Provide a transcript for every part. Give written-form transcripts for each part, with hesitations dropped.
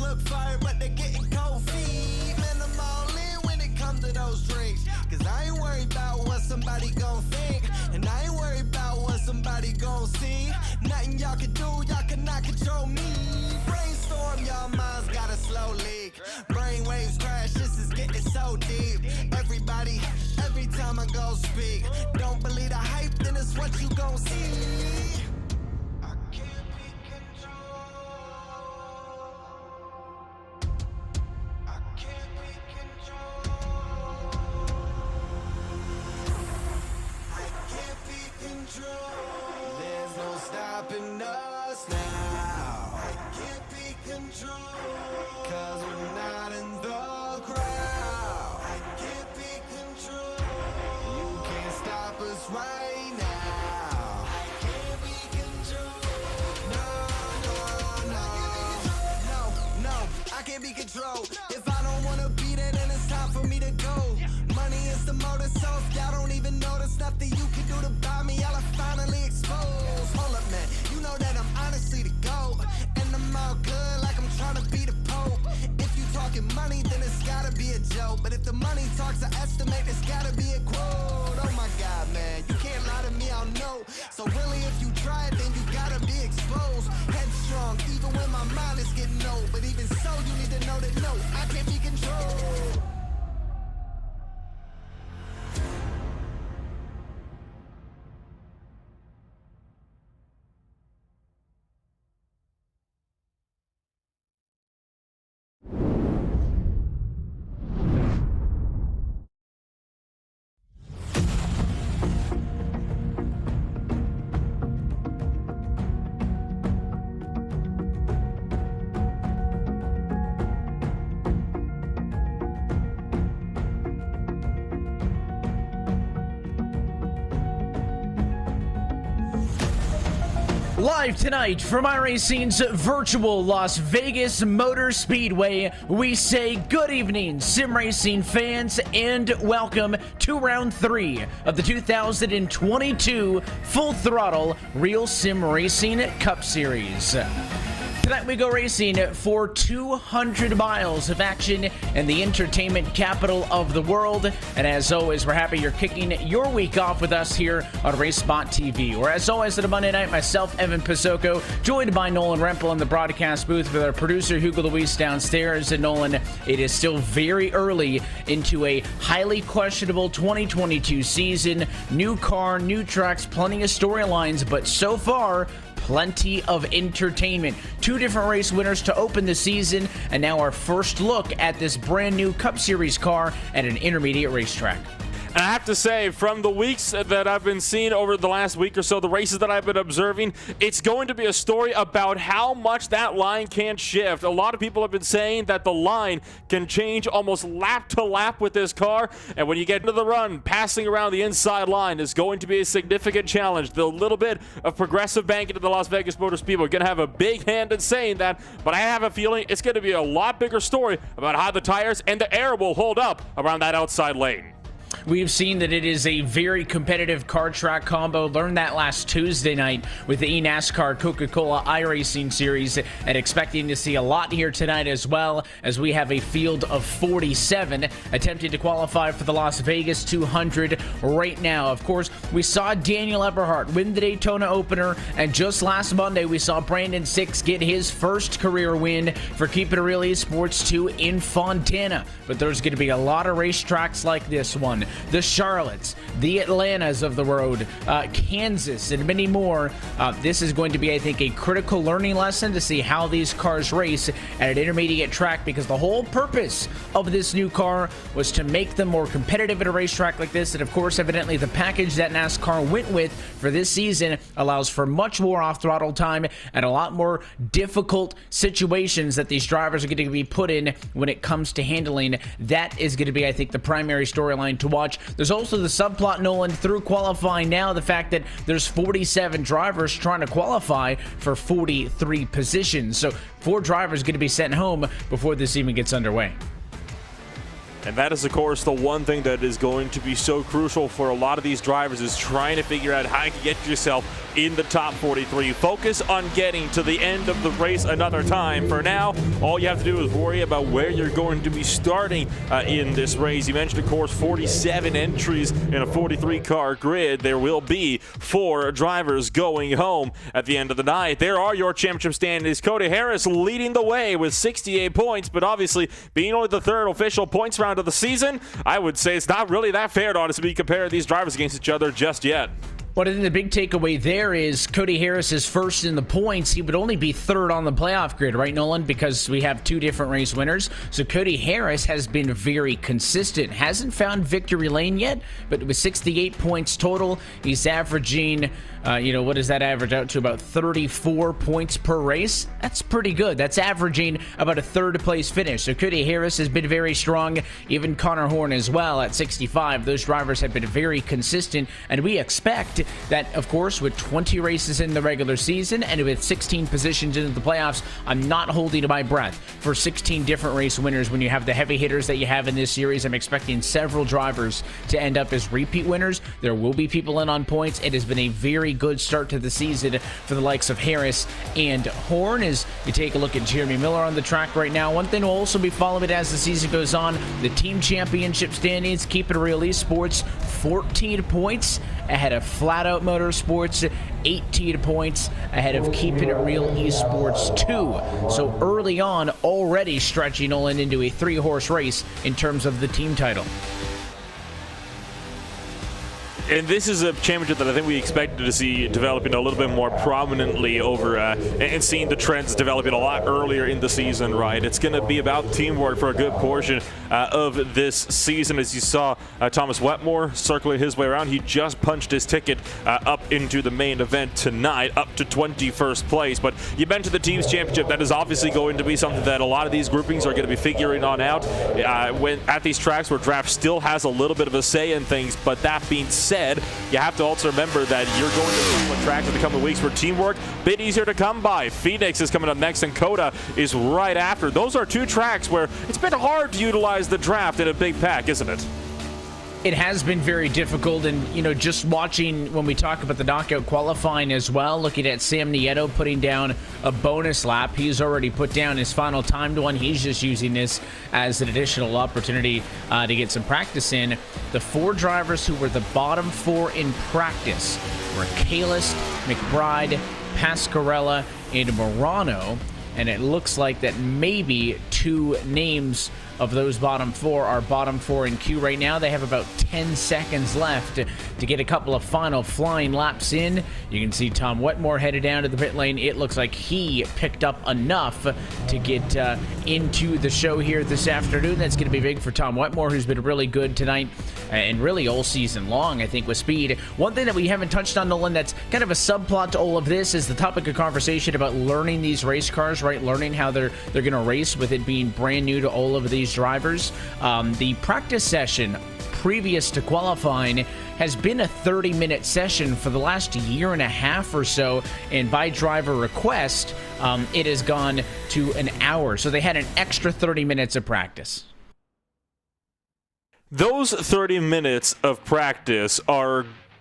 look fire, but they're getting cold feet. Man, I'm all in when it comes to those drinks. Cause I ain't worried about what somebody gon' think. And I ain't worried about what somebody gon' see. Nothing y'all can do, y'all cannot control me. Brainstorm, y'all minds got a slow leak. Brainwaves crash, this is getting so deep. Everybody, every time I go speak, don't believe the hype, then it's what you gon' see. I can't be controlled. I can't be controlled. I can't be controlled. There's no stopping us now. I can't be controlled. Cause we're not in the crowd. I can't be controlled. You can't stop us right now. I can't be controlled. No, I can't be controlled. If I don't wanna be there, then it's time for me to go. Money is the motor, so if y'all don't even know there's nothing you can do to buy me, y'all are finally exposed. Hold up, man, you know that I'm honestly the GOAT. And I'm all good like I'm trying to be the Pope. If you talking money, then it's gotta be a joke. But if the money talks, I estimate it's gotta be a quote. Oh my God, man, you can't lie to me, I'll know. So really, if you try it, then you gotta be exposed. Headstrong, even when my mind is getting old. But even so, you need to know that no, I can't be controlled. Live tonight from iRacing's virtual Las Vegas Motor Speedway, we say good evening, sim racing fans, and welcome to round 3 of the 2022 Full Throttle Real Sim Racing Cup Series. Tonight we go racing for 200 miles of action in the entertainment capital of the world. And as always, we're happy you're kicking your week off with us here on RaceSpotTV. Or as always, at a Monday night, myself, Evan Pisocco, joined by Nolan Rempel in the broadcast booth with our producer, Hugo Luis, downstairs. And Nolan, it is still very early into a highly questionable 2022 season. New car, new tracks, plenty of storylines, but so far, plenty of entertainment. 2 different race winners to open the season, and now our first look at this brand new Cup Series car at an intermediate racetrack. And I have to say, from the weeks that I've been seeing over the last week or so, the races that I've been observing, it's going to be a story about how much that line can shift. A lot of people have been saying that the line can change almost lap to lap with this car. And when you get into the run, passing around the inside line is going to be a significant challenge. The little bit of progressive banking to the Las Vegas Motor Speedway are going to have a big hand in saying that. But I have a feeling it's going to be a lot bigger story about how the tires and the air will hold up around that outside lane. We've seen that it is a very competitive car track combo. Learned that last Tuesday night with the eNASCAR Coca-Cola iRacing Series, and expecting to see a lot here tonight as well, as we have a field of 47 attempting to qualify for the Las Vegas 200 right now. Of course, we saw Daniel Eberhardt win the Daytona opener, and just last Monday we saw Brandon Six get his first career win for Keep It Real Esports 2 in Fontana. But there's going to be a lot of racetracks like this one. The Charlottes, the Atlantas of the road, Kansas, and many more. This is going to be, I think, a critical learning lesson to see how these cars race at an intermediate track, because the whole purpose of this new car was to make them more competitive at a racetrack like this. And of course, evidently, the package that NASCAR went with for this season allows for much more off-throttle time and a lot more difficult situations that these drivers are going to be put in when it comes to handling. That is going to be, I think, the primary storyline to watch. There's also the subplot, Nolan, through qualifying now, the fact that there's 47 drivers trying to qualify for 43 positions. So 4 drivers going to be sent home before this even gets underway. And that is, of course, the one thing that is going to be so crucial for a lot of these drivers, is trying to figure out how you can get yourself in the top 43. Focus on getting to the end of the race another time. For now, all you have to do is worry about where you're going to be starting in this race. You mentioned, of course, 47 entries in a 43-car grid. There will be 4 drivers going home at the end of the night. There are your championship standings. Cody Harris leading the way with 68 points, but obviously being only the 3rd official points round of the season, I would say it's not really that fair to honestly compare these drivers against each other just yet. But I think the big takeaway there is Cody Harris is first in the points. He would only be 3rd on the playoff grid, right, Nolan? Because we have 2 different race winners. So Cody Harris has been very consistent. Hasn't found victory lane yet, but with 68 points total, he's averaging, what does that average out to? About 34 points per race. That's pretty good. That's averaging about a 3rd place finish. So Cody Harris has been very strong. Even Connor Horn as well at 65. Those drivers have been very consistent, and we expect that, of course, with 20 races in the regular season and with 16 positions into the playoffs, I'm not holding my breath for 16 different race winners. When you have the heavy hitters that you have in this series, I'm expecting several drivers to end up as repeat winners. There will be people in on points. It has been a very good start to the season for the likes of Harris and Horn. As you take a look at Jeremy Miller on the track right now, one thing we'll also be following as the season goes on, the team championship standings. Keep It Real Esports 14 points ahead of Flat Out Motorsports, 18 points ahead of Keep It Real Esports 2. So early on, already stretching Nolan into a 3-horse race in terms of the team title. And this is a championship that I think we expected to see developing a little bit more prominently over and seeing the trends developing a lot earlier in the season, right? It's going to be about teamwork for a good portion of this season. As you saw Thomas Wetmore circling his way around, he just punched his ticket up into the main event tonight, up to 21st place. But you mentioned the team's championship. That is obviously going to be something that a lot of these groupings are going to be figuring on out when at these tracks where draft still has a little bit of a say in things. But that being said, you have to also remember that you're going to see tracks in the coming weeks where teamwork a bit easier to come by. Phoenix is coming up next, and Coda is right after. Those are 2 tracks where it's been hard to utilize the draft in a big pack, isn't it? It has been very difficult, and just watching when we talk about the knockout qualifying as well, looking at Sam Nieto putting down a bonus lap. He's already put down his final timed one. He's just using this as an additional opportunity to get some practice in. The 4 drivers who were the bottom 4 in practice were Kalis, McBride, Pascarella, and Morano, and it looks like that maybe 2 names of those bottom 4 are bottom 4 in queue right now. They have about 10 seconds left to get a couple of final flying laps in. You can see Tom Wetmore headed down to the pit lane. It looks like he picked up enough to get into the show here this afternoon. That's going to be big for Tom Wetmore, who's been really good tonight and really all season long, I think, with speed. One thing that we haven't touched on, Nolan, that's kind of a subplot to all of this is the topic of conversation about learning these race cars, right? Learning how they're going to race with it being brand new to all of these drivers. The practice session previous to qualifying has been a 30-minute session for the last year and a half or so, and by driver request, it has gone to an hour. So they had an extra 30 minutes of practice. Those 30 minutes of practice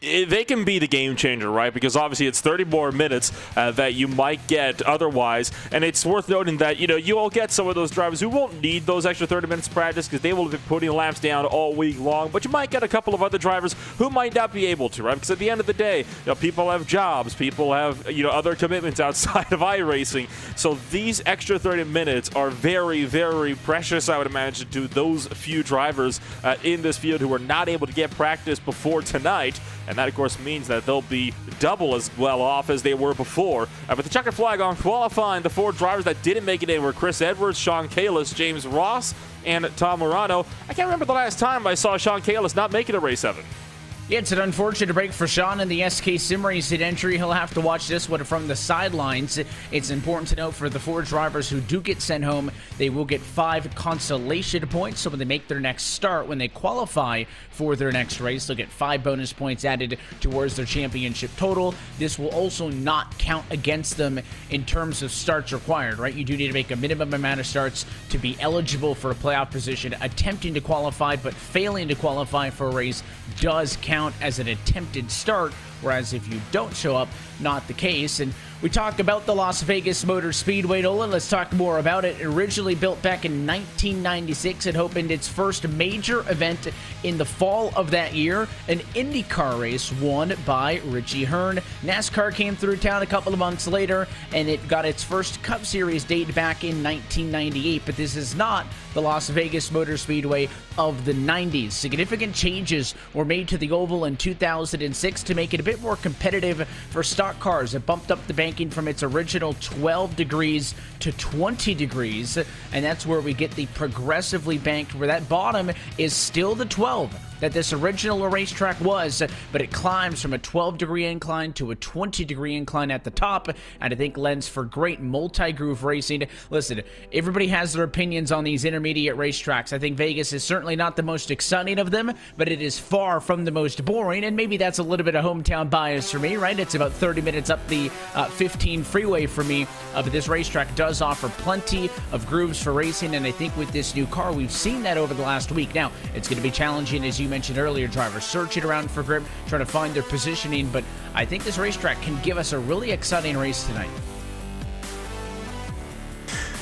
they can be the game changer, right? Because obviously it's 30 more minutes that you might get otherwise. And it's worth noting that, you will get some of those drivers who won't need those extra 30 minutes of practice because they will be putting laps down all week long. But you might get a couple of other drivers who might not be able to, right? Because at the end of the day, people have jobs, people have, other commitments outside of iRacing. So these extra 30 minutes are very, very precious, I would imagine, to those few drivers in this field who were not able to get practice before tonight. And that, of course, means that they'll be double as well off as they were before. But the checkered flag on qualifying, the 4 drivers that didn't make it in were Chris Edwards, Sean Kalis, James Ross, and Tom Morano. I can't remember the last time I saw Sean Kalis not make it to race 7. Yeah, it's an unfortunate break for Sean in the SK Sim Racing entry. He'll have to watch this one from the sidelines. It's important to note for the 4 drivers who do get sent home, they will get 5 consolation points. So when they make their next start, when they qualify for their next race, they'll get 5 bonus points added towards their championship total. This will also not count against them in terms of starts required, right? You do need to make a minimum amount of starts to be eligible for a playoff position. Attempting to qualify but failing to qualify for a race does count as an attempted start whereas if you don't show up, not the case. And we talk about the Las Vegas Motor Speedway, Nolan. Let's talk more about it. Originally built back in 1996, it opened its first major event in the fall of that year, an IndyCar race won by Richie Hearn. NASCAR came through town a couple of months later, and it got its first Cup Series date back in 1998, but this is not the Las Vegas Motor Speedway of the 90s. Significant changes were made to the oval in 2006 to make it a bit more competitive for stock cars. It bumped up the banking from its original 12 degrees to 20 degrees, and that's where we get the progressively banked, where that bottom is still the 12 that this original racetrack was, but it climbs from a 12-degree incline to a 20-degree incline at the top, and I think lends for great multi-groove racing. Listen, everybody has their opinions on these intermediate racetracks. I think Vegas is certainly not the most exciting of them, but it is far from the most boring, and maybe that's a little bit of hometown bias for me, right? It's about 30 minutes up the 15 freeway for me, but this racetrack does offer plenty of grooves for racing, and I think with this new car, we've seen that over the last week. Now, it's going to be challenging, as you mentioned earlier, drivers searching around for grip, trying to find their positioning, but I think this racetrack can give us a really exciting race tonight.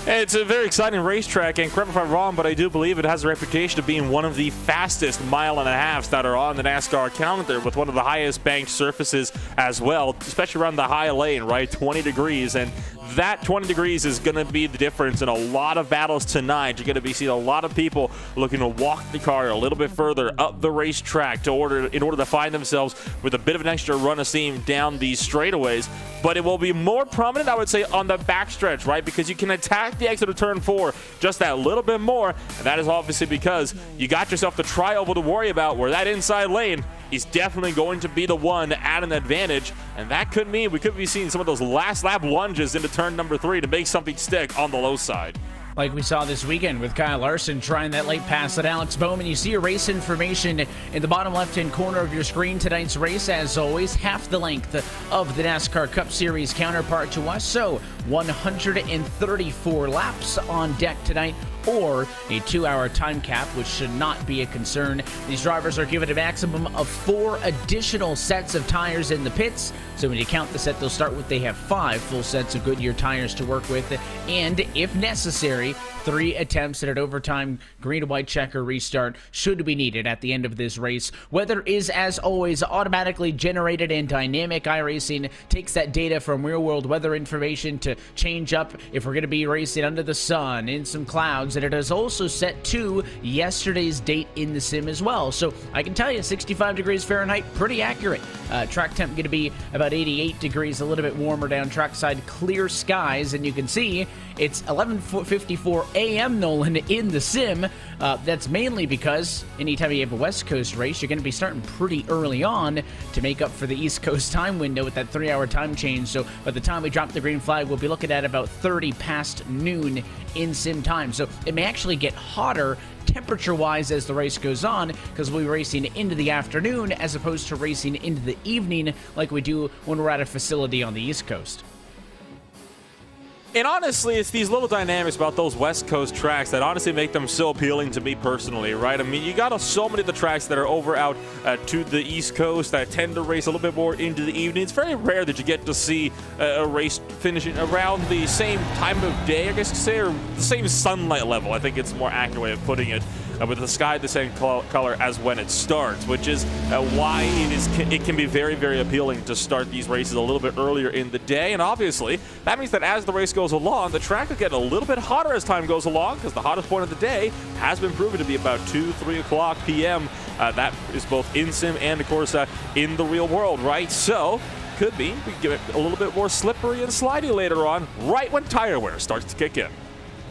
It's a very exciting racetrack, and correct me if I'm wrong, but I do believe it has a reputation of being one of the fastest mile-and-a-halves that are on the NASCAR calendar, with one of the highest banked surfaces as well, especially around the high lane, right? 20 degrees, and that 20 degrees is going to be the difference in a lot of battles tonight. You're going to be seeing a lot of people looking to walk the car a little bit further up the racetrack in order to find themselves with a bit of an extra run of steam down these straightaways. But it will be more prominent, I would say, on the backstretch, right? Because you can attack the exit of turn 4 just that little bit more, and that is obviously because you got yourself the tri-oval to worry about, where that inside lane is definitely going to be the one at an advantage, and that could mean we could be seeing some of those last lap lunges into turn number 3 to make something stick on the low side. Like we saw this weekend with Kyle Larson trying that late pass at Alex Bowman. You see your race information in the bottom left-hand corner of your screen. Tonight's race, as always, half the length of the NASCAR Cup Series counterpart to us. So 134 laps on deck tonight, or a 2-hour time cap, which should not be a concern. These drivers are given a maximum of 4 additional sets of tires in the pits. So when you count the set they'll start with, they have 5 full sets of Goodyear tires to work with, and if necessary, 3 attempts at an overtime green and white checker restart should be needed at the end of this race. Weather is, as always, automatically generated and dynamic. iRacing takes that data from real-world weather information to change up if we're going to be racing under the sun, in some clouds, and it is also set to yesterday's date in the sim as well. So I can tell you, 65 degrees Fahrenheit, pretty accurate. Track temp going to be about 88 degrees, a little bit warmer down trackside, clear skies, and you can see it's 11:54 a.m. Nolan in the sim. That's mainly because anytime you have a West Coast race, you're going to be starting pretty early on to make up for the East Coast time window with that 3-hour time change. So by the time we drop the green flag, we'll be looking at about 30 past noon in sim time. So it may actually get hotter temperature-wise as the race goes on, because we'll be racing into the afternoon as opposed to racing into the evening like we do when we're at a facility on the East Coast. And honestly, it's these little dynamics about those West Coast tracks that honestly make them so appealing to me personally, right? I mean, you got so many of the tracks that are over out to the East Coast that tend to race a little bit more into the evening. It's very rare that you get to see a race finishing around the same time of day, I guess you could say, or the same sunlight level. I think it's a more accurate way of putting it. With the sky the same color as when it starts, which is why it can be very, very appealing to start these races a little bit earlier in the day. And obviously, that means that as the race goes along, the track will get a little bit hotter as time goes along, because the hottest point of the day has been proven to be about 2-3 o'clock p.m. That is both in sim and, of course, in the real world, right? So could be we get it a little bit more slippery and slidey later on, right when tire wear starts to kick in.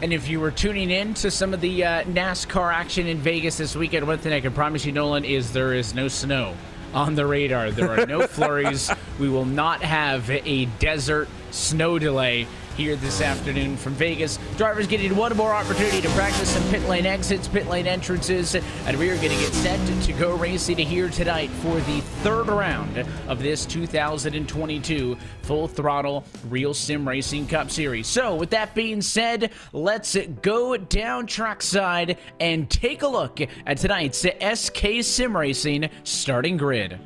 And if you were tuning in to some of the NASCAR action in Vegas this weekend, one thing I can promise you, Nolan, is there is no snow on the radar. There are no flurries. We will not have a desert snow delay here this afternoon from Vegas. Drivers getting one more opportunity to practice some pit lane exits, pit lane entrances, and we are going to get set to go racing here tonight for the 3rd round of this 2022 Full Throttle Real Sim Racing Cup Series. So with that being said, let's go down trackside and take a look at tonight's SK Sim Racing starting grid.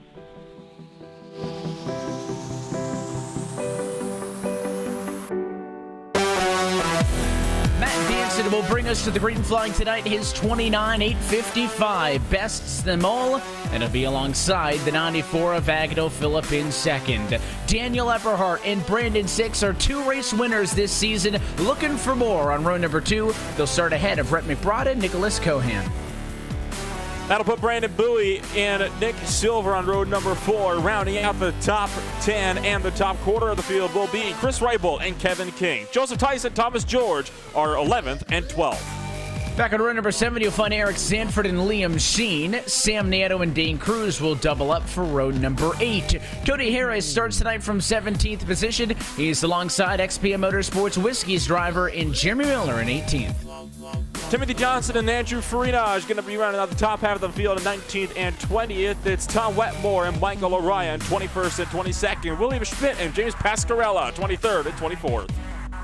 Johnson will bring us to the green flag tonight. His 29.855 bests them all, and he'll be alongside the 94 of Agnew Phillip in second. Daniel Eberhardt and Brandon Six are 2 race winners this season. Looking for more on row number 2. They'll start ahead of Brett McBride and Nicholas Cohan. That'll put Brandon Bowie and Nick Silver on road number 4. Rounding out the top 10 and the top quarter of the field will be Chris Rabel and Kevin King. Joseph Tyson, Thomas George are 11th and 12th. Back on row number 7, you'll find Eric Sanford and Liam Sheen. Sam Nieto and Dane Cruz will double up for row number 8. Cody Harris starts tonight from 17th position. He's alongside XPM Motorsports Whiskey's driver in Jeremy Miller in 18th. Timothy Johnson and Andrew Farina are going to be running out the top half of the field in 19th and 20th. It's Tom Wetmore and Michael Orion, 21st and 22nd. William Schmidt and James Pascarella, 23rd and 24th.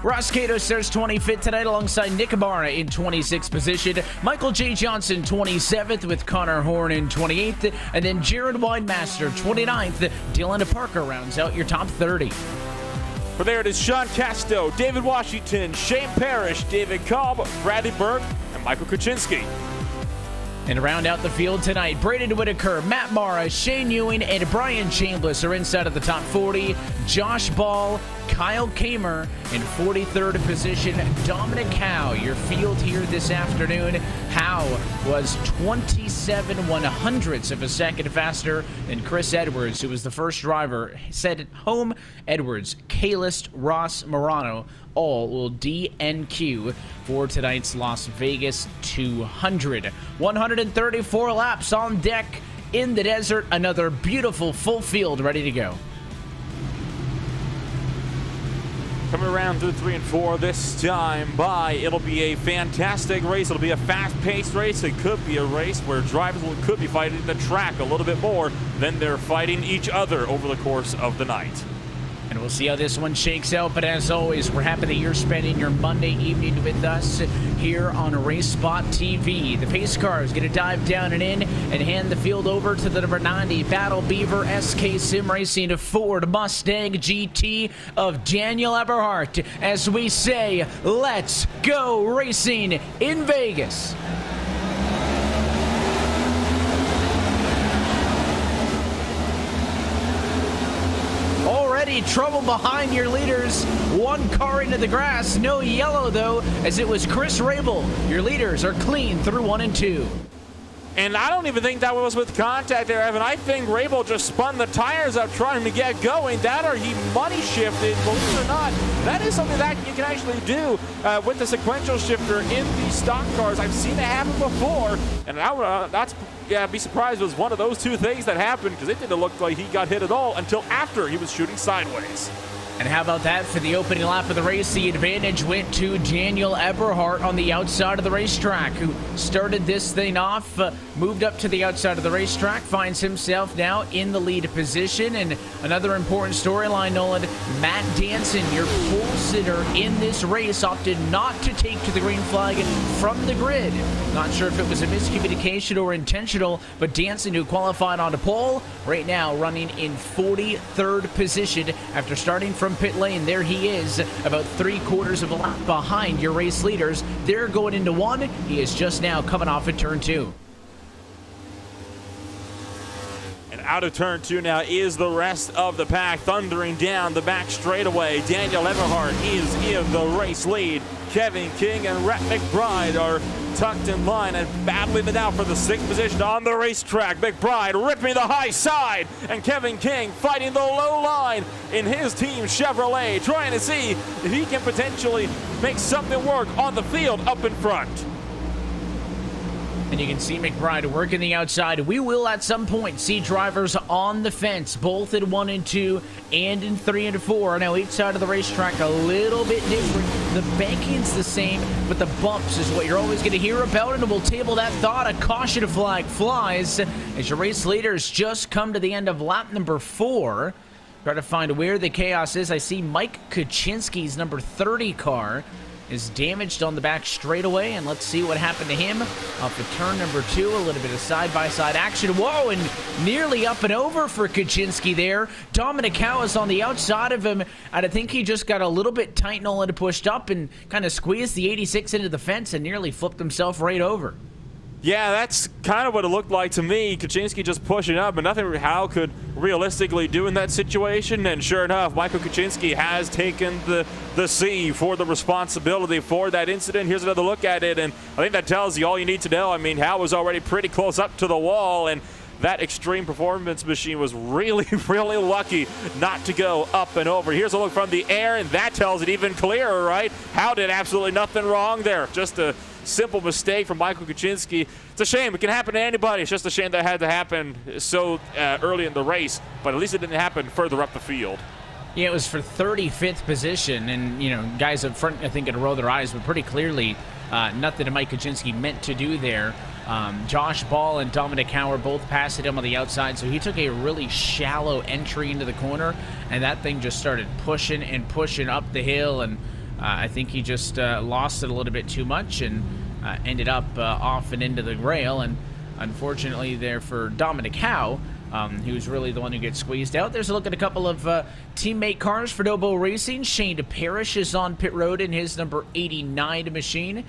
Ross Cato starts 25th tonight alongside Nick Ibarra in 26th position. Michael J. Johnson 27th with Connor Horn in 28th. And then Jared Widemaster 29th. Dylan Parker rounds out your top 30. For there it is Sean Casto, David Washington, Shane Parrish, David Cobb, Bradley Burke, and Michael Kuczynski. And to round out the field tonight, Braden Whitaker, Matt Mara, Shane Ewing, and Brian Chambliss are inside of the top 40. Josh Ball, Kyle Kamer in 43rd position. Dominic Howe, your field here this afternoon. Howe was 27 100ths of a second faster than Chris Edwards, who was the first driver. Set at home, Edwards, Kalis, Ross, Morano, all will DNQ for tonight's Las Vegas 200. 134 laps on deck in the desert. Another beautiful full field ready to go. Coming around through 3 and 4 this time by, it'll be a fantastic race. It'll be a fast-paced race. It could be a race where drivers could be fighting the track a little bit more than they're fighting each other over the course of the night. And we'll see how this one shakes out. But as always, we're happy that you're spending your Monday evening with us here on RaceSpotTV. The pace car is going to dive down and in and hand the field over to the number 90 Battle Beaver SK Sim Racing Ford Mustang GT of Daniel Eberhardt. As we say, let's go racing in Vegas. Already trouble behind your leaders. One car into the grass. No yellow, though, as it was Chris Rabel. Your leaders are clean through 1 and 2. And I don't even think that was with contact there, Evan. I think Rabel just spun the tires up trying to get going. That or he money shifted. Believe it or not, that is something that you can actually do with the sequential shifter in these stock cars. I've seen it happen before, and I'd be surprised if it was one of those two things that happened, because it didn't look like he got hit at all until after he was shooting sideways. And how about that for the opening lap of the race? The advantage went to Daniel Eberhardt on the outside of the racetrack, who started this thing off, moved up to the outside of the racetrack, finds himself now in the lead position. And another important storyline, Nolan, Matt Danson, your pole sitter in this race, opted not to take to the green flag from the grid. Not sure if it was a miscommunication or intentional, but Danson, who qualified on the pole, right now running in 43rd position after starting from pit lane. There he is, about 3/4 of a lap behind your race leaders. They're going into 1. He is just now coming off at turn 2. And out of turn 2 now is the rest of the pack, thundering down the back straightaway. Daniel Eberhardt is in the race lead. Kevin King and Rhett McBride are tucked in line and battling it out for the 6th position on the racetrack. McBride ripping the high side, and Kevin King fighting the low line in his team Chevrolet, trying to see if he can potentially make something work on the field up in front. And you can see McBride working the outside. We will at some point see drivers on the fence, both in 1 and 2 and in 3 and 4. Now each side of the racetrack a little bit different. The banking's the same, but the bumps is what you're always going to hear about, and we'll table that thought. A caution flag flies as your race leaders just come to the end of lap number 4. Try to find where the chaos is. I see Mike Kuczynski's number 30 car is damaged on the back straightaway, and let's see what happened to him off of turn number 2. A little bit of side-by-side action. Whoa, and nearly up and over for Kuczynski there. Dominic Howe is on the outside of him, and I think he just got a little bit tight and all pushed up and kind of squeezed the 86 into the fence and nearly flipped himself right over. Yeah, that's kind of what it looked like to me. Kuczynski just pushing up, but nothing Howe could realistically do in that situation. And sure enough, Michael Kuczynski has taken the C for the responsibility for that incident. Here's another look at it, and I think that tells you all you need to know. I mean, Howe was already pretty close up to the wall, and that extreme performance machine was really, really lucky not to go up and over. Here's a look from the air, and that tells it even clearer, right? Howe did absolutely nothing wrong there. Just a simple mistake from Michael Kuczynski. It's a shame. It can happen to anybody. It's just a shame that it had to happen so early in the race, but at least it didn't happen further up the field. Yeah, it was for 35th position, and, you know, guys up front, I think, could roll their eyes, but pretty clearly nothing that Mike Kuczynski meant to do there. Josh Ball and Dominic Howe both passing him on the outside, so he took a really shallow entry into the corner, and that thing just started pushing and pushing up the hill, and I think he just lost it a little bit too much and ended up off and into the rail. And unfortunately there for Dominic Howe, he was really the one who gets squeezed out. There's a look at a couple of teammate cars for Noble Racing. Shane Parrish is on pit road in his number 89 machine.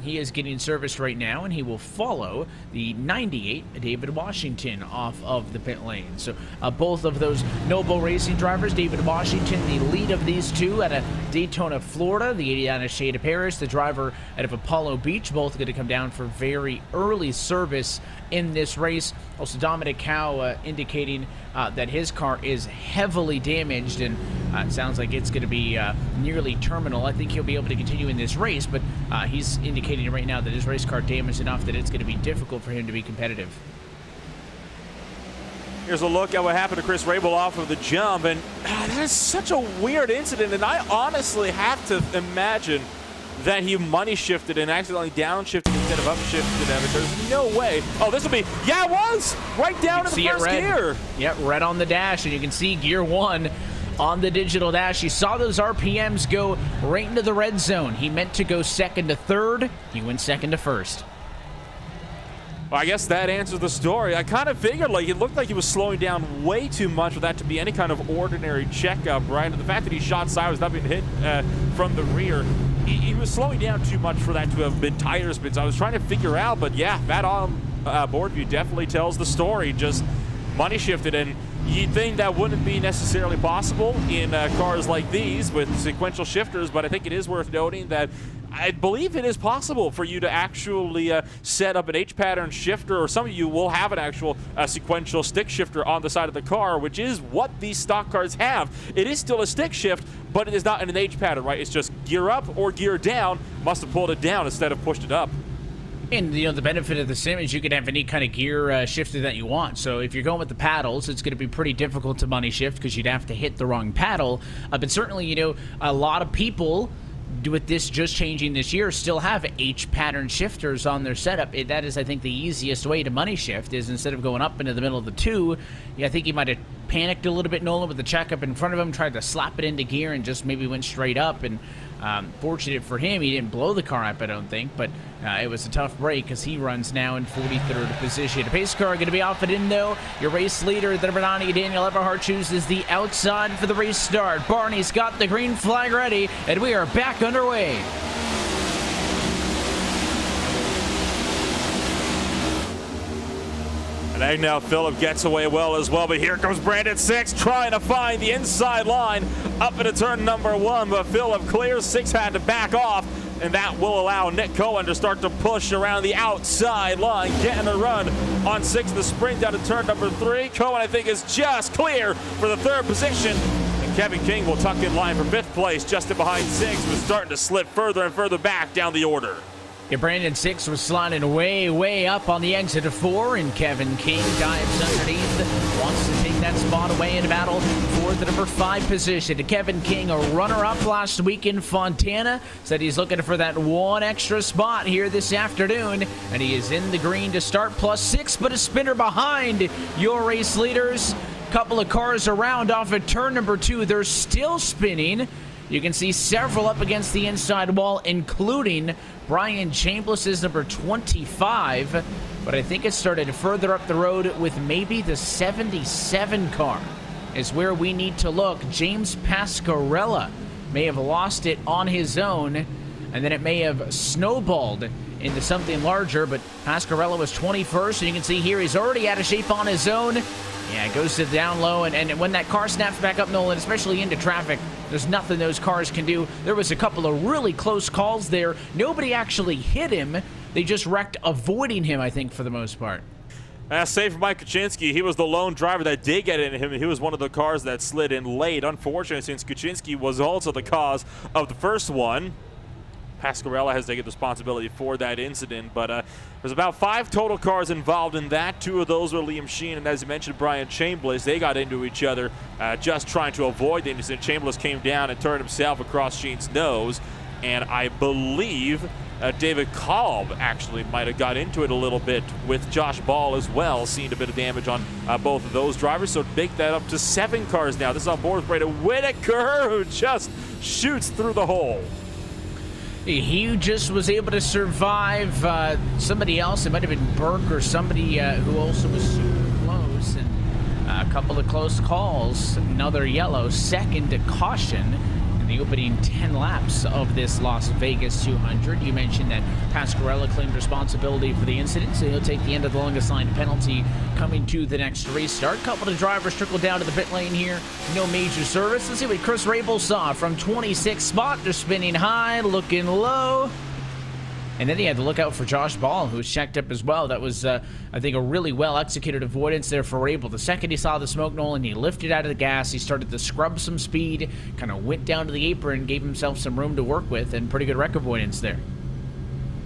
He is getting serviced right now, and he will follow the 98 David Washington off of the pit lane. So both of those Noble Racing drivers, David Washington, the lead of these two out of Daytona, Florida, the 89 of Shane Parrish, the driver out of Apollo Beach, both going to come down for very early service in this race. Also, Dominic Howe indicating that his car is heavily damaged, and it sounds like it's going to be nearly terminal. I think he'll be able to continue in this race, but he's indicating right now that his race car damaged enough that it's going to be difficult for him to be competitive. Here's a look at what happened to Chris Rabel off of the jump, and that is such a weird incident, and I honestly have to imagine that he money shifted and accidentally downshifted instead of upshifted. There's no way. Oh, this will be, yeah, it was right down in the first gear. Yep, red on the dash, and you can see gear 1 on the digital dash. You saw those RPMs go right into the red zone. He meant to go second to third. He went second to first. Well, I guess that answers the story. I kind of figured, like, it looked like he was slowing down way too much for that to be any kind of ordinary checkup, right? And the fact that he shot sideways, not being hit from the rear, he was slowing down too much for that to have been tire spins. I was trying to figure out, but yeah, that on board view definitely tells the story. Just money shifted, and you'd think that wouldn't be necessarily possible in cars like these with sequential shifters, but I think it is worth noting that I believe it is possible for you to actually set up an H-pattern shifter, or some of you will have an actual sequential stick shifter on the side of the car, which is what these stock cars have. It is still a stick shift, but it is not in an H-pattern, right? It's just gear up or gear down. Must have pulled it down instead of pushed it up. And, you know, the benefit of the sim is you can have any kind of gear shifted that you want. So if you're going with the paddles, it's going to be pretty difficult to money shift because you'd have to hit the wrong paddle. But certainly, you know, a lot of people with this just changing this year still have H-pattern shifters on their setup. That is, I think, the easiest way to money shift is instead of going up into the middle of the two. Yeah, I think he might have panicked a little bit, Nolan, with the checkup in front of him, tried to slap it into gear and just maybe went straight up. And fortunate for him, he didn't blow the car up, I don't think, but it was a tough break because he runs now in 43rd position. The pace car going to be off and in, though. Your race leader, the Bernani Daniel Everhart, chooses the outside for the race start. Barney's got the green flag ready, and we are back underway. And Agnell Phillip gets away well as well, but here comes Brandon Six trying to find the inside line up into turn number 1, but Phillip clears. Six had to back off, and that will allow Nick Cohen to start to push around the outside line, getting a run on Six. The sprint down to turn number 3. Cohen, I think, is just clear for the 3rd position. And Kevin King will tuck in line for 5th place, just in behind Six, who's starting to slip further and further back down the order. Yeah, Brandon Six was sliding way up on the exit of 4, and Kevin King dives underneath, wants to take that spot away in battle for the number 5 position. Kevin King, a runner-up last week in Fontana, said he's looking for that one extra spot here this afternoon, and he is in the green to start, +6, but a spinner behind your race leaders. Couple of cars around off of turn number 2. They're still spinning. You can see several up against the inside wall, including Brian Chambliss's number 25. But I think it started further up the road with maybe the 77 car is where we need to look. James Pasquarella may have lost it on his own, and then it may have snowballed into something larger, but Pasquarella was 21st, and you can see here he's already out of shape on his own. Yeah, it goes to the down low, and when that car snaps back up, Nolan, especially into traffic, there's nothing those cars can do. There was a couple of really close calls there. Nobody actually hit him. They just wrecked avoiding him, I think, for the most part. Save for Mike Kuczynski. He was the lone driver that did get into him. He was one of the cars that slid in late. Unfortunately, since Kuczynski was also the cause of the first one, Pasquarella has taken responsibility for that incident, but there's about 5 total cars involved in that. 2 of those were Liam Sheen and, as you mentioned, Brian Chambliss. They got into each other just trying to avoid the incident. Chambliss came down and turned himself across Sheen's nose, and I believe David Kolb actually might have got into it a little bit with Josh Ball as well, seeing a bit of damage on both of those drivers. So make that up to 7 cars now. This is on board with Braden Whitaker, who just shoots through the hole. He just was able to survive somebody else. It might have been Burke or somebody who also was super close. And a couple of close calls. Another yellow, second to caution in the opening 10 laps of this Las Vegas 200. You mentioned that Pasquarella claimed responsibility for the incident, so he'll take the end of the longest line penalty coming to the next restart. Couple of drivers trickled down to the pit lane here. No major service. Let's see what Chris Rabel saw from 26th spot. They're spinning high, looking low. And then he had to look out for Josh Ball, who was checked up as well. That was, I think, a really well-executed avoidance there for Rabel. The second he saw the smoke, Nolan, he lifted out of the gas. He started to scrub some speed, kind of went down to the apron, gave himself some room to work with, and pretty good wreck avoidance there.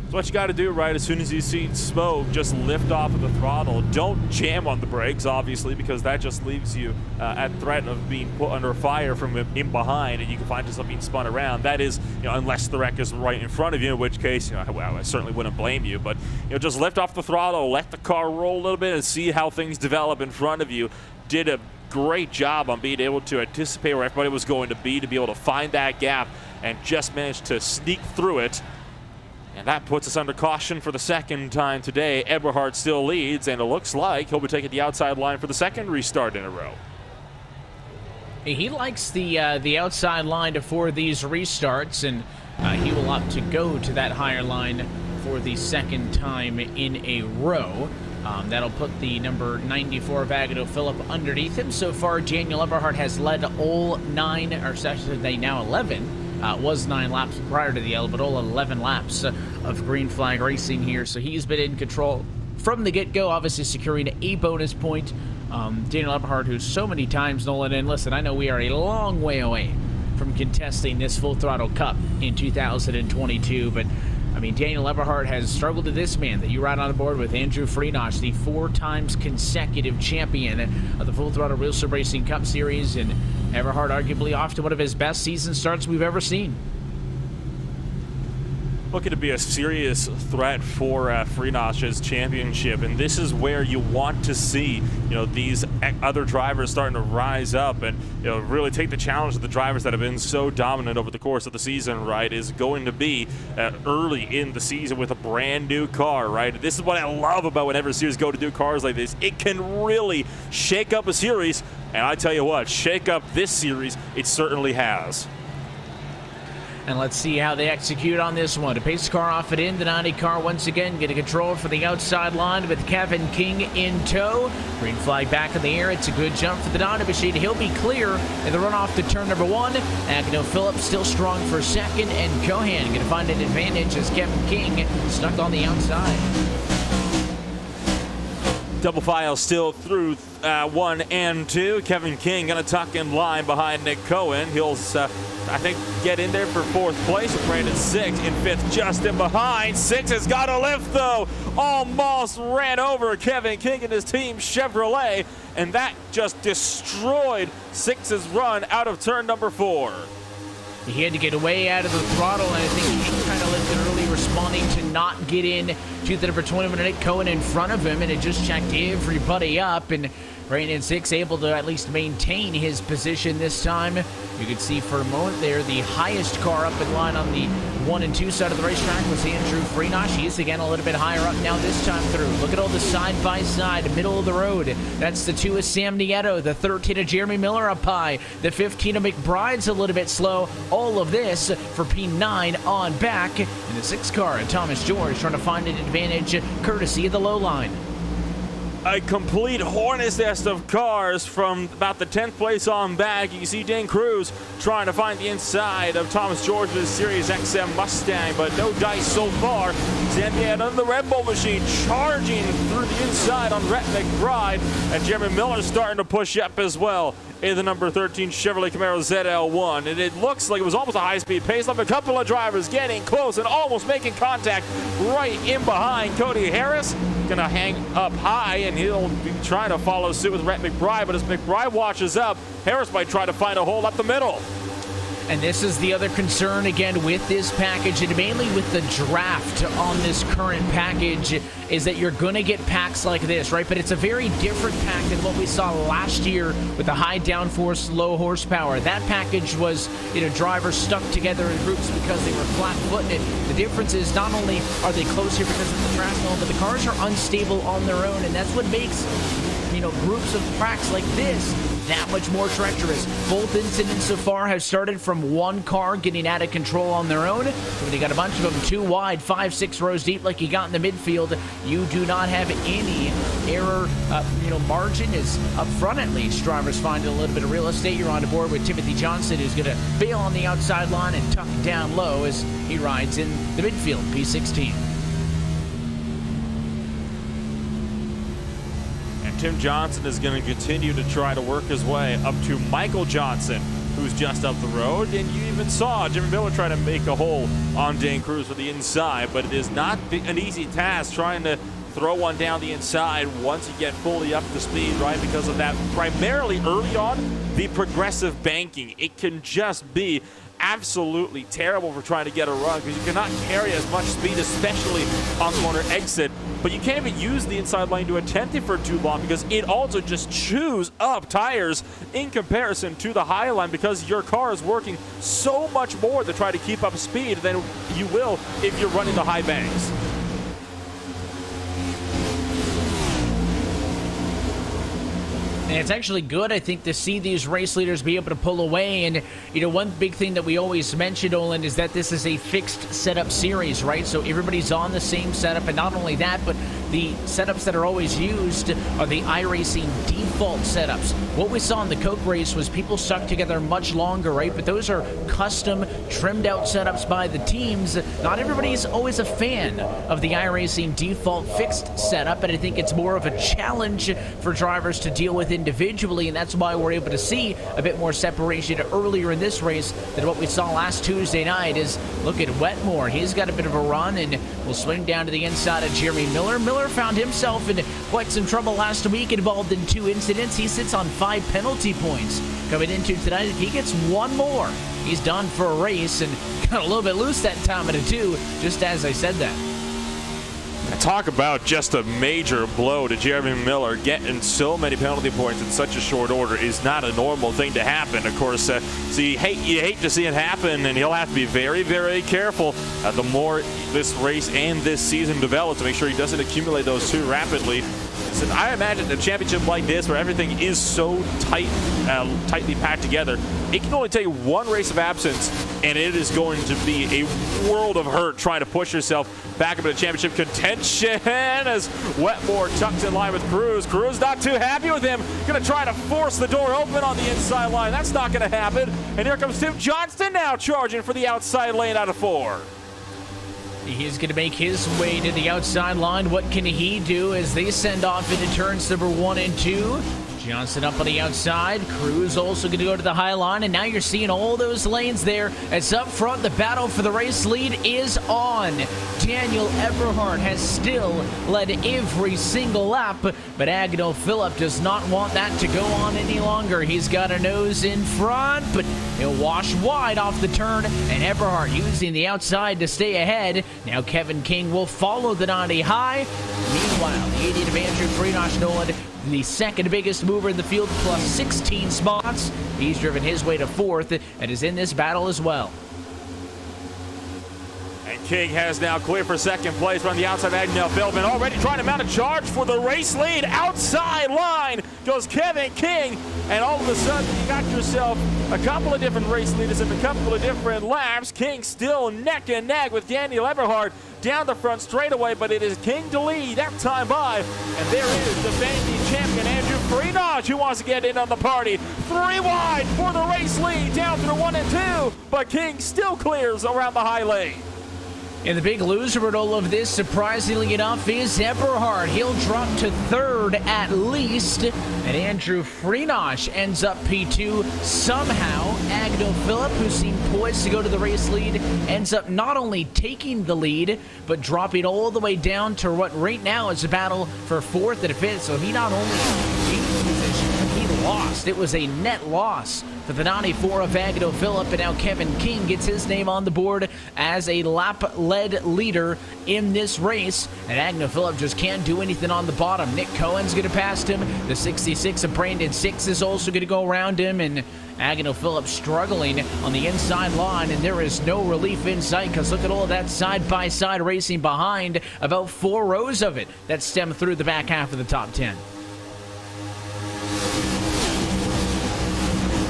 That's what you got to do, right? As soon as you see smoke, just lift off of the throttle. Don't jam on the brakes, obviously, because that just leaves you at threat of being put under fire from in behind, and you can find yourself being spun around. That is, unless the wreck is right in front of you, in which case, well, I certainly wouldn't blame you. But just lift off the throttle, let the car roll a little bit, and see how things develop in front of you. Did a great job on being able to anticipate where everybody was going to be able to find that gap, and just managed to sneak through it. And that puts us under caution for the second time today. Eberhard still leads, and it looks like he'll be taking the outside line for the second restart in a row. He likes the outside line for these restarts, and he will opt to go to that higher line for the second time in a row. That'll put the number 94 Vagado Phillip underneath him. So far, Daniel Eberhard has led all 9, or actually now 11. Was 9 laps prior to the yellow, but all 11 laps of green flag racing here. So he's been in control from the get-go, obviously securing a bonus point. Daniel Eberhard, who's so many times, Nolan, and listen, I know we are a long way away from contesting this Full Throttle Cup in 2022, but I mean, Daniel Eberhard has struggled to this man that you ride on board with, Andrew Freenosh, the 4 times consecutive champion of the Full Throttle RealSimRacing Cup Series, and Eberhard arguably off to one of his best season starts we've ever seen. Looking to be a serious threat for Freenosh's championship, and this is where you want to see, these other drivers starting to rise up and, really take the challenge of the drivers that have been so dominant over the course of the season, right, is going to be early in the season with a brand new car, right? This is what I love about whenever series go to do cars like this. It can really shake up a series, and I tell you what, shake up this series, it certainly has. And let's see how they execute on this one. To pace the car off it in, the 90 car once again getting control for the outside line with Kevin King in tow. Green flag back in the air. It's a good jump for the Donda machine. He'll be clear in the runoff to turn number 1. Agnew Phillips still strong for second, and Cohan going to find an advantage as Kevin King stuck on the outside. Double file still through 1 and 2. Kevin King going to tuck in line behind Nick Cohen. He'll, I think, get in there for 4th place with Brandon 6 in 5th, just in behind. 6 has got a lift, though. Almost ran over Kevin King and his team Chevrolet, and that just destroyed 6's run out of turn number 4. He had to get way out of the throttle, and I think he kind of lifted early, responding to not get in to the number 21 Nick Cohen in front of him, and it just checked everybody up. And Brandon Six able to at least maintain his position this time. You could see for a moment there the highest car up in line on the 1 and 2 side of the racetrack was Andrew Freenosh. He's again a little bit higher up now this time through. Look at all the side-by-side, middle of the road. That's the 2 of Sam Nieto, the 13 of Jeremy Miller up high, the 15 of McBride's a little bit slow. All of this for P9 on back. And the 6 car of Thomas George trying to find an advantage courtesy of the low line. A complete hornet's nest of cars from about the 10th place on back. You can see Dane Cruz trying to find the inside of Thomas George's Series XM Mustang, but no dice so far. Xavier the Red Bull machine charging through the inside on Rhett McBride, and Jeremy Miller starting to push up as well in the number 13 Chevrolet Camaro ZL1. And it looks like it was almost a high-speed pace. Like a couple of drivers getting close and almost making contact right in behind. Cody Harris gonna hang up high, and he'll be trying to follow suit with Rhett McBride, but as McBride watches up, Harris might try to find a hole up the middle. And this is the other concern, again, with this package, and mainly with the draft on this current package, is that you're going to get packs like this, right? But it's a very different pack than what we saw last year with the high downforce, low horsepower. That package was, drivers stuck together in groups because they were flat-footed. The difference is not only are they closer because of the track zone, but the cars are unstable on their own, and that's what makes, groups of tracks like this that much more treacherous. Both incidents so far have started from one car getting out of control on their own. When you got a bunch of them too wide, 5-6 rows deep like you got in the midfield, you do not have any error, margin is up front at least. Drivers find a little bit of real estate. You're on board with Timothy Johnson, who's going to bail on the outside line and tuck down low as he rides in the midfield, P16. Tim Johnson is going to continue to try to work his way up to Michael Johnson, who's just up the road. And you even saw Jimmy Miller try to make a hole on Dane Cruz for the inside, but it is not an easy task trying to throw one down the inside once you get fully up to speed, right? Because of that, primarily early on, the progressive banking. It can just be absolutely terrible for trying to get a run because you cannot carry as much speed, especially on corner exit. But you can't even use the inside lane to attempt it for too long because it also just chews up tires in comparison to the high line because your car is working so much more to try to keep up speed than you will if you're running the high banks. And it's actually good, I think, to see these race leaders be able to pull away. And, one big thing that we always mention, Olin, is that this is a fixed setup series, right? So everybody's on the same setup. And not only that, but the setups that are always used are the iRacing default setups. What we saw in the Coke race was people stuck together much longer, right? But those are custom, trimmed out setups by the teams. Not everybody's always a fan of the iRacing default fixed setup, and I think it's more of a challenge for drivers to deal with individually, and that's why we're able to see a bit more separation earlier in this race than what we saw last Tuesday night. Is look at Wetmore. He's got a bit of a run and will swing down to the inside of Jeremy Miller. Miller found himself in quite some trouble last week, involved in 2 incidents. He sits on 5 penalty points coming into tonight. If he gets one more, he's done for a race, and got a little bit loose that time at a 2, just as I said that. Talk about just a major blow to Jeremy Miller. Getting so many penalty points in such a short order is not a normal thing to happen. Of course, so you hate to see it happen, and he'll have to be very, very careful the more this race and this season develops to make sure he doesn't accumulate those too rapidly. So I imagine a championship like this, where everything is so tightly packed together, it can only take one race of absence, and it is going to be a world of hurt trying to push yourself back up into championship contention as Wetmore tucks in line with Cruz. Cruz not too happy with him. Going to try to force the door open on the inside line. That's not going to happen. And here comes Tim Johnston now charging for the outside lane out of 4. He's going to make his way to the outside line. What can he do as they send off into turns number 1 and 2? Johnson up on the outside. Cruz also going to go to the high line, and now you're seeing all those lanes there. As up front, the battle for the race lead is on. Daniel Eberhardt has still led every single lap, but Agnell Phillip does not want that to go on any longer. He's got a nose in front, but he'll wash wide off the turn, and Eberhardt using the outside to stay ahead. Now Kevin King will follow the 90 high. Meanwhile, the 80 of Andrew Freenosh Nolan the second biggest mover in the field, plus 16 spots. He's driven his way to 4th and is in this battle as well. And King has now cleared for second place from the outside. Agnell Philbin already trying to mount a charge for the race lead. Outside line goes Kevin King, and all of a sudden you got yourself a couple of different race leaders in a couple of different laps. King still neck and neck with Daniel Eberhard down the front straightaway, but it is King to lead that time by. And there is defending champion Andrew Freenage, who wants to get in on the party. 3 wide for the race lead down through 1 and 2, but King still clears around the high lane. And the big loser in all of this, surprisingly enough, is Eberhard. He'll drop to 3rd at least. And Andrew Freenage ends up P2 somehow. Agnell Phillip, who seemed poised to go to the race lead, ends up not only taking the lead, but dropping all the way down to what right now is a battle for 4th and 5th. So he not only gained position, but he lost. It was a net loss for the 94 of Agnell Phillip, and now Kevin King gets his name on the board as a lap-led leader in this race, and Agnell Phillip just can't do anything on the bottom. Nick Cohen's going to pass him. The 66 of Brandon Six is also going to go around him, and Agnell Phillip struggling on the inside line, and there is no relief in sight because look at all of that side-by-side racing behind, about 4 rows of it that stem through the back half of the top 10.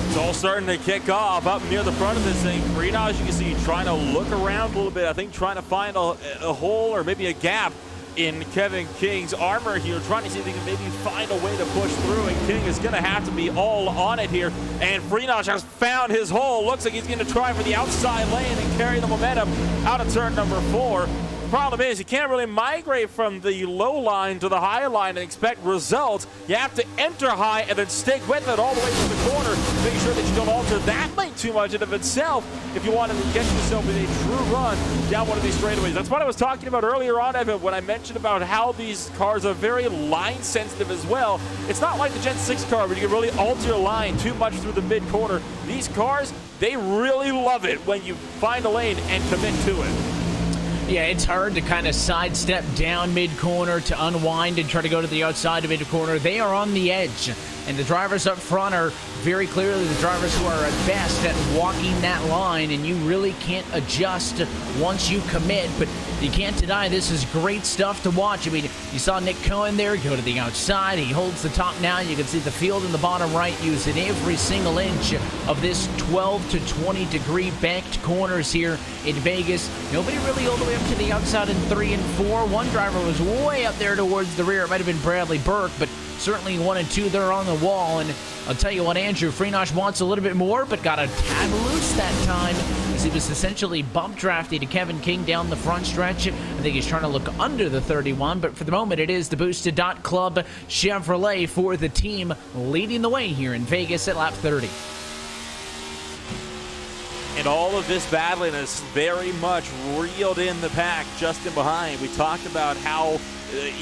It's all starting to kick off up near the front of this thing. Freenage, you can see trying to look around a little bit. I think trying to find a hole or maybe a gap in Kevin King's armor here, trying to see if he can maybe find a way to push through, and King is going to have to be all on it here. And Freenage has found his hole. Looks like he's going to try for the outside lane and carry the momentum out of turn number 4. Problem is, you can't really migrate from the low line to the high line and expect results. You have to enter high and then stick with it all the way to the corner, making sure that you don't alter that lane too much in of itself if you want to get yourself in a true run down one of these straightaways. That's what I was talking about earlier on, Evan, when I mentioned about how these cars are very line sensitive as well. It's not like the Gen 6 car where you can really alter your line too much through the mid corner. These cars, they really love it when you find a lane and commit to it. Yeah, it's hard to kind of sidestep down mid-corner to unwind and try to go to the outside of mid-corner. They are on the edge, and the drivers up front are very clearly the drivers who are at best at walking that line, and you really can't adjust once you commit, but you can't deny this is great stuff to watch. I mean, you saw Nick Cohen there go to the outside. He holds the top now. You can see the field in the bottom right using every single inch of this 12 to 20 degree banked corners here in Vegas. Nobody really all the way up to the outside in 3 and 4. One driver was way up there towards the rear. It might have been Bradley Burke, but certainly 1 and 2 they're on the wall. And I'll tell you what, Andrew Freenage wants a little bit more, but got a tad loose that time as he was essentially bump drafted to Kevin King down the front stretch. I think he's trying to look under the 31, but for the moment it is the Boosted Club Chevrolet for the team leading the way here in Vegas at lap 30. And all of this battling is very much reeled in the pack just in behind. We talked about how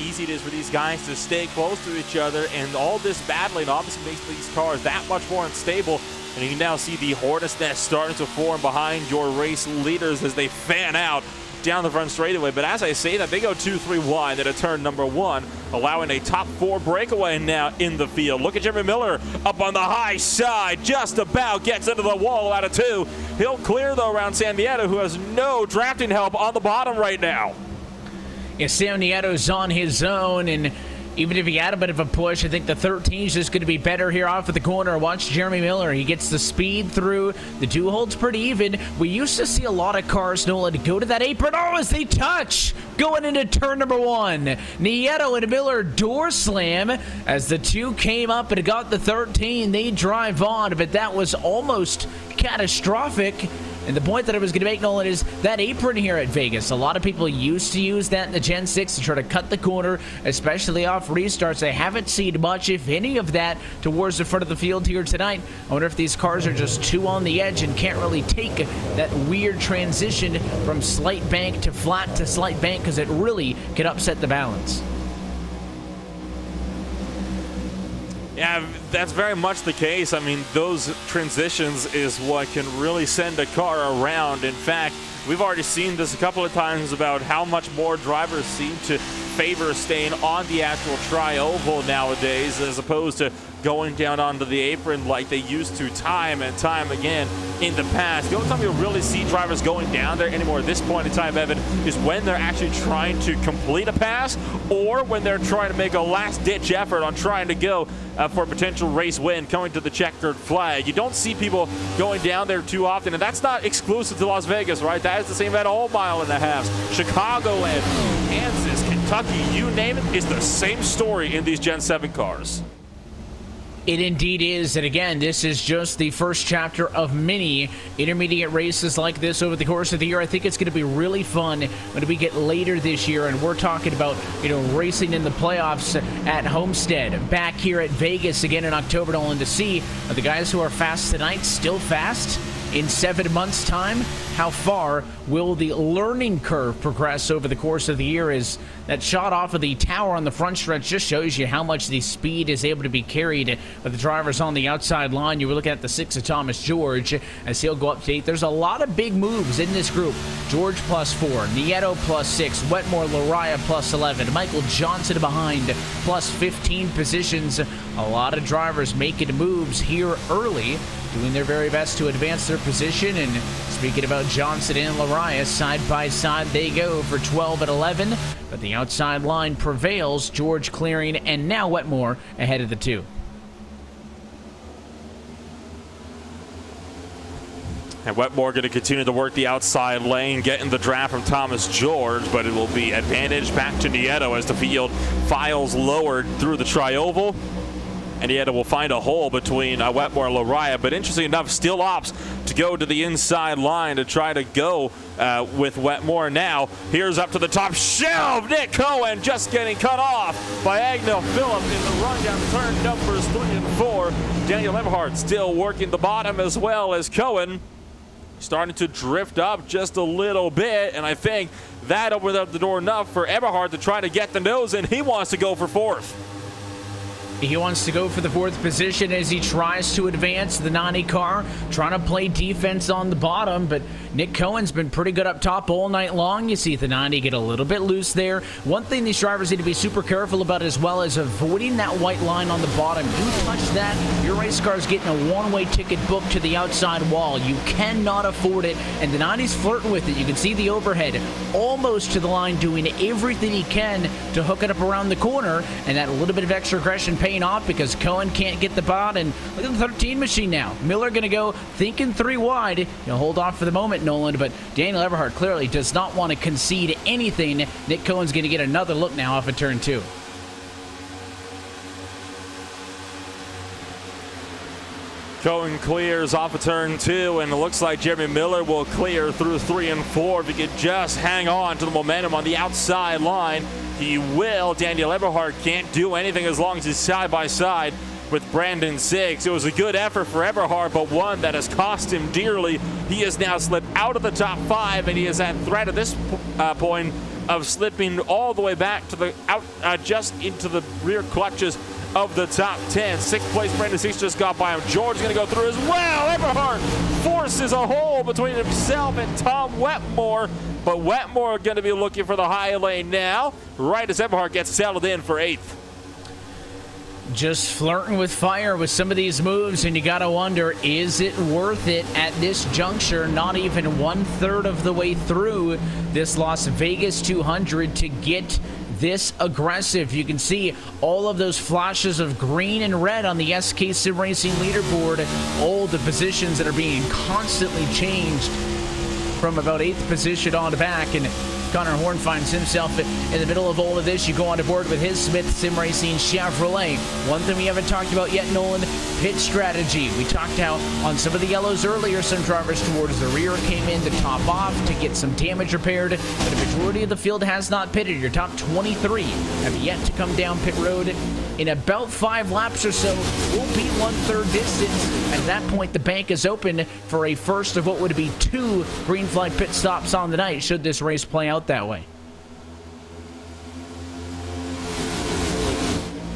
easy it is for these guys to stay close to each other, and all this battling obviously makes these cars that much more unstable. And you can now see the hornet's nest starting to form behind your race leaders as they fan out down the front straightaway. But as I say that, they go 2-3 wide at turn number 1, allowing a top 4 breakaway now in the field. Look at Jeremy Miller up on the high side, just about gets into the wall out of 2. He'll clear though around Sam Nieto, who has no drafting help on the bottom right now. Yeah, Sam Nieto's on his own, and even if he had a bit of a push, I think the 13 is just going to be better here off of the corner. Watch Jeremy Miller. He gets the speed through. The 2 holds pretty even. We used to see a lot of cars, Nolan, to go to that apron. Oh, as they touch going into turn number 1. Nieto and Miller door slam as the 2 came up and got the 13. They drive on, but that was almost catastrophic. And the point that I was going to make, Nolan, is that apron here at Vegas. A lot of people used to use that in the Gen 6 to try to cut the corner, especially off restarts. I haven't seen much, if any, of that towards the front of the field here tonight. I wonder if these cars are just too on the edge and can't really take that weird transition from slight bank to flat to slight bank, because it really can upset the balance. Yeah, that's very much the case. I mean, those transitions is what can really send a car around. In fact, we've already seen this a couple of times about how much more drivers seem to favor staying on the actual tri-oval nowadays as opposed to going down onto the apron like they used to time and time again in the past. The only time you'll really see drivers going down there anymore at this point in time, Evan, is when they're actually trying to complete a pass or when they're trying to make a last-ditch effort on trying to go for a potential race win coming to the checkered flag. You don't see people going down there too often, and that's not exclusive to Las Vegas, right? That is the same at all mile and a halves. Chicagoland, Kansas, Kentucky, you name it, it's the same story in these Gen 7 cars. It indeed is, and again, this is just the first chapter of many intermediate races like this over the course of the year. I think it's going to be really fun when we get later this year, and we're talking about, racing in the playoffs at Homestead, back here at Vegas again in October, Nolan, to see are the guys who are fast tonight still fast in 7 months' time? How far will the learning curve progress over the course of the year? As that shot off of the tower on the front stretch just shows you how much the speed is able to be carried by the drivers on the outside line. You were looking at the 6 of Thomas George as he'll go up to 8. There's a lot of big moves in this group. George +4, Nieto +6, Wetmore, Lariah +11, Michael Johnson behind +15 positions. A lot of drivers making moves here early, doing their very best to advance their position. And speaking about Johnson and Lariah, side by side they go for 12 and 11, but the outside line prevails. George clearing, and now Wetmore ahead of the 2. And Wetmore going to continue to work the outside lane, getting the draft from Thomas George, but it will be advantage back to Nieto as the field files lowered through the tri-oval. And Nieto will find a hole between Wetmore and Lariah, but interesting enough, still opts to go to the inside line to try to go with Wetmore. Now, here's up to the top shelf. Nick Cohen just getting cut off by Agnell Phillip in the run down turn numbers 3 and 4. Daniel Eberhardt still working the bottom as well as Cohen starting to drift up just a little bit, and I think that opened up the door enough for Eberhardt to try to get the nose in. He wants to go for 4th. He wants to go for the 4th position as he tries to advance the Nani car, trying to play defense on the bottom, but Nick Cohen's been pretty good up top all night long. You see the 90 get a little bit loose there. One thing these drivers need to be super careful about as well is avoiding that white line on the bottom. You touch that, your race car is getting a one-way ticket booked to the outside wall. You cannot afford it, and the 90's flirting with it. You can see the overhead almost to the line, doing everything he can to hook it up around the corner, and that little bit of extra aggression paying off because Cohen can't get the bot. And look at the 13 machine now. Miller going to go thinking 3 wide. He'll hold off for the moment, Nolan, but Daniel Eberhardt clearly does not want to concede anything. Nick Cohen's going to get another look now off of turn 2. Cohen clears off of turn 2, and it looks like Jeremy Miller will clear through 3 and 4. If he could just hang on to the momentum on the outside line, he will. Daniel Eberhardt can't do anything as long as he's side by side with Brandon Six. It was a good effort for Eberhardt, but one that has cost him dearly. He has now slipped out of the top 5, and he is at threat at this point of slipping all the way back to the just into the rear clutches of the top 10. 6th place, Brandon Six just got by him. George is going to go through as well. Eberhardt forces a hole between himself and Tom Wetmore, but Wetmore going to be looking for the high lane now, right as Eberhardt gets settled in for 8th. Just flirting with fire with some of these moves, and you gotta wonder, is it worth it at this juncture? Not even 1/3 of the way through this Las Vegas 200 to get this aggressive. You can see all of those flashes of green and red on the SK Sim Racing leaderboard, all the positions that are being constantly changed from about 8th position on back. And Connor Horn finds himself in the middle of all of this. You go on board with his Smith Sim Racing Chevrolet. One thing we haven't talked about yet, Nolan, pit strategy. We talked how on some of the yellows earlier, some drivers towards the rear came in to top off to get some damage repaired, but a majority of the field has not pitted. Your top 23 have yet to come down pit road. In about 5 laps or so, we'll be 1/3 distance. At that point, the bank is open for a first of what would be 2 green flag pit stops on the night, should this race play out that way.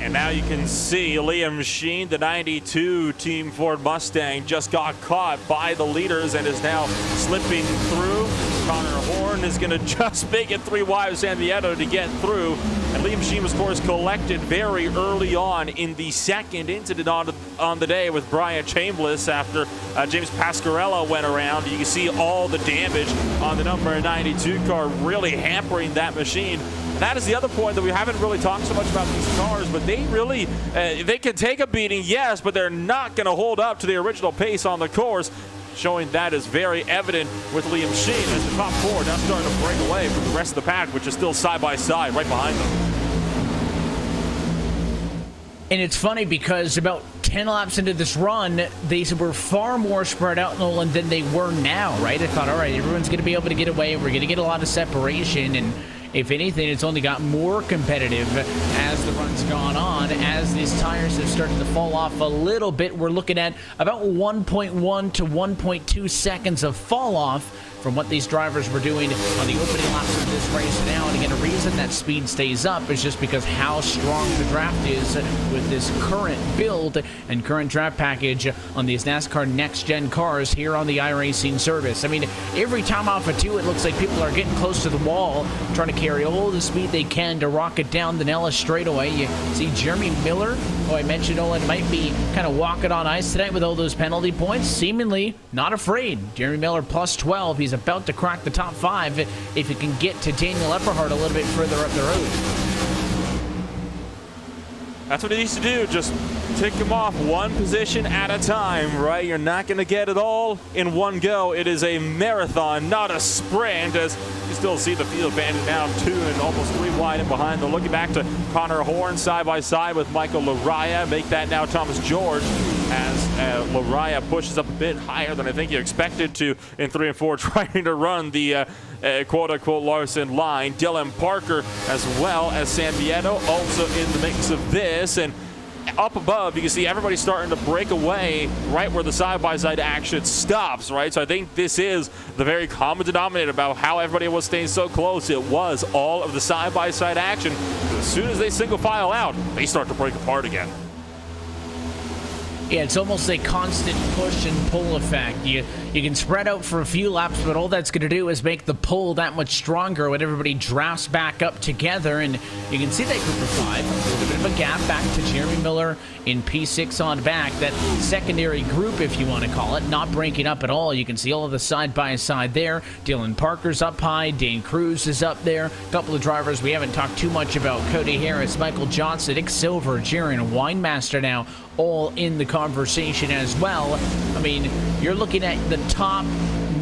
And And now you can see Liam Sheen, the 92 Team Ford Mustang, just got caught by the leaders and is now slipping through. Connor Horn is going to just make it 3 wide with San Vieto to get through. And Liam Sheen was, of course, collected very early on in the second incident on the day with Brian Chambliss after James Pasquarella went around. You can see all the damage on the number 92 car really hampering that machine. That is the other point that we haven't really talked so much about these cars, but they really, they can take a beating, yes, but they're not going to hold up to the original pace on the course, showing that is very evident with Liam Sheen as the top 4 now starting to break away from the rest of the pack, which is still side by side right behind them. And it's funny because about 10 laps into this run, they were far more spread out, Nolan, than they were now, right? I thought, all right, everyone's going to be able to get away. We're going to get a lot of separation. And if anything, it's only got more competitive as the run's gone on. As these tires have started to fall off a little bit, we're looking at about 1.1 to 1.2 seconds of fall off from what these drivers were doing on the opening laps of this race now. And again, the reason that speed stays up is just because how strong the draft is with this current build and current draft package on these NASCAR next-gen cars here on the iRacing service. I mean, every time off of 2, it looks like people are getting close to the wall, trying to carry all the speed they can to rocket down the Nellis straightaway. You see Jeremy Miller, who I mentioned, Olin, might be kind of walking on ice tonight with all those penalty points, seemingly not afraid. Jeremy Miller plus 12. He's about to crack the top 5 if he can get to Daniel Eberhardt a little bit further up the road. That's what he needs to do, just tick him off one position at a time, right? You're not going to get it all in one go. It is a marathon, not a sprint, as you still see the field banded down 2 and almost 3 wide and behind them. Looking back to Connor Horn side by side with Michael Laraya. Make that now Thomas George as Laraya pushes up a bit higher than I think you expected to in 3 and 4, trying to run the quote-unquote Larson line. Dylan Parker as well as San Vieto also in the mix of this. And up above, you can see everybody starting to break away right where the side-by-side action stops, right? So I think this is the very common denominator about how everybody was staying so close. It was all of the side-by-side action. As soon as they single file out, they start to break apart again. Yeah, it's almost a constant push and pull effect. You can spread out for a few laps, but all that's going to do is make the pull that much stronger when everybody drafts back up together. And you can see that group of 5, a little bit of a gap back to Jeremy Miller in P6 on back. That secondary group, if you want to call it, not breaking up at all. You can see all of the side-by-side there. Dylan Parker's up high. Dane Cruz is up there. A couple of drivers we haven't talked too much about. Cody Harris, Michael Johnson, Nick Silver, Jaron Winemaster now all in the conversation as well. I mean, you're looking at the top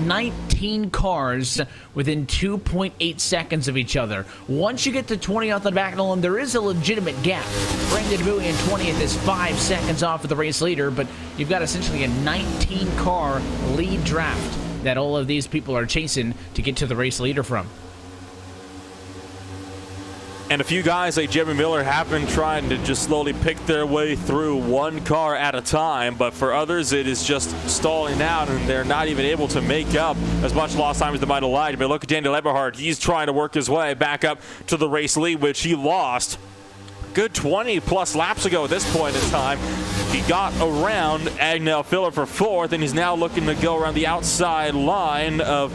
19 cars within 2.8 seconds of each other. Once you get to 20 off the back, Nolan, there is a legitimate gap. Brandon Bowie in 20th is 5 seconds off of the race leader, but you've got essentially a 19-car lead draft that all of these people are chasing to get to the race leader from. And a few guys like Jeremy Miller have been trying to just slowly pick their way through one car at a time, but for others it is just stalling out and they're not even able to make up as much lost time as they might have lied. But look at Daniel Eberhardt. He's trying to work his way back up to the race lead, which he lost good 20 plus laps ago at this point in time. He got around Agnell Phillip for 4th, and he's now looking to go around the outside line of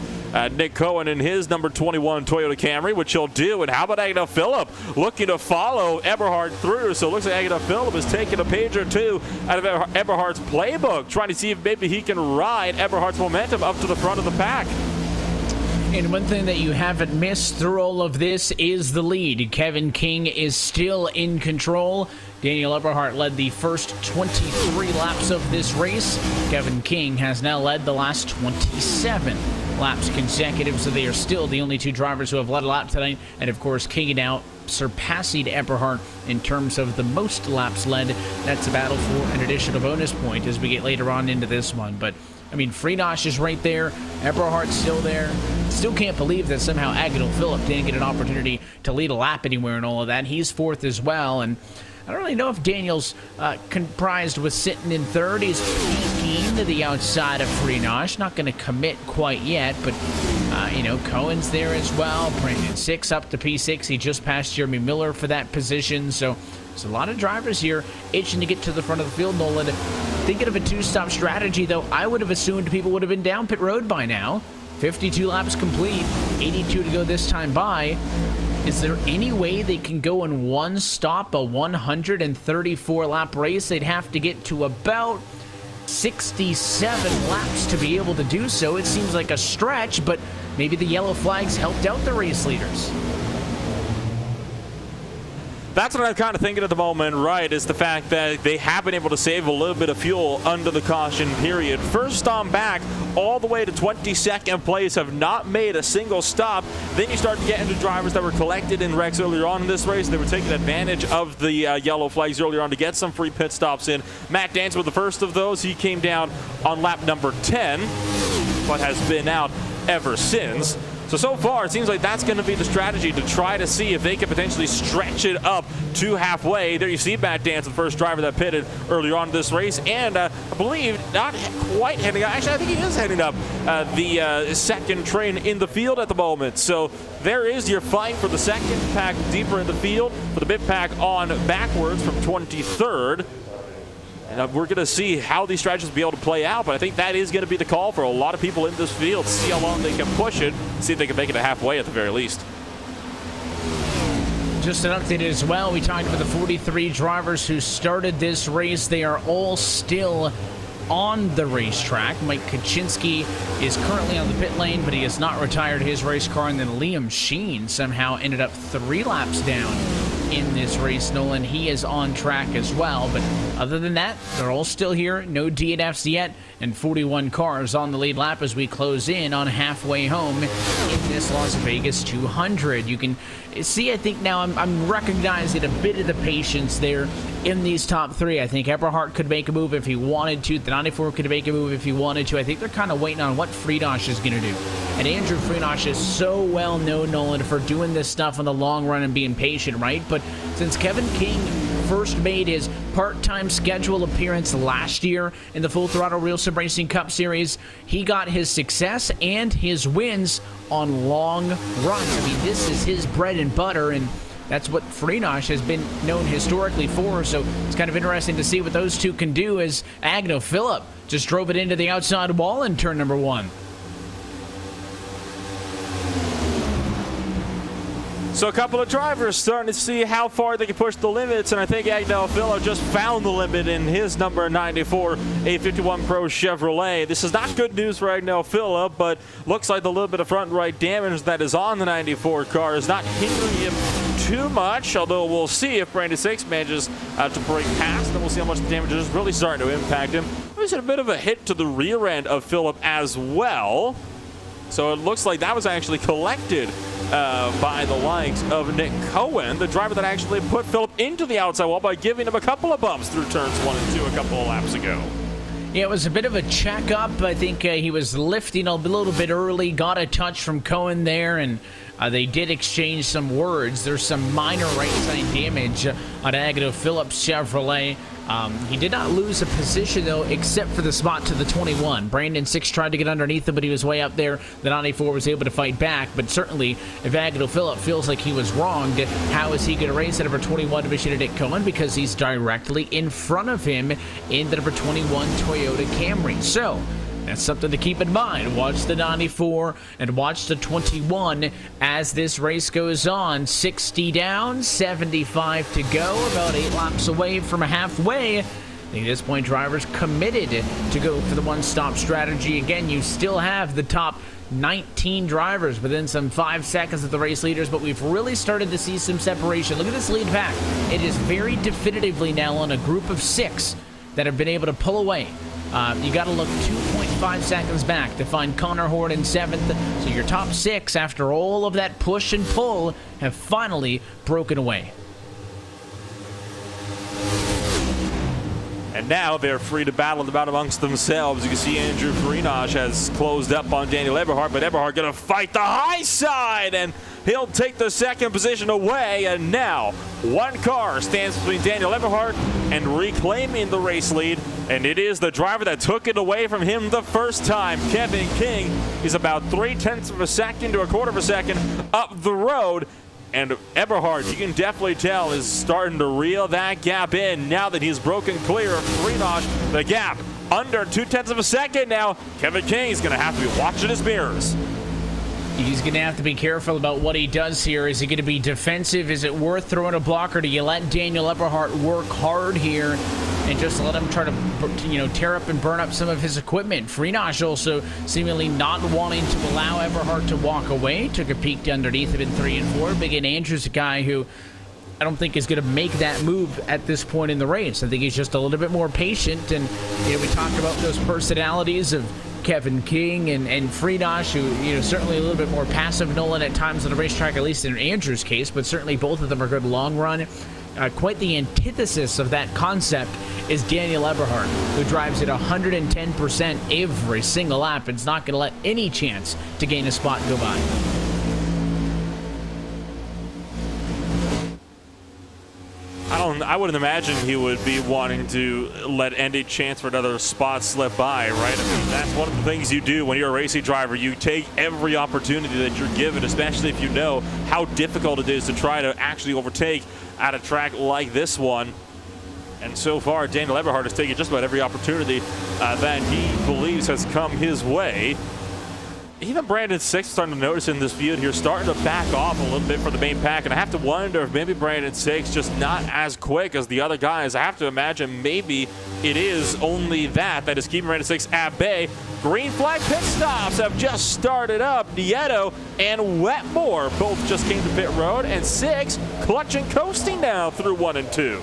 Nick Cohen in his number 21 Toyota Camry, which he'll do. And how about Agnell Phillip looking to follow Eberhardt through? So it looks like Agnell Phillip is taking a page or 2 out of Eberhardt's playbook, trying to see if maybe he can ride Eberhardt's momentum up to the front of the pack. And one thing that you haven't missed through all of this is the lead. Kevin King is still in control. Daniel Eberhardt led the first 23 laps of this race. Kevin King has now led the last 27 laps consecutive, so they are still the only 2 drivers who have led a lap tonight. And of course, King now surpassing Eberhardt in terms of the most laps led. That's a battle for an additional bonus point as we get later on into this one. But I mean, Freenosh is right there. Eberhardt's still there. Still can't believe that somehow Agnell Phillip didn't get an opportunity to lead a lap anywhere and all of that. He's 4th as well. And I don't really know if Daniel's comprised with sitting in 3rd. He's peeking to the outside of Freenosh. Not going to commit quite yet, but, you know, Cohen's there as well. Brandon 6 up to P6. He just passed Jeremy Miller for that position. So There's a lot of drivers here itching to get to the front of the field, Nolan. Thinking of a two-stop strategy, though, I would have assumed people would have been down pit road by now. 52 laps complete, 82 to go this time by. Is there any way they can go in one stop, a 134-lap race? They'd have to get to about 67 laps to be able to do so. It seems like a stretch, but maybe the yellow flags helped out the race leaders. That's what I'm kind of thinking at the moment, right, is the fact that they have been able to save a little bit of fuel under the caution period. First on back, all the way to 22nd place, have not made a single stop. Then you start to get into drivers that were collected in wrecks earlier on in this race. They were taking advantage of the yellow flags earlier on to get some free pit stops in. Matt Dance was the first of those. He came down on lap number 10, but has been out ever since. So far, it seems like that's going to be the strategy to try to see if they can potentially stretch it up to halfway. There you see Matt Dance, the first driver that pitted earlier on in this race, and I believe not quite heading up. Actually, I think he is heading up the second train in the field at the moment. So there is your fight for the second pack deeper in the field, for the mid pack on backwards from 23rd. And we're going to see how these strategies will be able to play out, but I think that is going to be the call for a lot of people in this field. See how long they can push it, see if they can make it to halfway at the very least. Just an update as well. We talked about the 43 drivers who started this race. They are all still on the racetrack. Mike Kaczynski is currently on the pit lane, but he has not retired his race car. And then Liam Sheen somehow ended up 3 laps down in this race, Nolan. He is on track as well, but other than that, they're all still here. No DNFs yet, and 41 cars on the lead lap as we close in on halfway home in this Las Vegas 200. You can see, I think now I'm recognizing a bit of the patience there in these top 3. I think Eberhardt could make a move if he wanted to. The 94 could make a move if he wanted to. I think they're kind of waiting on what Friedrich is going to do. And Andrew Friedrich is so well known, Nolan, for doing this stuff in the long run and being patient, right? But since Kevin King first made his part-time schedule appearance last year in the Full Throttle RealSimRacing Cup Series, he got his success and his wins on long runs. I mean, this is his bread and butter, and that's what Friedrich has been known historically for. So it's kind of interesting to see what those two can do, as Agno Phillip just drove it into the outside wall in turn number 1. So a couple of drivers starting to see how far they can push the limits, and I think Agno Phillip just found the limit in his number 94 A51 Pro Chevrolet. This is not good news for Agno Phillip, but looks like the little bit of front right damage that is on the 94 car is not hindering him too much, although we'll see if Brandon Six manages to break past, and we'll see how much the damage is really starting to impact him. There's a bit of a hit to the rear end of Phillip as well. So it looks like that was actually collected by the likes of Nick Cohen, the driver that actually put Phillip into the outside wall by giving him a couple of bumps through turns 1 and 2 a couple of laps ago. Yeah, it was a bit of a checkup. I think he was lifting a little bit early, got a touch from Cohen there, and they did exchange some words. There's some minor right-side damage on Agno Phillip's Chevrolet. He did not lose a position, though, except for the spot to the 21. Brandon Six tried to get underneath him, but he was way up there. The 94 was able to fight back, but certainly if Agno Phillip feels like he was wronged, how is he going to race at number 21 division at Nick Cohen? Because he's directly in front of him in the number 21 Toyota Camry. So that's something to keep in mind. Watch the 94 and watch the 21 as this race goes on. 60 down, 75 to go, about 8 laps away from halfway. I think at this point, drivers committed to go for the one-stop strategy. Again, you still have the top 19 drivers within some 5 seconds of the race leaders, but we've really started to see some separation. Look at this lead pack. It is very definitively now on a group of 6 that have been able to pull away. You got to look 2.5 seconds back to find Connor Horde in 7th. So your top 6, after all of that push and pull, have finally broken away. And now they're free to battle it out amongst themselves. You can see Andrew Friedrich has closed up on Daniel Eberhardt, but Eberhardt going to fight the high side, and he'll take the second position away. And now one car stands between Daniel Eberhardt and reclaiming the race lead, and it is the driver that took it away from him the first time, Kevin King. He's about 0.3 of a second to 1/4 of a second up the road. And Eberhard, you can definitely tell, is starting to reel that gap in now that he's broken clear of Freenosh. The gap under 0.2 of a second now. Kevin King is going to have to be watching his mirrors. He's going to have to be careful about what he does here. Is he going to be defensive? Is it worth throwing a blocker? Do you let Daniel Eberhard work hard here and just let him try to, tear up and burn up some of his equipment? Freenosh also seemingly not wanting to allow Eberhard to walk away. Took a peek underneath him in 3 and 4. Big and Andrew's a guy who I don't think is going to make that move at this point in the race. I think he's just a little bit more patient. And, we talked about those personalities of Kevin King and Freenosh, who, certainly a little bit more passive, Nolan, at times on the racetrack, at least in Andrew's case, but certainly both of them are good long run. Quite the antithesis of that concept is Daniel Eberhard, who drives at 110% every single lap and is not going to let any chance to gain a spot go by. I wouldn't imagine he would be wanting to let any chance for another spot slip by, right? I mean, that's one of the things you do when you're a racing driver. You take every opportunity that you're given, especially if you know how difficult it is to try to actually overtake at a track like this one. And so far, Daniel Eberhard has taken just about every opportunity that he believes has come his way. Even Brandon Six starting to notice in this field here, starting to back off a little bit for the main pack. And I have to wonder if maybe Brandon Six just not as quick as the other guys. I have to imagine maybe it is only that is keeping Brandon Six at bay. Green flag pit stops have just started up. Nieto and Wetmore both just came to pit road. And Six clutching, coasting now through 1 and 2.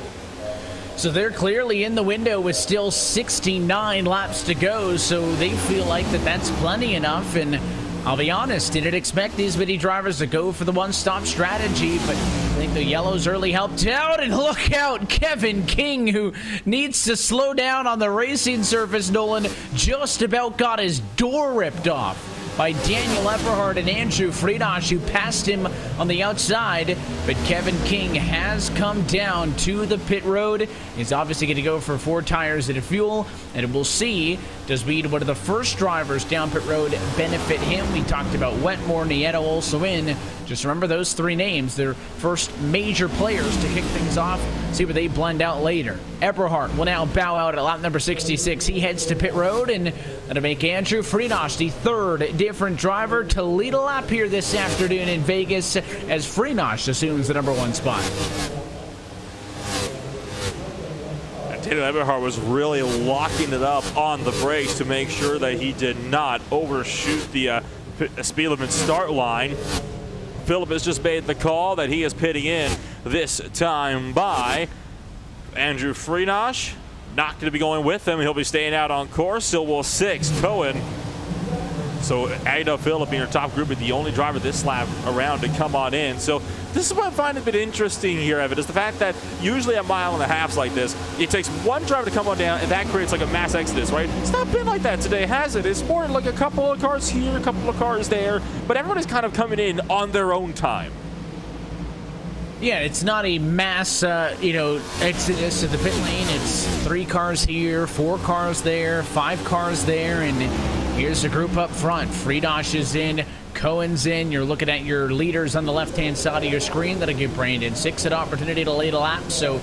So they're clearly in the window with still 69 laps to go, so they feel like that's plenty enough. And I'll be honest, didn't expect these many drivers to go for the one-stop strategy, but I think the yellows early helped out. And look out, Kevin King, who needs to slow down on the racing surface, Nolan, just about got his door ripped off by Daniel Eberhard and Andrew Freenosh, who passed him on the outside. But Kevin King has come down to the pit road. He's obviously going to go for 4 tires and a fuel, and we'll see, does being one of the first drivers down pit road benefit him? We talked about Wetmore, Nieto also in. Just remember those 3 names. They're first major players to kick things off. See where they blend out later. Eberhard will now bow out at lap number 66. He heads to pit road, and that'll make Andrew Freenosh the 3rd different driver to lead a lap here this afternoon in Vegas as Freenosh assumes the number 1 spot. Daniel Eberhard was really locking it up on the brakes to make sure that he did not overshoot the speed limit start line. Philip has just made the call that he is pitting in this time by Andrew Freenosh. Not going to be going with him. He'll be staying out on course. So will Six, Cohen. So Agno Phillip in your top group is the only driver this lap around to come on in. So this is what I find a bit interesting here, Evan, is the fact that usually at mile and a half like this, it takes one driver to come on down, and that creates like a mass exodus, right? It's not been like that today, has it? It's more like a couple of cars here, a couple of cars there, but everybody's kind of coming in on their own time. Yeah, it's not a mass, exodus to the pit lane. It's 3 cars here, 4 cars there, 5 cars there, and here's the group up front. Freenosh is in, Cohen's in. You're looking at your leaders on the left-hand side of your screen. That'll give Brandon Six an opportunity to lead a lap. So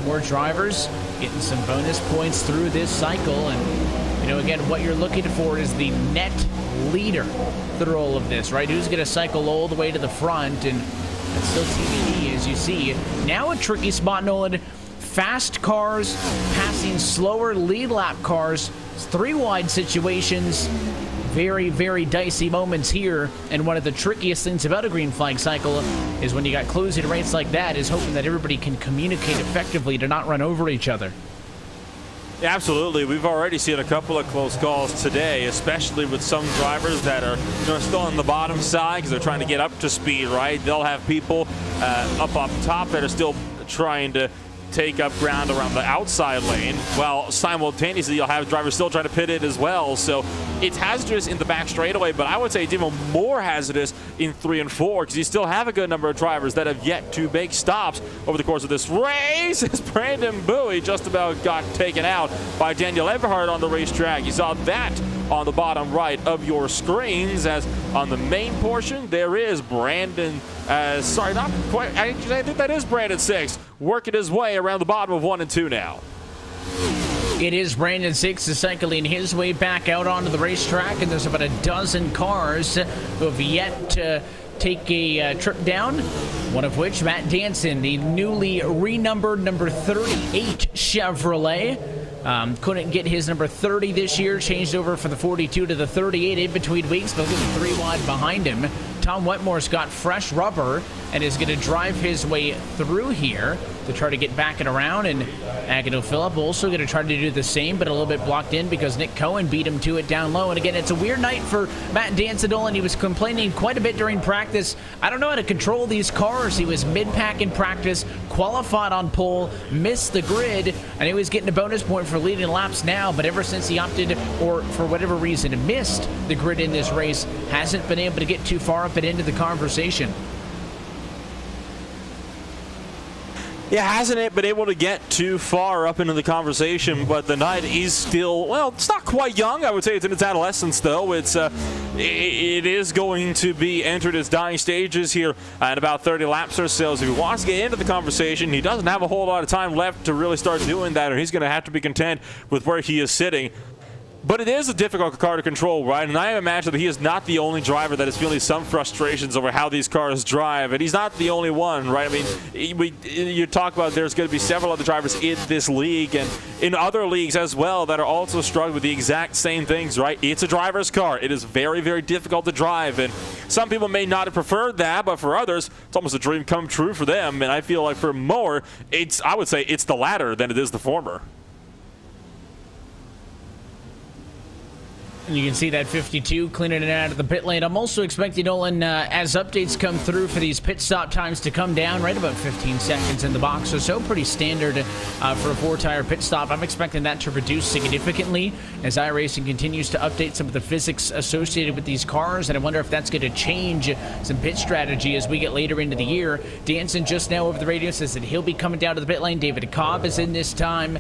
more drivers getting some bonus points through this cycle. And, again, what you're looking for is the net leader through all of this, right? Who's going to cycle all the way to the front? And that's still TBD, as you see. Now a tricky spot, Nolan. Fast cars passing slower lead lap cars. 3 wide situations. Very, very dicey moments here. And one of the trickiest things about a green flag cycle is when you got closing rates like that, is hoping that everybody can communicate effectively to not run over each other. Absolutely. We've already seen a couple of close calls today, especially with some drivers that are still on the bottom side because they're trying to get up to speed, right? They'll have people up top that are still trying to take up ground around the outside lane, while simultaneously you'll have drivers still trying to pit it as well. So it's hazardous in the back straightaway, but I would say it's even more hazardous in 3 and 4 because you still have a good number of drivers that have yet to make stops over the course of this race. As Brandon Bowie just about got taken out by Daniel Eberhard on the racetrack. You saw that on the bottom right of your screens, as on the main portion, there is Brandon, sorry, not quite, actually, I think that is Brandon 6, working his way around the bottom of 1 and 2 now. It is Brandon 6 is cycling his way back out onto the racetrack, and there's about a dozen cars who have yet to take a trip down, one of which, Matt Danson, the newly renumbered number 38 Chevrolet. Couldn't get his number 30 this year, changed over from the 42 to the 38 in between weeks, but look at the 3 wide behind him. Tom Wetmore's got fresh rubber and is going to drive his way through here to try to get back and around, and Agnew Phillip also going to try to do the same, but a little bit blocked in because Nick Cohen beat him to it down low. And again, it's a weird night for Matt Danson, and he was complaining quite a bit during practice. I don't know how to control these cars. He was mid-pack in practice, qualified on pole, missed the grid, and he was getting a bonus point for leading laps now, but ever since he opted, or for whatever reason, missed the grid in this race, hasn't been able to get too far up and into the conversation. Yeah, hasn't been able to get too far up into the conversation, but the night is still, well, it's not quite young. I would say it's in its adolescence, though. It is going to be entered its dying stages here at about 30 laps or so. So if he wants to get into the conversation, he doesn't have a whole lot of time left to really start doing that, or he's going to have to be content with where he is sitting. But it is a difficult car to control, right? And I imagine that he is not the only driver that is feeling some frustrations over how these cars drive. And he's not the only one, right? I mean, you talk about there's going to be several other drivers in this league and in other leagues as well that are also struggling with the exact same things, right? It's a driver's car. It is very, very difficult to drive. And some people may not have preferred that, but for others, it's almost a dream come true for them. And I feel like for more, I would say it's the latter than it is the former. And you can see that 52 cleaning it out of the pit lane. I'm also expecting, Nolan, as updates come through for these pit stop times to come down right about 15 seconds in the box or so. Pretty standard for a 4-tire pit stop. I'm expecting that to reduce significantly as iRacing continues to update some of the physics associated with these cars. And I wonder if that's going to change some pit strategy as we get later into the year. Danson just now over the radio says that he'll be coming down to the pit lane. David Cobb is in this time.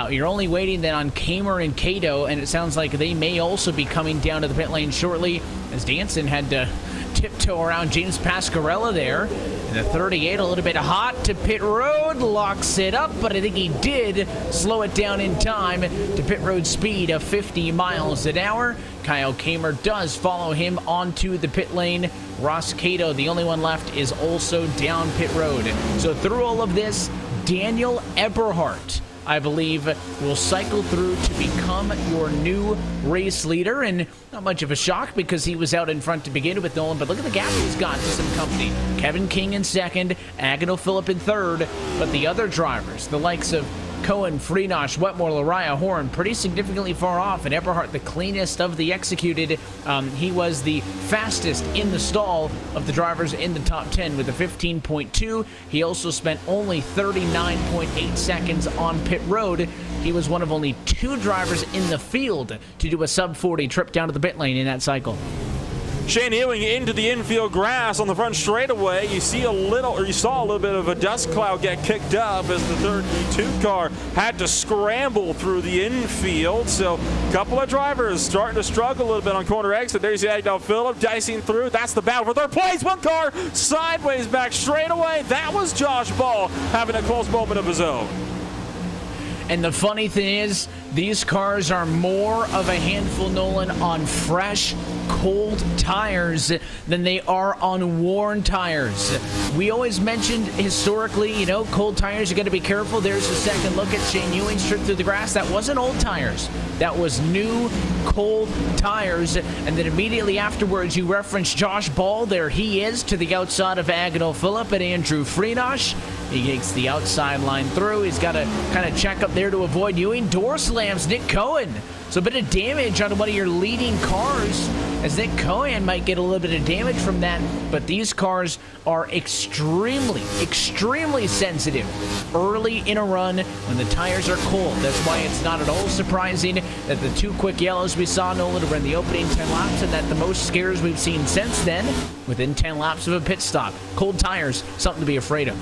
You're only waiting then on Kamer and Cato, and it sounds like they may also be coming down to the pit lane shortly, as Danson had to tiptoe around James Pasquarella there. And the 38 a little bit hot to pit road, locks it up, but I think he did slow it down in time to pit road speed of 50 miles an hour. Kyle Kamer does follow him onto the pit lane. Ross Cato, the only one left, is also down pit road. So through all of this, Daniel Eberhardt, I believe, will cycle through to become your new race leader. And not much of a shock because he was out in front to begin with, Nolan. But look at the gap he's got to some company. Kevin King in second, Agnew Phillip in third. But the other drivers, the likes of Cohen, Freenosh, Wetmore, Lariah, Horn, pretty significantly far off. And Eberhardt, the cleanest of the executed. He was the fastest in the stall of the drivers in the top 10 with a 15.2. He also spent only 39.8 seconds on pit road. He was one of only 2 drivers in the field to do a sub-40 trip down to the pit lane in that cycle. Shane Ewing into the infield grass on the front straightaway. You saw a little bit of a dust cloud get kicked up as the 32 car had to scramble through the infield. So a couple of drivers starting to struggle a little bit on corner exit. There you see Agnew Phillip dicing through. That's the battle for third place. One car sideways back straightaway. That was Josh Ball having a close moment of his own. And the funny thing is, these cars are more of a handful, Nolan, on fresh, cold tires than they are on worn tires. We always mentioned historically, you know, cold tires, you got to be careful. There's a second look at Shane Ewing stripped through the grass. That wasn't old tires. That was new, cold tires. And then immediately afterwards, you referenced Josh Ball. There he is to the outside of Agnew Phillip and Andrew Freenosh. He takes the outside line through. He's got to kind of check up there to avoid Ewing. Door slams Nick Cohen. So a bit of damage on one of your leading cars, as Nick Cohen might get a little bit of damage from that. But these cars are extremely, extremely sensitive early in a run when the tires are cold. That's why it's not at all surprising that the 2 quick yellows we saw, Nolan, were in the opening 10 laps, and that the most scares we've seen since then within 10 laps of a pit stop. Cold tires, something to be afraid of.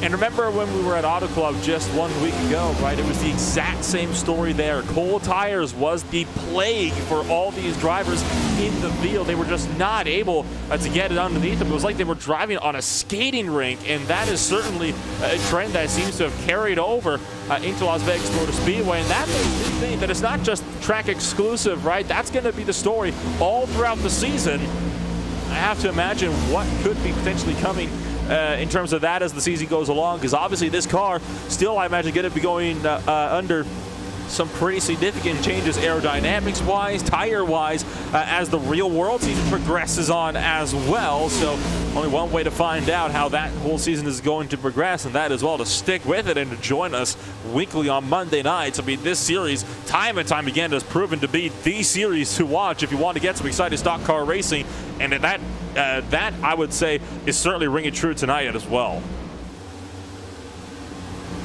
And remember when we were at Auto Club just 1 week ago, right? It was the exact same story there. Cold tires was the plague for all these drivers in the field. They were just not able to get it underneath them. It was like they were driving on a skating rink, and that is certainly a trend that seems to have carried over into Las Vegas Motor Speedway. And that makes me think that it's not just track exclusive, right? That's going to be the story all throughout the season. I have to imagine what could be potentially coming in terms of that as the season goes along, because obviously this car still, I imagine, going to be going under some pretty significant changes aerodynamics-wise, tire-wise, as the real world season progresses on as well. So only one way to find out how that whole season is going to progress, and that is, well, to stick with it and to join us weekly on Monday nights. I mean, this series, time and time again, has proven to be the series to watch if you want to get some exciting stock car racing, and that I would say is certainly ringing true tonight as well.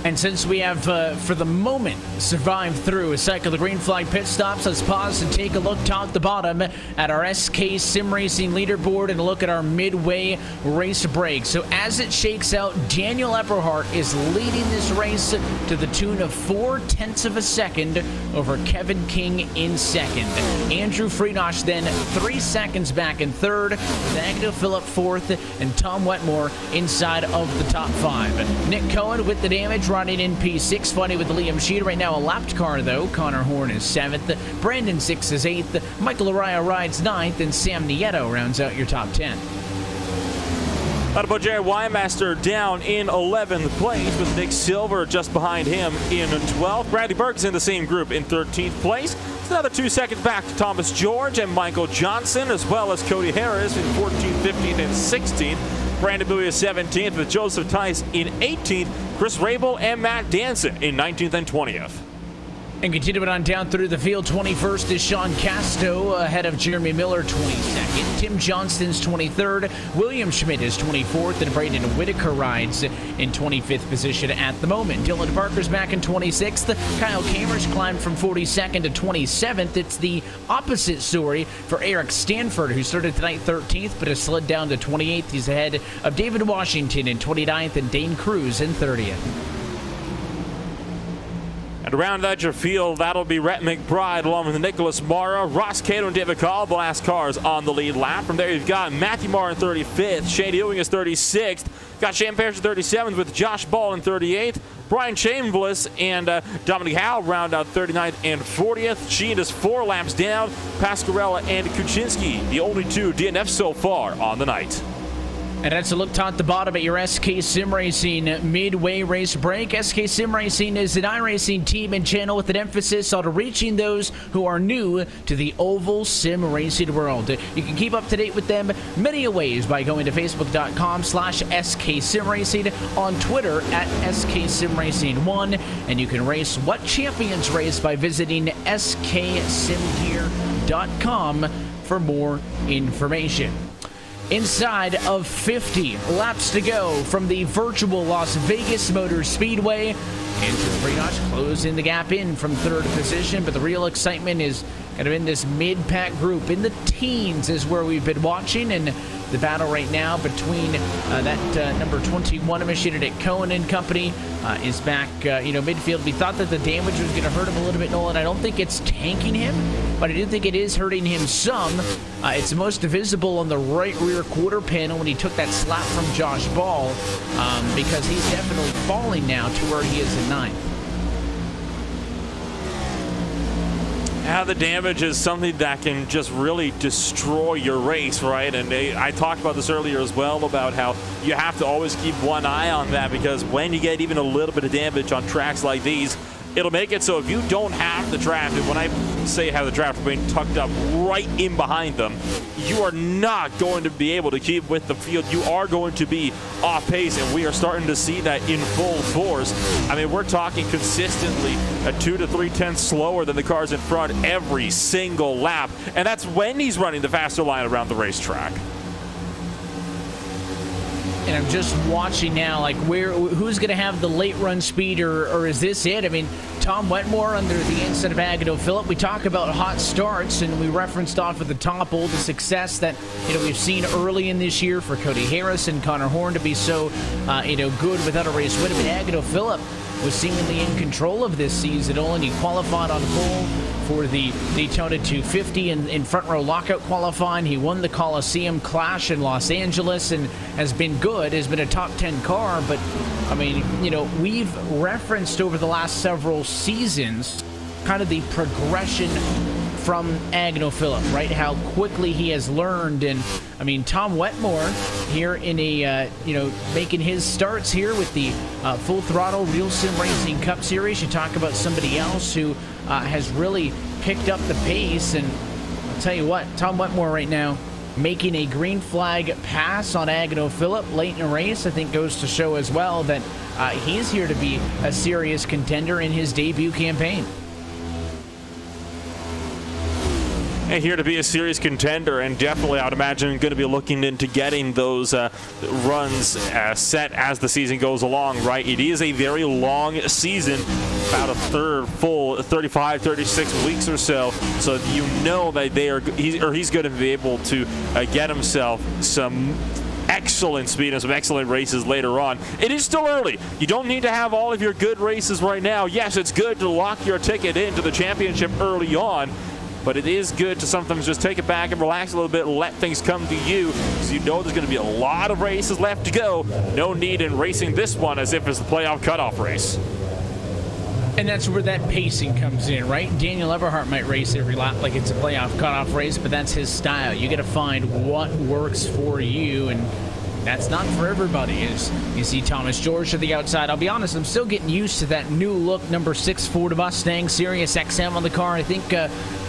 And since we have, for the moment, survived through a cycle of green flag pit stops, let's pause and take a look top to bottom at our SK Sim Racing leaderboard and look at our midway race break. So as it shakes out, Daniel Epperhart is leading this race to the tune of 0.4 of a second over Kevin King in second. Andrew Freenosh then 3 seconds back in third, Agnew Phillip fourth, and Tom Wetmore inside of the top 5. Nick Cohen with the damage, running in P6, Funny with Liam Sheed. Right now a lapped car, though. Connor Horn is 7th. Brandon Six is 8th. Michael Araya rides 9th. And Sam Nieto rounds out your top 10. About Jerry Wymaster down in 11th place with Nick Silver just behind him in 12th. Bradley Burke is in the same group in 13th place. It's another 2 seconds back to Thomas George and Michael Johnson, as well as Cody Harris in 14th, 15th, and 16th. Brandon Bowie is 17th with Joseph Tice in 18th. Chris Rabel and Matt Danson in 19th and 20th. And continuing on down through the field, 21st is Sean Casto ahead of Jeremy Miller, 22nd. Tim Johnston's 23rd. William Schmidt is 24th, and Braden Whitaker rides in 25th position at the moment. Dylan Barker's back in 26th. Kyle Kamers climbed from 42nd to 27th. It's the opposite story for Eric Stanford, who started tonight 13th, but has slid down to 28th. He's ahead of David Washington in 29th and Dane Cruz in 30th. And around out your field, that'll be Rhett McBride along with Nicholas Mara, Ross Cato, and David Call, the last cars on the lead lap. From there, you've got Matthew Marr in 35th, Shane Ewing is 36th, got Shane Parrish in 37th with Josh Ball in 38th, Brian Chambliss and Dominic Howe round out 39th and 40th. Sheen is 4 laps down, Pasquarella and Kuczynski, the only 2 DNFs so far on the night. And that's a look top to bottom at your SK Sim Racing midway race break. SK Sim Racing is an iRacing team and channel with an emphasis on reaching those who are new to the oval sim racing world. You can keep up to date with them many ways by going to facebook.com/SK Sim Racing, on Twitter at SK Sim Racing 1, and you can race What Champions Race by visiting sksimgear.com for more information. Inside of 50 laps to go from the virtual Las Vegas Motor Speedway. Andrew Freenosh closing the gap in from 3rd position, but the real excitement is kind of in this mid-pack group. In the teens is where we've been watching, and the battle right now between that number 21 machine at Cohen and Company is back, midfield. We thought that the damage was going to hurt him a little bit, Nolan. I don't think it's tanking him, but I do think it is hurting him some. It's most visible on the right rear quarter panel when he took that slap from Josh Ball, because he's definitely falling now to where he is in 9th. How the damage is something that can just really destroy your race, right? And I talked about this earlier as well, about how you have to always keep one eye on that, because when you get even a little bit of damage on tracks like these, it'll make it so if you don't have the draft, and when I say have the draft being tucked up right in behind them, you are not going to be able to keep with the field. You are going to be off pace, and we are starting to see that in full force. I mean, we're talking consistently at 2 to 3 tenths slower than the cars in front every single lap, and that's when he's running the faster line around the racetrack. And I'm just watching now, like, who's going to have the late run speed, or is this it? I mean, Tom Wetmore under the inside of Agnew Phillip. We talk about hot starts, and we referenced off at the top all the success that we've seen early in this year for Cody Harris and Connor Horn to be so good without a race win. But Agnew Phillip was seemingly in control of this season, and he qualified on pole for the Daytona 250 in front row lockout qualifying. He won the Coliseum Clash in Los Angeles and has been good, has been a top 10 car. But I mean, we've referenced over the last several seasons kind of the progression from Agnew Phillip, right? How quickly he has learned. And I mean, Tom Wetmore here in a making his starts here with the Full Throttle RealSimRacing Cup Series. You talk about somebody else who has really picked up the pace, and I'll tell you what, Tom Wetmore right now making a green flag pass on Agnew Phillip late in the race, I think goes to show as well that he's here to be a serious contender in his debut campaign. And here to be a serious contender, and definitely, I'd imagine, going to be looking into getting those runs set as the season goes along, right? It is a very long season, about a full 35, 36 weeks or so. So that he's going to be able to get himself some excellent speed and some excellent races later on. It is still early. You don't need to have all of your good races right now. Yes, it's good to lock your ticket into the championship early on, but it is good to sometimes just take it back and relax a little bit and let things come to you, because you know there's going to be a lot of races left to go. No need in racing this one as if it's the playoff cutoff race. And that's where that pacing comes in, right? Daniel Eberhardt might race every lap like it's a playoff cutoff race, but that's his style. You got to find what works for you, and that's not for everybody. As you see Thomas George to the outside, I'll be honest, I'm still getting used to that new look number 6 Ford Mustang Sirius XM on the car. I think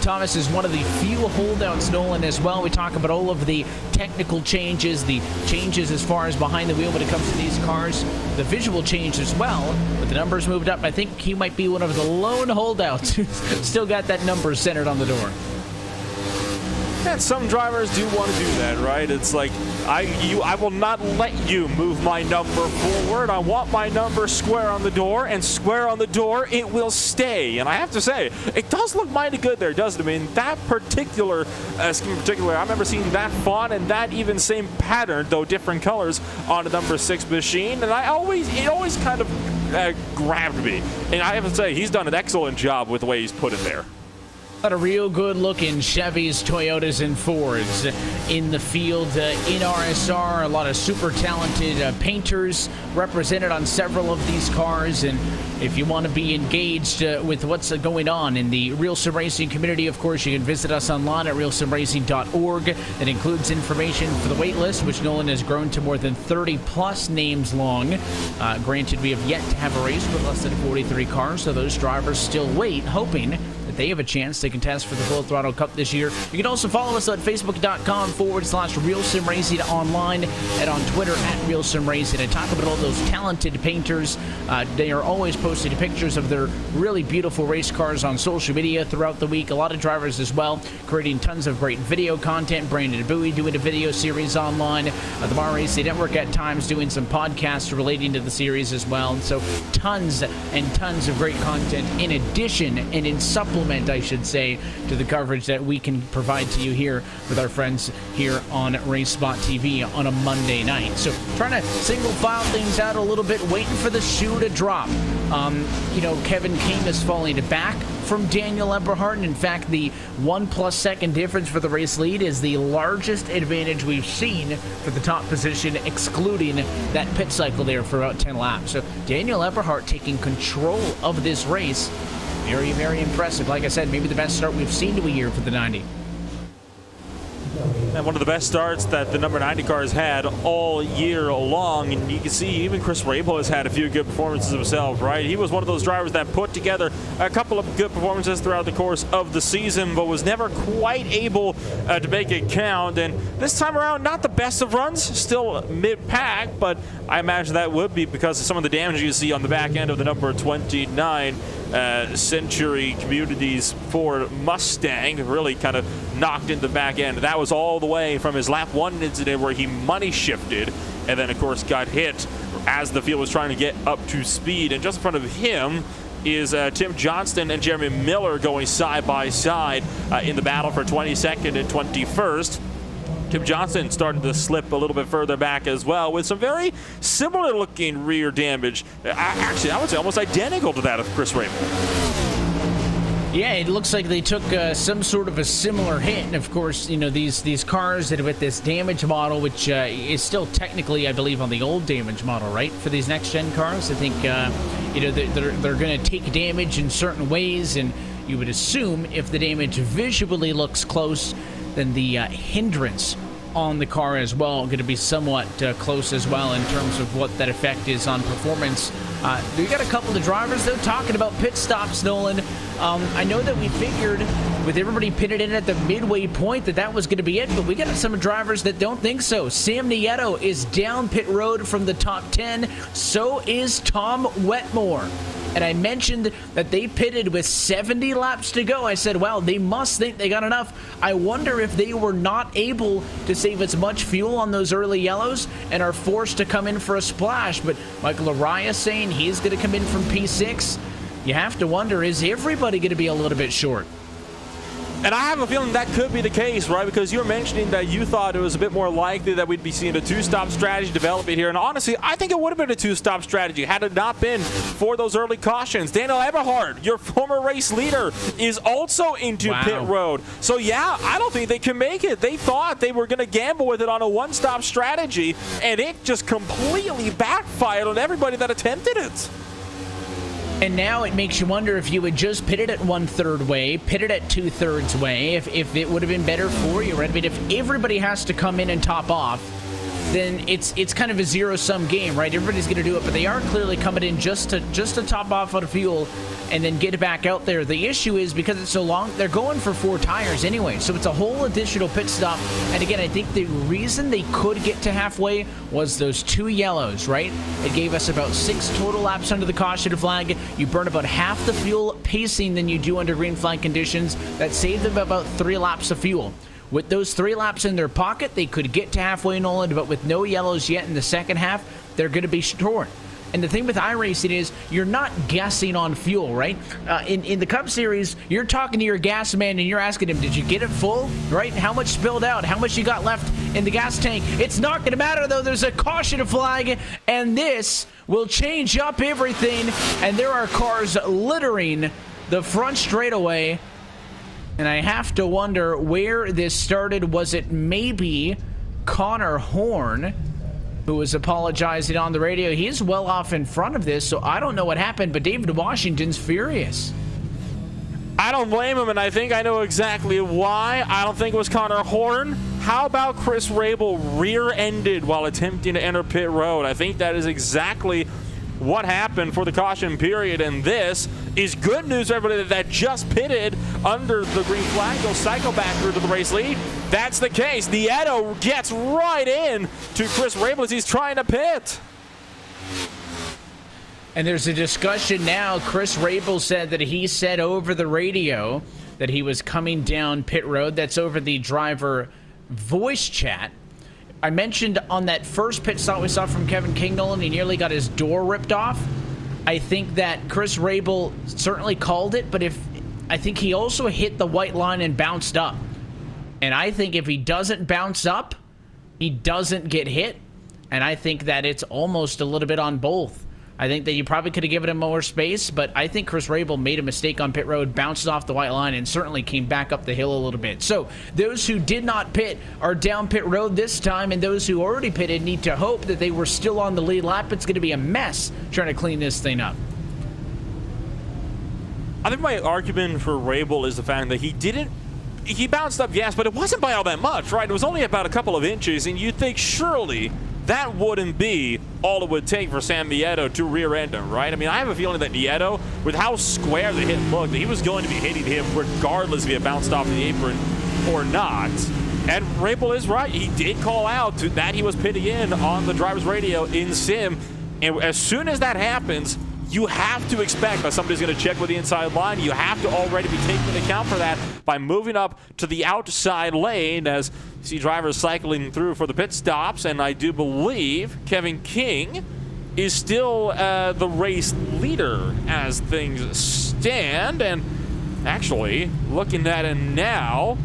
Thomas is one of the few holdouts, Nolan, as well. We talk about all of the technical changes, the changes as far as behind the wheel when it comes to these cars, the visual change as well, but the numbers moved up. I think he might be one of the lone holdouts who's still got that number centered on the door. And some drivers do want to do that, right? It's like, I will not let you move my number forward. I want my number square on the door, and square on the door it will stay. And I have to say, it does look mighty good there, doesn't it? I mean, that particular scheme in particular, I remember seeing that font and that even same pattern, though different colors, on a number 6 machine, and it always kind of grabbed me. And I have to say, he's done an excellent job with the way he's put it there. A lot of real good-looking Chevys, Toyotas, and Fords in the field in RSR. A lot of super talented painters represented on several of these cars. And if you want to be engaged with what's going on in the Real Sim Racing community, of course, you can visit us online at realsimracing.org. That includes information for the wait list, which Nolan has grown to more than 30-plus names long. Granted, we have yet to have a race with less than 43 cars, so those drivers still wait, hoping that they have a chance to contest for the Full Throttle Cup this year. You can also follow us at facebook.com/RealSimRacing online, and on Twitter at RealSimRacing. And talk about all those talented painters. They are always posting pictures of their really beautiful race cars on social media throughout the week. A lot of drivers as well, creating tons of great video content. Brandon Bowie doing a video series online. The Bar Racing Network at times doing some podcasts relating to the series as well. And so tons and tons of great content in addition and in supplement, I should say, to the coverage that we can provide to you here with our friends here on RaceSpotTV on a Monday night. So trying to single file things out a little bit, waiting for the shoe to drop. Kevin King is falling back from Daniel Eberhardt, and in fact the 1+ second difference for the race lead is the largest advantage we've seen for the top position, excluding that pit cycle there for about 10 laps. So Daniel Eberhardt taking control of this race. Very, very impressive. Like I said, maybe the best start we've seen to a year for the 90. And one of the best starts that the number 90 car has had all year long. And you can see even Chris Rabel has had a few good performances himself, right? He was one of those drivers that put together a couple of good performances throughout the course of the season, but was never quite able to make it count. And this time around, not the best of runs, still mid-pack, but I imagine that would be because of some of the damage you see on the back end of the number 29 Century Communities Ford Mustang, really kind of knocked in the back end. That was all the way from his lap 1 incident where he money shifted and then, of course, got hit as the field was trying to get up to speed. And just in front of him is Tim Johnston and Jeremy Miller going side by side in the battle for 22nd and 21st. Tim Johnston starting to slip a little bit further back as well with some very similar looking rear damage. Actually, I would say almost identical to that of Chris Rabel. Yeah, it looks like they took some sort of a similar hit. And of course, you know, these cars that are with this damage model, which is still technically, I believe, on the old damage model, right? For these next-gen cars, I think, you know, they're going to take damage in certain ways. And you would assume if the damage visually looks close, then the hindrance on the car as well going to be somewhat close as well in terms of what that effect is on performance. We got a couple of drivers, though, talking about pit stops, Nolan. I know that we figured with everybody pitted in at the midway point that was going to be it, but we got some drivers that don't think so. Sam Nieto is down pit road from the top 10. So is Tom Wetmore. And I mentioned that they pitted with 70 laps to go. I said, well, they must think they got enough. I wonder if they were not able to save as much fuel on those early yellows and are forced to come in for a splash. But Michael Araya saying he's going to come in from P6. You have to wonder, is everybody going to be a little bit short? And I have a feeling that could be the case, right? Because you were mentioning that you thought it was a bit more likely that we'd be seeing a two-stop strategy develop here. And honestly, I think it would have been a two-stop strategy had it not been for those early cautions. Daniel Eberhard, your former race leader, is also into pit road. So, yeah, I don't think they can make it. They thought they were going to gamble with it on a one-stop strategy, and it just completely backfired on everybody that attempted it. And now it makes you wonder if you had just pitted it 1/3 way, pitted it 2/3 way, if it would have been better for you, right? I mean, if everybody has to come in and top off, then it's kind of a zero-sum game, right? Everybody's going to do it, but they are clearly coming in just to top off on fuel and then get it back out there. The issue is because it's so long, they're going for 4 tires anyway, so it's a whole additional pit stop. And again, I think the reason they could get to halfway was those 2 yellows, right? It gave us about 6 total laps under the caution flag. You burn about half the fuel pacing than you do under green flag conditions. That saved them about 3 laps of fuel. With those 3 laps in their pocket, they could get to halfway, Nolan, but with no yellows yet in the second half, they're going to be short. And the thing with iRacing is you're not guessing on fuel, right? In the Cup Series, you're talking to your gas man and you're asking him, did you get it full, right? How much spilled out? How much you got left in the gas tank? It's not going to matter, though. There's a caution flag, and this will change up everything. And there are cars littering the front straightaway. And I have to wonder where this started. Was it maybe Connor Horn, who was apologizing on the radio? He's well off in front of this, so I don't know what happened, but David Washington's furious. I don't blame him, and I think I know exactly why. I don't think it was Connor Horn. How about Chris Rabel rear-ended while attempting to enter pit road? I think that is exactly what happened for the caution period, and this is good news for everybody that just pitted under the green flag. They'll cycle back through to the race lead. That's the case. Nieto gets right in to Chris Rabel as he's trying to pit. And there's a discussion now. Chris Rabel said that he said over the radio that he was coming down pit road. That's over the driver voice chat. I mentioned on that first pit stop we saw from Kevin Kingnolan, he nearly got his door ripped off. I think that Chris Rabel certainly called it, but I think he also hit the white line and bounced up. And I think if he doesn't bounce up, he doesn't get hit. And I think that it's almost a little bit on both. I think that you probably could have given him more space, but I think Chris Rabel made a mistake on pit road, bounced off the white line, and certainly came back up the hill a little bit. So those who did not pit are down pit road this time, and those who already pitted need to hope that they were still on the lead lap. It's going to be a mess trying to clean this thing up. I think my argument for Rabel is the fact that he bounced up, yes, but it wasn't by all that much, right? It was only about a couple of inches, and you'd think surely that wouldn't be all it would take for Sam Nieto to rear-end him, right? I mean, I have a feeling that Nieto, with how square the hit looked, he was going to be hitting him regardless if he had bounced off the apron or not. And Rabel is right. He did call out that he was pitting in on the driver's radio in sim. And as soon as that happens, you have to expect that somebody's going to check with the inside line. You have to already be taking into account for that by moving up to the outside lane as you see drivers cycling through for the pit stops. And I do believe Kevin King is still the race leader as things stand. And actually, looking at it now,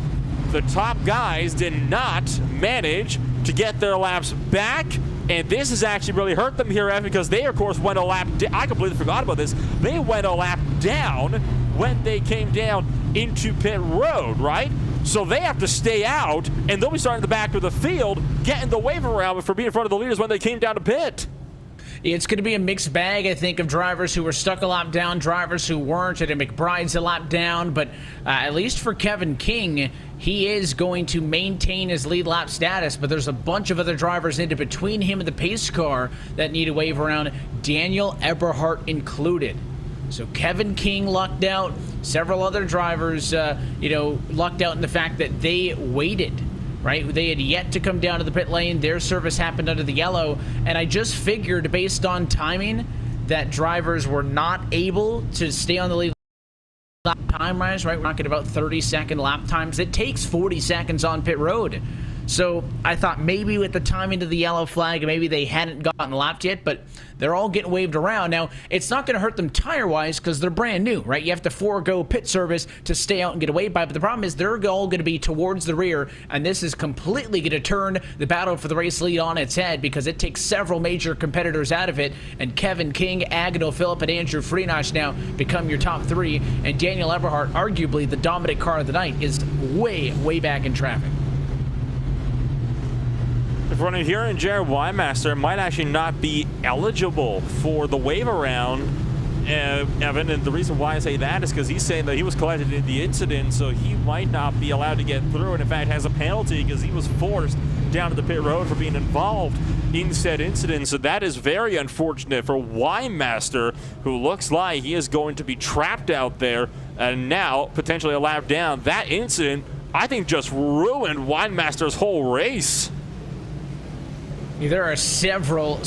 the top guys did not manage to get their laps back. And this has actually really hurt them here, Evan, because they, of course, went a lap I completely forgot about this. They went a lap down when they came down into pit road, right? So they have to stay out, and they'll be starting the back of the field, getting the wave around for being in front of the leaders when they came down to pit. It's going to be a mixed bag, I think, of drivers who were stuck a lap down, drivers who weren't, and McBride's a lap down. But at least for Kevin King, he is going to maintain his lead lap status. But there's a bunch of other drivers into between him and the pace car that need to wave around, Daniel Eberhardt included. So Kevin King lucked out. Several other drivers, lucked out in the fact that they waited. Right? They had yet to come down to the pit lane. Their service happened under the yellow. And I just figured, based on timing, that drivers were not able to stay on the lead lap time-wise, right? We're talking about 30-second lap times. It takes 40 seconds on pit road. So I thought maybe with the timing of the yellow flag, maybe they hadn't gotten lapped yet, but they're all getting waved around. Now, it's not going to hurt them tire-wise because they're brand new, right? You have to forego pit service to stay out and get away by, but the problem is they're all going to be towards the rear, and this is completely going to turn the battle for the race lead on its head because it takes several major competitors out of it, and Kevin King, Agnell Phillip, and Andrew Freenach now become your top three, and Daniel Eberhardt, arguably the dominant car of the night, is way, way back in traffic. If running here in Jared Wymaster might actually not be eligible for the wave around, Evan, and the reason why I say that is because he's saying that he was collected in the incident, so he might not be allowed to get through, and in fact has a penalty because he was forced down to the pit road for being involved in said incident. So that is very unfortunate for Wymaster, who looks like he is going to be trapped out there and now potentially a lap down. That incident, I think, just ruined Wymaster's whole race. There are several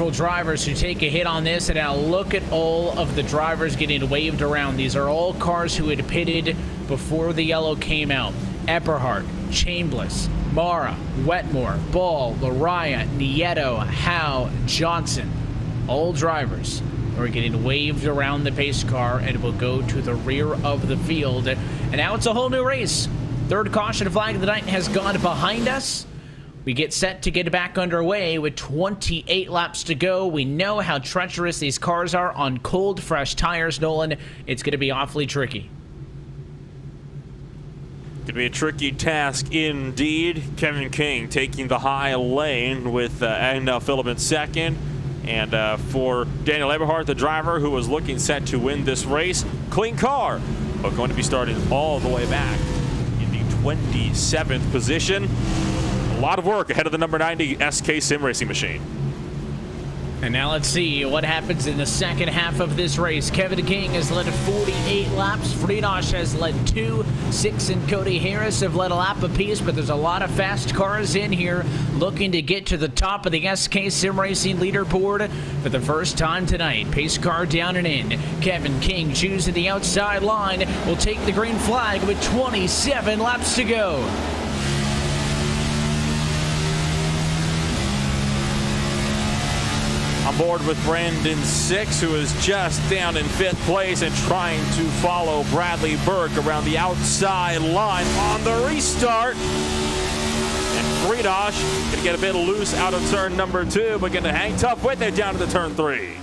drivers who take a hit on this, and now look at all of the drivers getting waved around. These are all cars who had pitted before the yellow came out. Eberhardt, Chambliss, Mara, Wetmore, Ball, Lariah, Nieto, Howe, Johnson. All drivers are getting waved around the pace car and will go to the rear of the field. And now it's a whole new race. Third caution flag of the night has gone behind us. We get set to get back underway with 28 laps to go. We know how treacherous these cars are on cold, fresh tires, Nolan. It's going to be awfully tricky. Going to be a tricky task indeed. Kevin King taking the high lane with Agnell Phillip in second. And for Daniel Eberhardt, the driver who was looking set to win this race, clean car, but going to be starting all the way back in the 27th position. A lot of work ahead of the number 90 SK Sim Racing machine. And now let's see what happens in the second half of this race. Kevin King has led 48 laps. Freenach has led 2. Six and Cody Harris have led a lap apiece, but there's a lot of fast cars in here looking to get to the top of the SK Sim Racing leaderboard for the first time tonight. Pace car down and in. Kevin King choosing the outside line will take the green flag with 27 laps to go. On board with Brandon Six, who is just down in 5th place and trying to follow Bradley Burke around the outside line on the restart. And Freenach going to get a bit loose out of turn number 2, but going to hang tough with it down to the turn 3.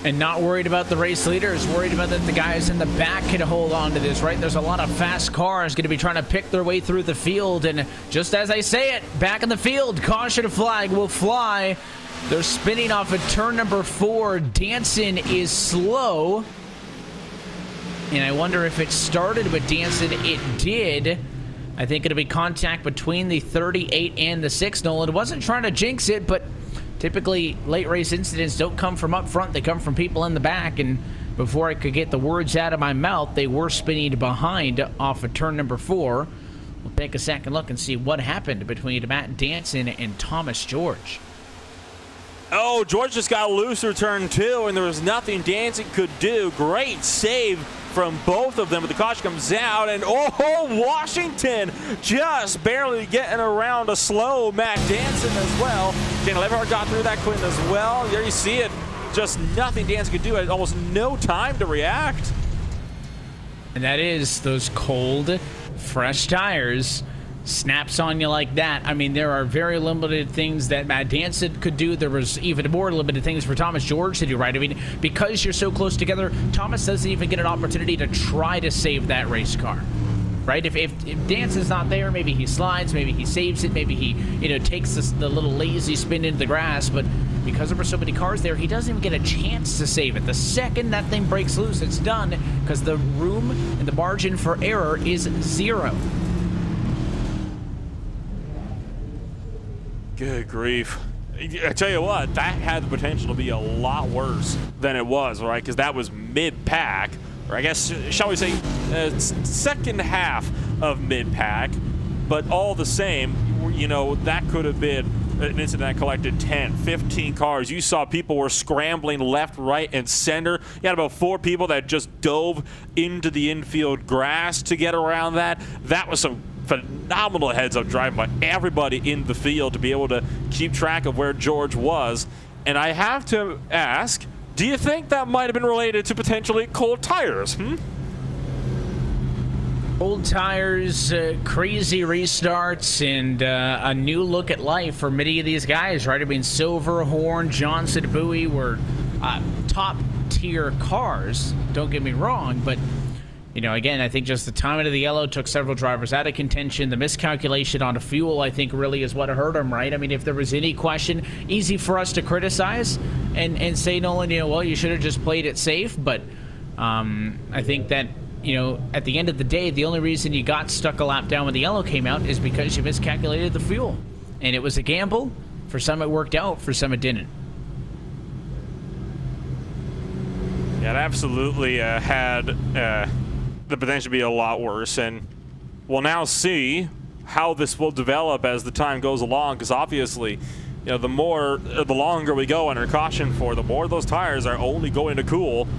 And not worried about the race leaders, worried about that the guys in the back can hold on to this, right? There's a lot of fast cars going to be trying to pick their way through the field. And just as I say it, back in the field, caution flag will fly. They're spinning off of turn number 4. Danson is slow. And I wonder if it started with Danson. It did. I think it'll be contact between the 38 and the 6. Nolan wasn't trying to jinx it, but typically late race incidents don't come from up front. They come from people in the back. And before I could get the words out of my mouth, they were spinning behind off of turn number 4. We'll take a second look and see what happened between Matt Danson and Thomas George. Oh, George just got loose through turn 2, and there was nothing Danzig could do. Great save from both of them, but the caution comes out, and oh, Washington just barely getting around a slow Matt Danson as well. Daniel Everhart got through that clean as well. There you see it. Just nothing Danzig could do. Had almost no time to react. And that is those cold, fresh tires. Snaps on you like that. I mean, there are very limited things that Matt Danson could do. There was even more limited things for Thomas George to do, right? I mean, because you're so close together, Thomas doesn't even get an opportunity to try to save that race car, right? If Danson's not there, maybe he slides, maybe he saves it, maybe he, takes the little lazy spin into the grass, but because there were so many cars there, he doesn't even get a chance to save it. The second that thing breaks loose, it's done, because the room and the margin for error is 0. Good grief. I tell you what, that had the potential to be a lot worse than it was, right? Because that was mid-pack, or I guess, shall we say, second half of mid-pack. But all the same, that could have been an incident that collected 10, 15 cars. You saw people were scrambling left, right, and center. You had about 4 people that just dove into the infield grass to get around that. That was some phenomenal heads-up driving by everybody in the field to be able to keep track of where George was. And I have to ask, do you think that might have been related to potentially cold tires? Old tires, crazy restarts, and a new look at life for many of these guys, right? I mean, Silverhorn, Johnson, Bowie were top-tier cars, don't get me wrong, but again, I think just the timing of the yellow took several drivers out of contention. The miscalculation on the fuel, I think, really is what hurt them, right? I mean, if there was any question, easy for us to criticize and say, Nolan, well, you should have just played it safe. But I think that, at the end of the day, the only reason you got stuck a lap down when the yellow came out is because you miscalculated the fuel. And it was a gamble. For some, it worked out. For some, it didn't. Yeah, it absolutely had the potential to be a lot worse, and we'll now see how this will develop as the time goes along, because obviously, the longer we go under caution for, the more those tires are only going to cool,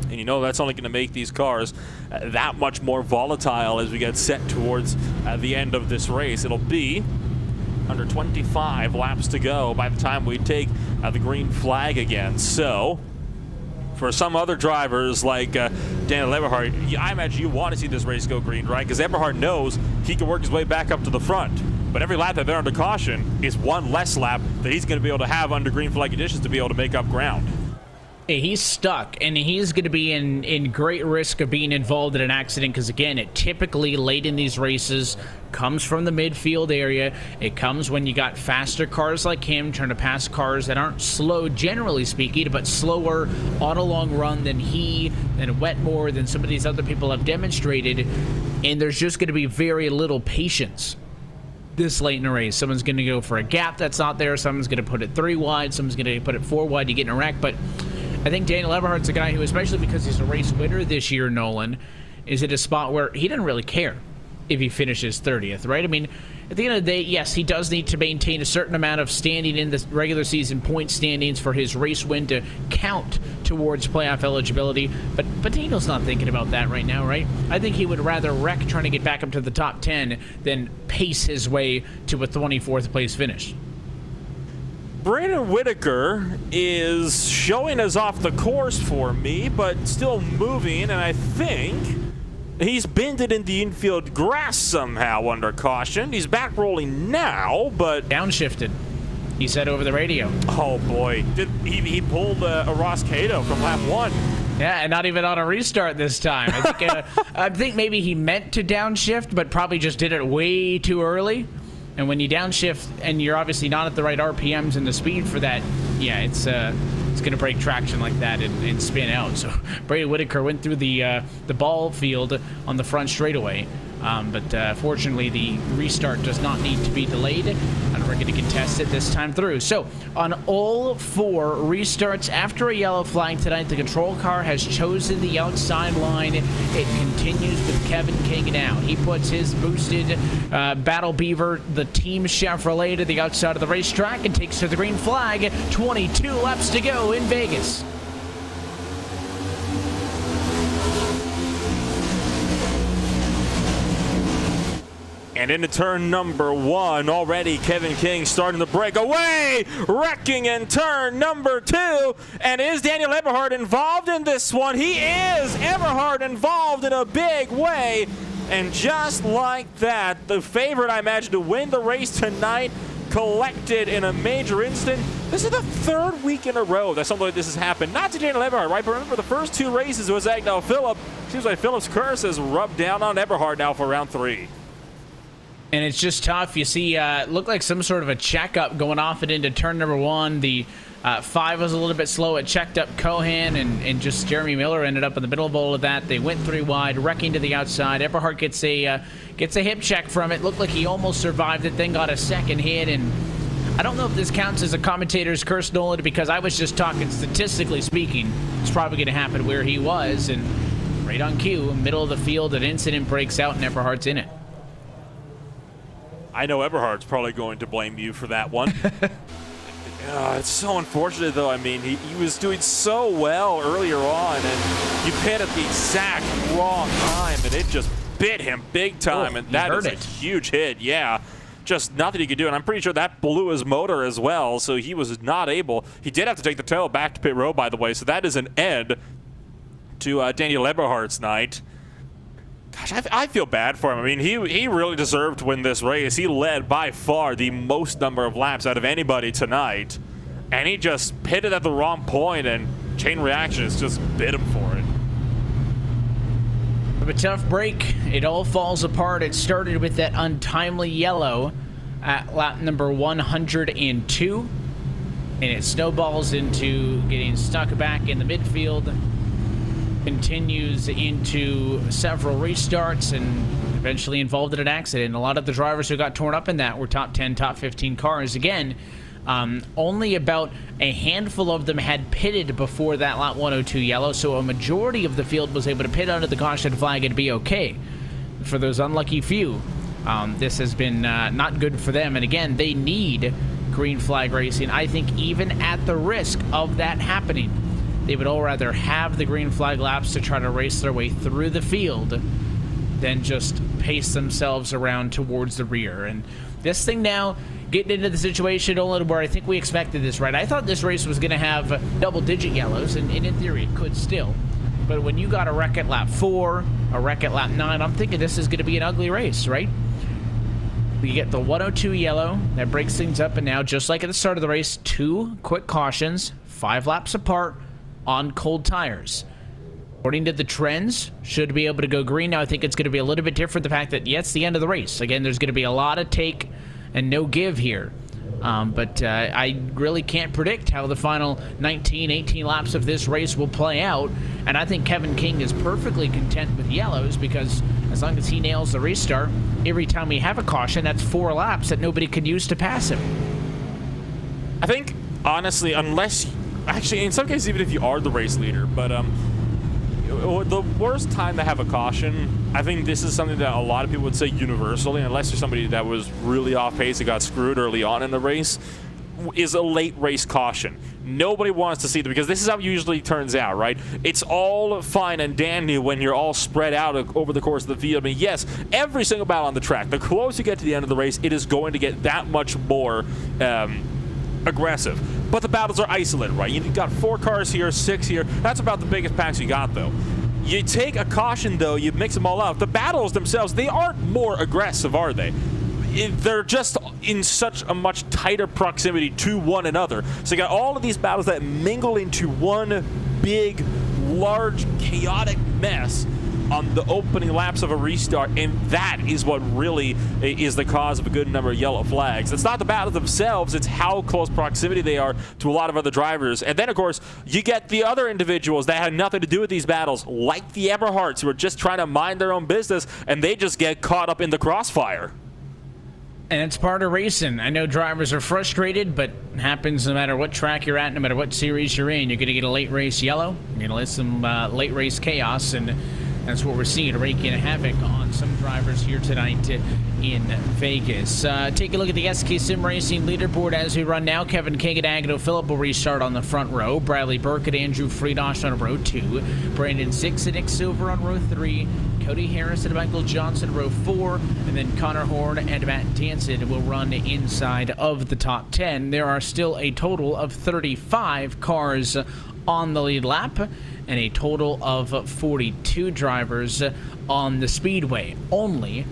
and that's only going to make these cars that much more volatile as we get set towards the end of this race. It'll be under 25 laps to go by the time we take the green flag again. So for some other drivers like Daniel Eberhard, I imagine you want to see this race go green, right? Because Eberhard knows he can work his way back up to the front. But every lap that they're under caution is one less lap that he's going to be able to have under green flag conditions to be able to make up ground. He's stuck, and he's going to be in great risk of being involved in an accident because, again, it typically late in these races comes from the midfield area. It comes when you got faster cars like him trying to pass cars that aren't slow, generally speaking, but slower on a long run than Wetmore, than some of these other people have demonstrated, and there's just going to be very little patience this late in the race. Someone's going to go for a gap that's not there. Someone's going to put it 3 wide. Someone's going to put it 4 wide. You get in a wreck, but I think Daniel Eberhard's a guy who, especially because he's a race winner this year, Nolan, is at a spot where he doesn't really care if he finishes 30th, right? I mean, at the end of the day, yes, he does need to maintain a certain amount of standing in the regular season point standings for his race win to count towards playoff eligibility, but Daniel's not thinking about that right now, right? I think he would rather wreck trying to get back up to the top 10 than pace his way to a 24th place finish. Brandon Whitaker is showing us off the course for me, but still moving, and I think he's bended in the infield grass somehow under caution. He's back rolling now, but downshifted, he said over the radio. Oh boy, he pulled a Ross Cato from lap 1. Yeah, and not even on a restart this time. I think maybe he meant to downshift, but probably just did it way too early. And when you downshift and you're obviously not at the right RPMs and the speed for that, yeah, it's going to break traction like that and spin out. So Brady Whitaker went through the ball field on the front straightaway. But fortunately, the restart does not need to be delayed. And we're going to contest it this time through. So, on all 4 restarts after a yellow flag tonight, the control car has chosen the outside line. It continues with Kevin King now. He puts his boosted Battle Beaver, the Team Chevrolet, to the outside of the racetrack and takes to the green flag. 22 laps to go in Vegas. And into turn number 1, already Kevin King starting to break away, wrecking in turn number 2. And is Daniel Eberhard involved in this one? He is! Eberhard involved in a big way. And just like that, the favorite, I imagine, to win the race tonight, collected in a major incident. This is the 3rd week in a row that something like this has happened. Not to Daniel Eberhard, right? But remember, the first 2 races was Agno Phillip. Seems like Phillip's curse has rubbed down on Eberhard now for round 3. And it's just tough. You see, looked like some sort of a checkup going off it into turn number 1. The 5 was a little bit slow. It checked up Cohan, and just Jeremy Miller ended up in the middle of all of that. They went 3 wide, wrecking to the outside. Eberhard gets a hip check from it. Looked like he almost survived it, then got a second hit. And I don't know if this counts as a commentator's curse, Nolan, because I was just talking statistically speaking. It's probably going to happen where he was, and right on cue, middle of the field, an incident breaks out, and Eberhard's in it. I know Eberhard's probably going to blame you for that one. It's so unfortunate, though. I mean, he was doing so well earlier on, and you hit at the exact wrong time, and it just bit him big time, and that is a huge hit. Yeah, just nothing he could do, and I'm pretty sure that blew his motor as well, so he was not able. He did have to take the tail back to pit road, by the way, so that is an end to Daniel Eberhard's night. Gosh, I feel bad for him. I mean, he really deserved to win this race. He led by far the most number of laps out of anybody tonight, and he just hit it at the wrong point, and chain reaction has just bit him for it. A tough break. It all falls apart. It started with that untimely yellow at lap number 102, and it snowballs into getting stuck back in the midfield. Continues into several restarts and eventually involved in an accident. A lot of the drivers who got torn up in that were top 10, top 15 cars. Again, only about a handful of them had pitted before that lap 102 yellow, so a majority of the field was able to pit under the caution flag and be okay. For those unlucky few, this has been not good for them. And again, they need green flag racing. I think even at the risk of that happening, they would all rather have the green flag laps to try to race their way through the field than just pace themselves around towards the rear. And this thing now, getting into the situation where I think we expected this, right? I thought this race was going to have double-digit yellows, and in theory it could still. But when you got a wreck at lap 4, a wreck at lap 9, I'm thinking this is going to be an ugly race, right? We get the 102 yellow. That breaks things up, and now, just like at the start of the race, 2 quick cautions, 5 laps apart, on cold tires. According to the trends, should be able to go green. Now I think it's going to be a little bit different, the fact that, yeah, it's the end of the race. Again, there's going to be a lot of take and no give here. But I really can't predict how the final 19, 18 laps of this race will play out. And I think Kevin King is perfectly content with yellows, because as long as he nails the restart, every time we have a caution, that's 4 laps that nobody can use to pass him. I think, honestly, actually, in some cases, even if you are the race leader, but the worst time to have a caution, I think this is something that a lot of people would say universally, unless you're somebody that was really off pace and got screwed early on in the race, is a late race caution. Nobody wants to see that, because this is how it usually turns out, right? It's all fine and dandy when you're all spread out over the course of the field. I mean, yes, every single battle on the track, the closer you get to the end of the race, it is going to get that much more aggressive. But the battles are isolated, right? You've got 4 cars here, 6 here. That's about the biggest packs you got, though. You take a caution, though, you mix them all out. The battles themselves, they aren't more aggressive, are they? They're just in such a much tighter proximity to one another. So you got all of these battles that mingle into one big, large, chaotic mess on the opening laps of a restart, and that is what really is the cause of a good number of yellow flags. It's not the battles themselves, it's how close proximity they are to a lot of other drivers. And then, of course, you get the other individuals that had nothing to do with these battles, like the Eberhards, who are just trying to mind their own business, and they just get caught up in the crossfire. And it's part of racing. I know drivers are frustrated, but it happens no matter what track you're at, no matter what series you're in. You're going to get a late race yellow. You're going to get some late race chaos, and that's what we're seeing, raking havoc on some drivers here tonight in Vegas. Take a look at the SK Sim Racing leaderboard as we run now. Kevin King and Agnew Phillip will restart on the front row. Bradley Burke and Andrew Friedosh on row 2. Brandon Six and Nick Silver on row 3. Cody Harris and Michael Johnson row 4. And then Connor Horn and Matt Danson will run inside of the top 10. There are still a total of 35 cars on the lead lap and a total of 42 drivers on the speedway. Only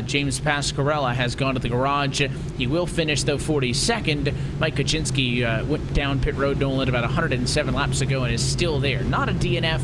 James Pasquarella has gone to the garage. He will finish, though, 42nd. Mike Kaczynski went down pit road Nolan about 107 laps ago and is still there. Not a DNF,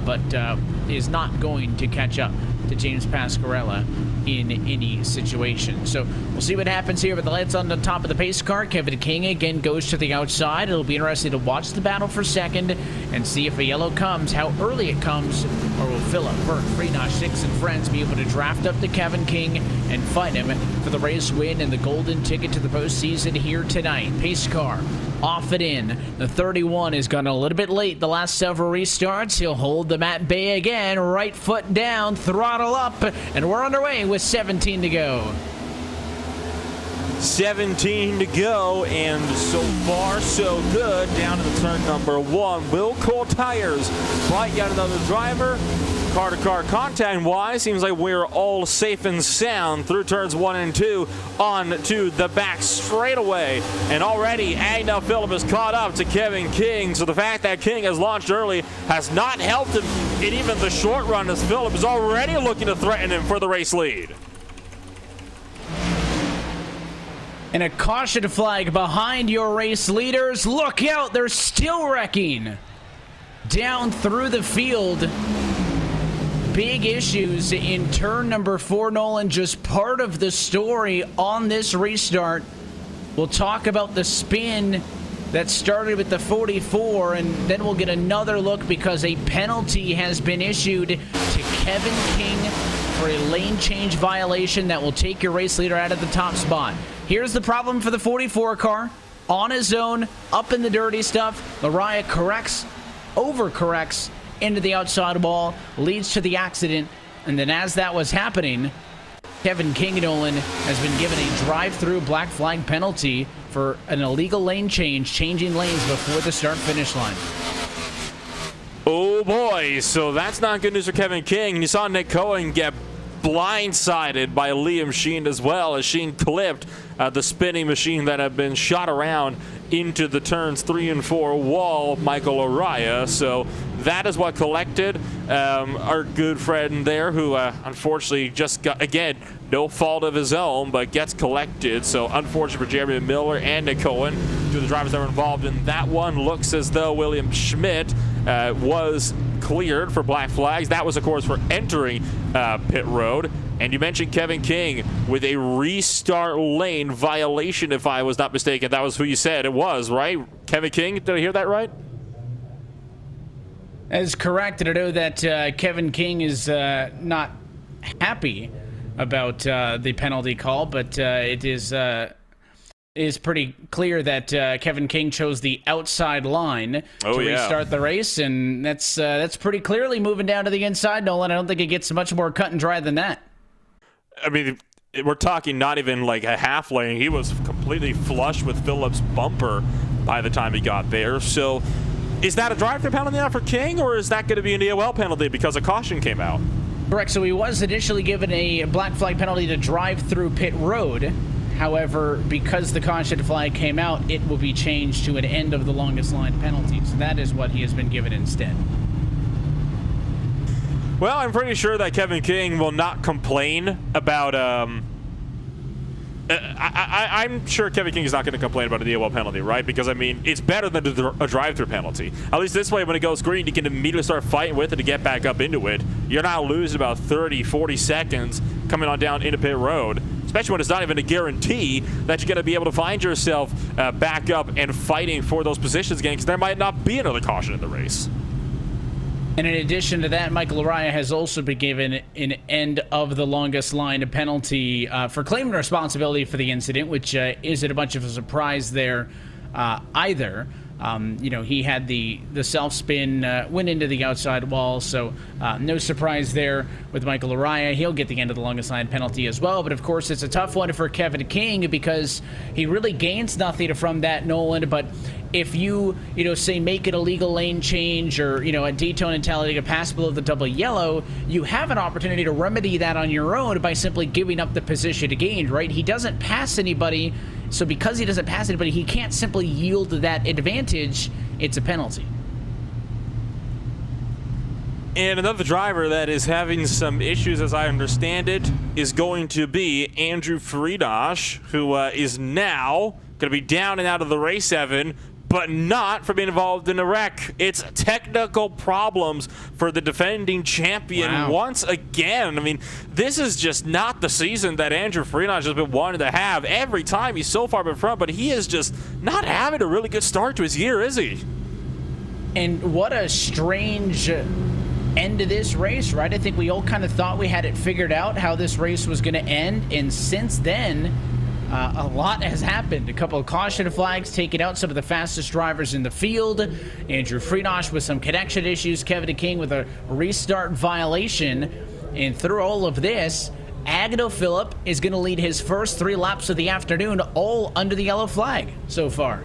but is not going to catch up to James Pasquarella in any situation. So we'll see what happens here with the lights on the top of the pace car. Kevin King again goes to the outside. It'll be interesting to watch the battle for second and see if a yellow comes, how early it comes, or will Phillip, Burke, Freenach, Six, and friends be able to draft up to Kevin King and fight him for the race win and the golden ticket to the postseason here tonight. Pace car off and in. The 31 has gone a little bit late the last several restarts. He'll hold them at bay again. Right foot down, throttle up, and we're underway with 17 to go. 17 to go, and so far so good. Down to the turn number 1. Will Cole Tires fight yet another driver? Car-to-car contact-wise, seems like we're all safe and sound through turns 1 and 2 on to the back straightaway. And already, Agnew Phillip is caught up to Kevin King, so the fact that King has launched early has not helped him in even the short run, as Phillip is already looking to threaten him for the race lead. And a caution flag behind your race leaders. Look out, they're still wrecking. Down through the field. Big issues in turn number 4, Nolan. Just part of the story on this restart. We'll talk about the spin that started with the 44, and then we'll get another look because a penalty has been issued to Kevin King for a lane change violation that will take your race leader out of the top spot. Here's the problem for the 44 car. On his own, up in the dirty stuff, Mariah corrects, overcorrects into the outside wall, leads to the accident, and then as that was happening, Kevin King, Nolan, has been given a drive-through black flag penalty for an illegal lane change, changing lanes before the start-finish line. Oh boy, so that's not good news for Kevin King. You saw Nick Cohen get blindsided by Liam Sheen as well, as Sheen clipped the spinning machine that had been shot around into the turns 3 and 4 wall, Michael Araya. So that is what collected our good friend there, who unfortunately just got, again, no fault of his own, but gets collected. So unfortunate for Jeremy Miller and Nick Cohen, two of the drivers that were involved in that one. Looks as though William Schmidt was cleared for black flags. That was, of course, for entering pit road. And you mentioned Kevin King with a restart lane violation, if I was not mistaken. That was who you said it was, right? Kevin King, did I hear that right? That is correct. And I know that Kevin King is not happy about the penalty call, but it is pretty clear that Kevin King chose the outside line to restart the race, and that's pretty clearly moving down to the inside, Nolan. I don't think it gets much more cut and dry than that. I mean, we're talking not even like a half lane. He was completely flush with Phillip's bumper by the time he got there. So is that a drive-through penalty now for King, or is that going to be an EOL penalty because a caution came out? Correct. So he was initially given a black flag penalty to drive through pit road. However, because the caution flag came out, it will be changed to an end of the longest line penalty. So that is what he has been given instead. Well, I'm pretty sure that Kevin King will not complain about I'm sure Kevin King is not going to complain about an EOL penalty, right? Because, I mean, it's better than a drive-through penalty. At least this way, when it goes green, you can immediately start fighting with it to get back up into it. You're not losing about 30, 40 seconds coming on down into pit road, especially when it's not even a guarantee that you're going to be able to find yourself back up and fighting for those positions again, because there might not be another caution in the race. And in addition to that, Michael Araya has also been given an end of the longest line penalty for claiming responsibility for the incident, which isn't a bunch of a surprise there either. He had the self-spin, went into the outside wall, so no surprise there with Michael Araya. He'll get the end of the longest line penalty as well, but of course it's a tough one for Kevin King because he really gains nothing from that, Nolan, but if you say make it a legal lane change or, at Daytona and Talladega pass below the double yellow, you have an opportunity to remedy that on your own by simply giving up the position to gain, right? He doesn't pass anybody, so because he doesn't pass anybody, he can't simply yield that advantage. It's a penalty. And another driver that is having some issues, as I understand it, is going to be Andrew Friedrich, who is now going to be down and out of the race 7, but not for being involved in a wreck. It's technical problems for the defending champion once again. I mean, this is just not the season that Andrew Friedrich has been wanting to have. Every time he's so far in front, but he is just not having a really good start to his year, is he? And what a strange end to this race, right? I think we all kind of thought we had it figured out how this race was going to end, and since then, a lot has happened. A couple of caution flags taking out some of the fastest drivers in the field. Andrew Friedrich with some connection issues. Kevin King with a restart violation. And through all of this, Agnew Phillip is going to lead his first 3 laps of the afternoon, all under the yellow flag so far.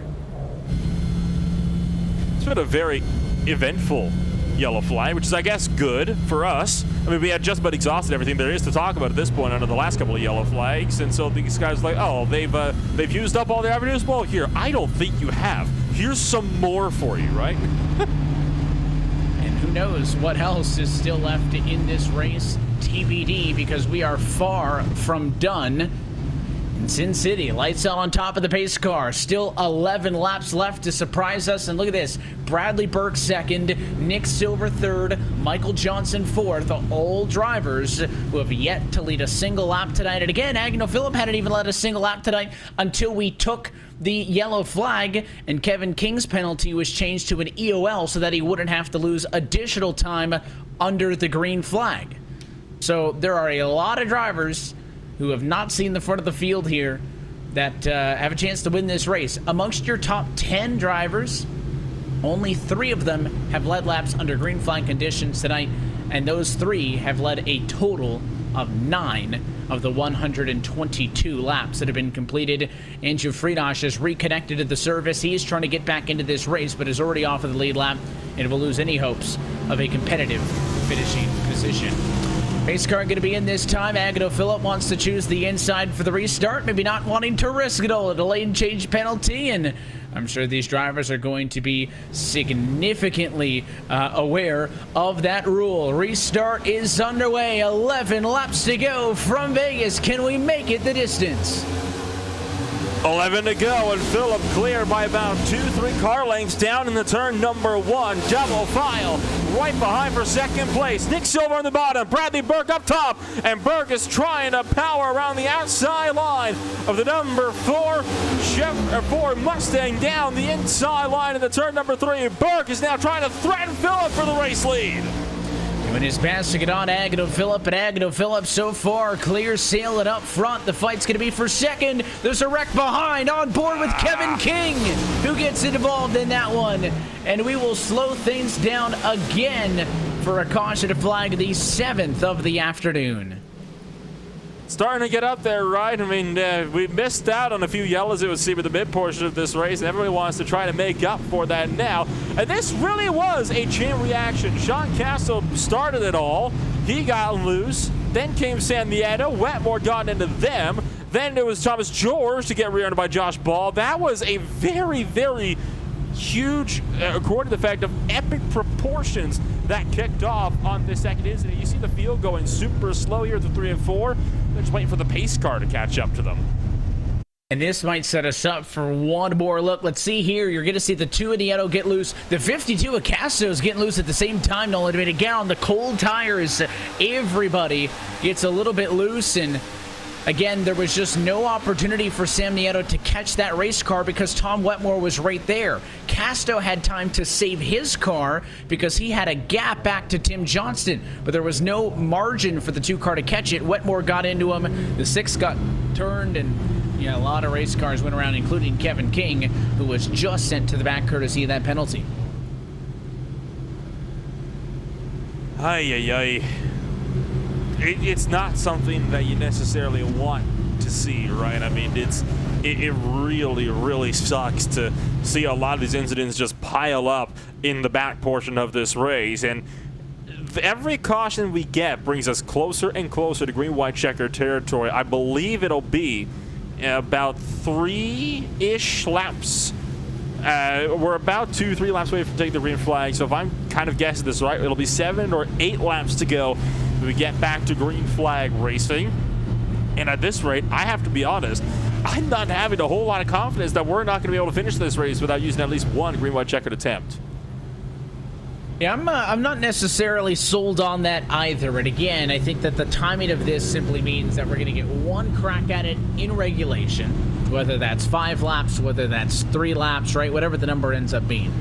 It's been a very eventful yellow flag, which is, I guess, good for us. I mean, we had just about exhausted everything there is to talk about at this point under the last couple of yellow flags, and so these guys are like, oh, they've used up all their avenues. Well, here, I don't think you have. Here's some more for you, right? And who knows what else is still left in this race, TBD, because we are far from done. In Sin City, lights out on top of the pace car. Still 11 laps left to surprise us. And look at this. Bradley Burke second, Nick Silver third, Michael Johnson fourth. All drivers who have yet to lead a single lap tonight. And again, Agnew Phillip hadn't even led a single lap tonight until we took the yellow flag. And Kevin King's penalty was changed to an EOL so that he wouldn't have to lose additional time under the green flag. So there are a lot of drivers who have not seen the front of the field here that have a chance to win this race. Amongst your top 10 drivers, only 3 of them have led laps under green flag conditions tonight, and those 3 have led a total of 9 of the 122 laps that have been completed. Andrew Friedrich has reconnected to the service. He is trying to get back into this race, but is already off of the lead lap and will lose any hopes of a competitive finishing position. Pace car going to be in this time. Agnew Phillip wants to choose the inside for the restart, maybe not wanting to risk it all. A lane change penalty, and I'm sure these drivers are going to be significantly aware of that rule. Restart is underway. 11 laps to go from Vegas. Can we make it the distance? 11 to go, and Phillip clear by about 2-3 car lengths down in the turn number 1. Double file right behind for second place. Nick Silver on the bottom, Bradley Burke up top, and Burke is trying to power around the outside line of the number 4 Mustang down the inside line in the turn number 3. Burke is now trying to threaten Phillip for the race lead. Doing his best to get on Agnew Phillip, and Agnew Phillip so far clear sailing up front. The fight's going to be for second. There's a wreck behind, on board with Kevin King, who gets involved in that one. And we will slow things down again for a caution flag, the 7th of the afternoon. Starting to get up there, right? I mean, we missed out on a few yellows, it would seem, at the mid portion of this race, and everybody wants to try to make up for that now. And this really was a chain reaction. Sean Castle started it all. He got loose. Then came San Nieto. Wetmore got into them. Then it was Thomas George to get rear-ended by Josh Ball. That was a very, very huge, according to the fact of epic proportions, that kicked off on the second incident. You see the field going super slow here at the 3 and 4. They're just waiting for the pace car to catch up to them. And this might set us up for one more look. Let's see here. You're going to see the 2 of Nieto get loose. The 52 of Castro's getting loose at the same time. Nolan, again, on the cold tires, everybody gets a little bit loose, and Again, there was just no opportunity for Sam Nieto to catch that race car because Tom Wetmore was right there. Casto had time to save his car because he had a gap back to Tim Johnston, but there was no margin for the 2 car to catch it. Wetmore got into him, the 6 got turned, and a lot of race cars went around, including Kevin King, who was just sent to the back courtesy of that penalty. Ay. It's not something that you necessarily want to see, right? I mean, it really sucks to see a lot of these incidents just pile up in the back portion of this race, and every caution we get brings us closer and closer to green-white checker territory. I believe it'll be about 3-ish laps. We're about 2-3 laps away from taking the green flag, so if I'm kind of guessing this right, it'll be 7 or 8 laps to go when we get back to green flag racing. And at this rate, I have to be honest, I'm not having a whole lot of confidence that we're not going to be able to finish this race without using at least one green-white checkered attempt. Yeah, I'm not necessarily sold on that either. And again, I think that the timing of this simply means that we're going to get 1 crack at it in regulation, whether that's 5 laps, whether that's 3 laps, right? Whatever the number ends up being.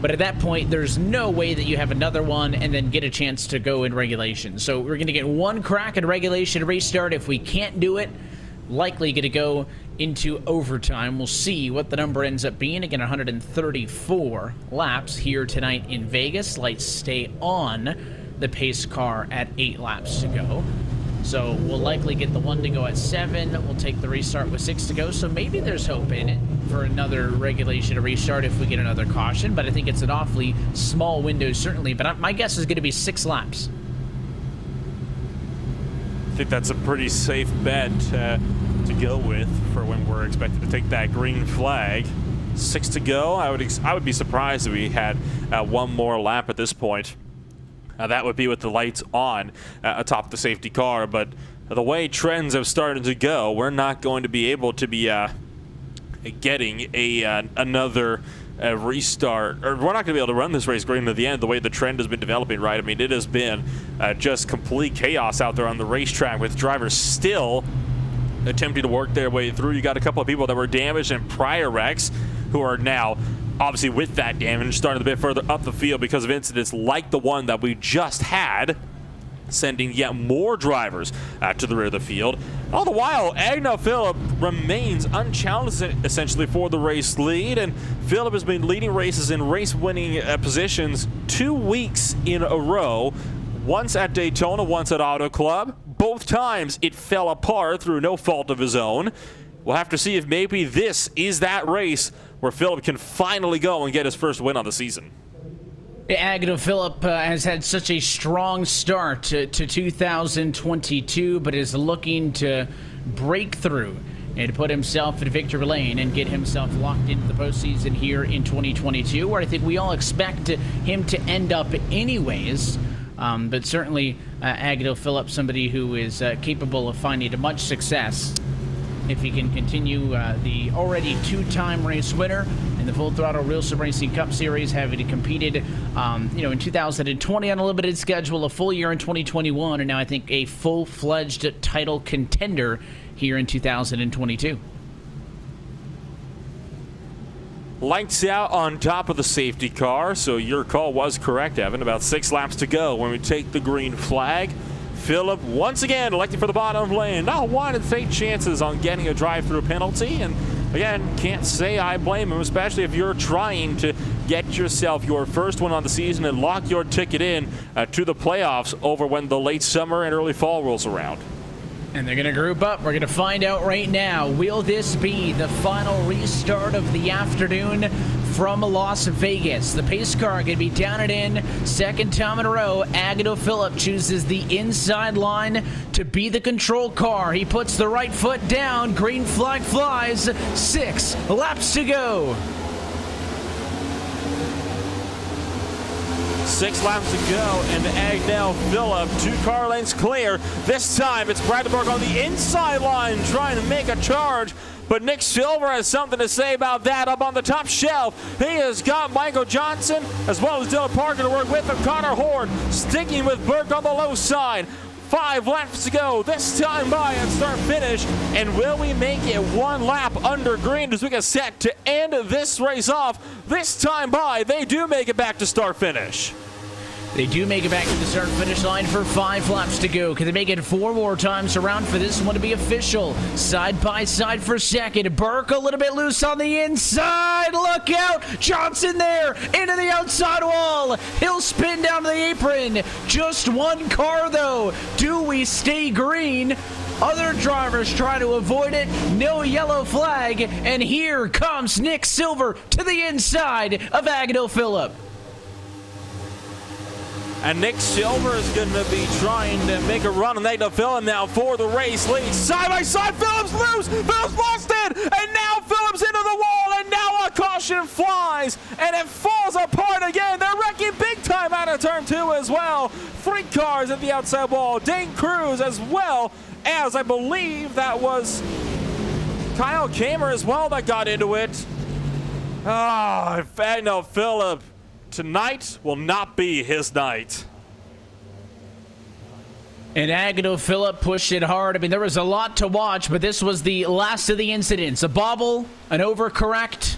But at that point, there's no way that you have another one and then get a chance to go in regulation. So we're going to get 1 crack at regulation restart. If we can't do it, likely going to go into overtime. We'll see what the number ends up being. Again, 134 laps here tonight in Vegas. Lights stay on the pace car at 8 laps to go. So we'll likely get the 1 to go at 7. We'll take the restart with 6 to go. So maybe there's hope in it for another regulation restart if we get another caution. But I think it's an awfully small window, certainly. But my guess is going to be 6 laps. I think that's a pretty safe bet to go with for when we're expected to take that green flag. 6 to go. I would be surprised if we had 1 more lap at this point. That would be with the lights on atop the safety car, but the way trends have started to go, we're not going to be able to be getting another restart, or we're not going to be able to run this race going into the end the way the trend has been developing, right? I mean, it has been just complete chaos out there on the racetrack with drivers still attempting to work their way through. You got a couple of people that were damaged in prior wrecks who are now obviously with that damage starting a bit further up the field because of incidents like the one that we just had, sending yet more drivers to the rear of the field. All the while, Agnew Phillip remains unchallenged essentially for the race lead, and Phillip has been leading races in race-winning positions 2 weeks in a row, once at Daytona, once at Auto Club. Both times it fell apart through no fault of his own. We'll have to see if maybe this is that race where Phillip can finally go and get his first win on the season. Agnew Phillip has had such a strong start to 2022, but is looking to break through and put himself in victory lane and get himself locked into the postseason here in 2022, where I think we all expect him to end up anyways. But certainly Agnew Phillip, somebody who is capable of finding much success if he can continue the already 2-time race winner in the Full Throttle RealSimRacing Cup Series, having competed in 2020 on a limited schedule, a full year in 2021, and now I think a full-fledged title contender here in 2022. Lights out on top of the safety car, so your call was correct, Evan. About 6 laps to go when we take the green flag. Phillip once again electing for the bottom lane, not wanting to take chances on getting a drive-through penalty, and again, can't say I blame him, especially if you're trying to get yourself your first one on the season and lock your ticket in to the playoffs over when the late summer and early fall rolls around. And they're going to group up. We're going to find out right now. Will this be the final restart of the afternoon from Las Vegas? The pace car going to be down and in. Second time in a row, Agnew Phillip chooses the inside line to be the control car. He puts the right foot down. Green flag flies. 6 laps to go. 6 laps to go, and Agnew Phillip 2 car lengths clear. This time it's Brandenburg on the inside line trying to make a charge, but Nick Silver has something to say about that up on the top shelf. He has got Michael Johnson as well as Dylan Parker to work with him. Connor Horde sticking with Burke on the low side. 5 laps to go. This time by at start finish. And will we make it 1 lap under green as we get set to end this race off? This time by, they do make it back to start finish. They do make it back to the start finish line for 5 laps to go. Can they make it 4 more times around for this one to be official? Side by side for second. Burke a little bit loose on the inside. Look out! Johnson there into the outside wall. He'll spin down to the apron. Just 1 car though. Do we stay green? Other drivers try to avoid it. No yellow flag. And here comes Nick Silver to the inside of Agnew Phillip. And Nick Silver is going to be trying to make a run on Agnew Phillip now for the race lead. Side by side, Phillips loose. Phillips lost it. And now Phillips into the wall. And now a caution flies. And it falls apart again. They're wrecking big time out of turn 2 as well. 3 cars at the outside wall. Dane Cruz as well as I believe that was Kyle Kamer as well that got into it. Agnew Phillip. Tonight will not be his night. And Agnew Phillip pushed it hard. I mean, there was a lot to watch, but this was the last of the incidents. A bobble, an overcorrect,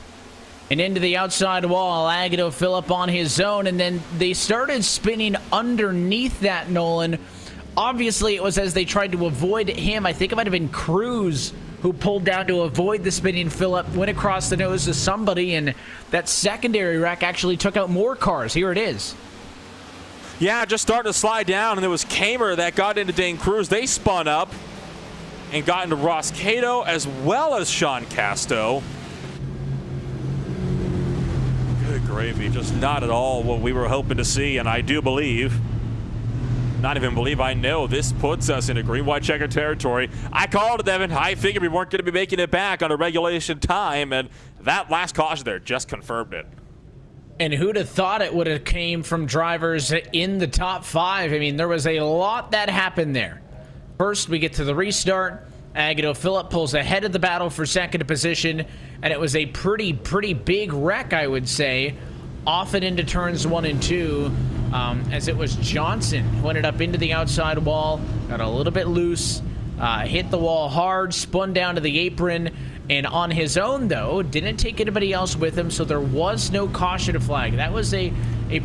and into the outside wall. Agnew Phillip on his own, and then they started spinning underneath that, Nolan. Obviously, it was as they tried to avoid him. I think it might have been Cruz who pulled down to avoid the spinning Phillip, went across the nose of somebody, and that secondary wreck actually took out more cars. Here it is. Yeah, just starting to slide down, and it was Kamer that got into Dane Cruz. They spun up and got into Ross Cato as well as Sean Casto. Good gravy, just not at all what we were hoping to see, and I do believe, not even believe, I know this puts us into green-white checker territory. I called it, Evan. I figured we weren't going to be making it back on a regulation time, and that last caution there just confirmed it. And who'd have thought it would have came from drivers in the top 5? I mean, there was a lot that happened there. First, we get to the restart. Agnew Phillip pulls ahead of the battle for second position, and it was a pretty big wreck, I would say, off and into turns 1 and 2. As it was Johnson who ended up into the outside wall, got a little bit loose, hit the wall hard, spun down to the apron, and on his own, though, didn't take anybody else with him, so there was no caution flag. That was a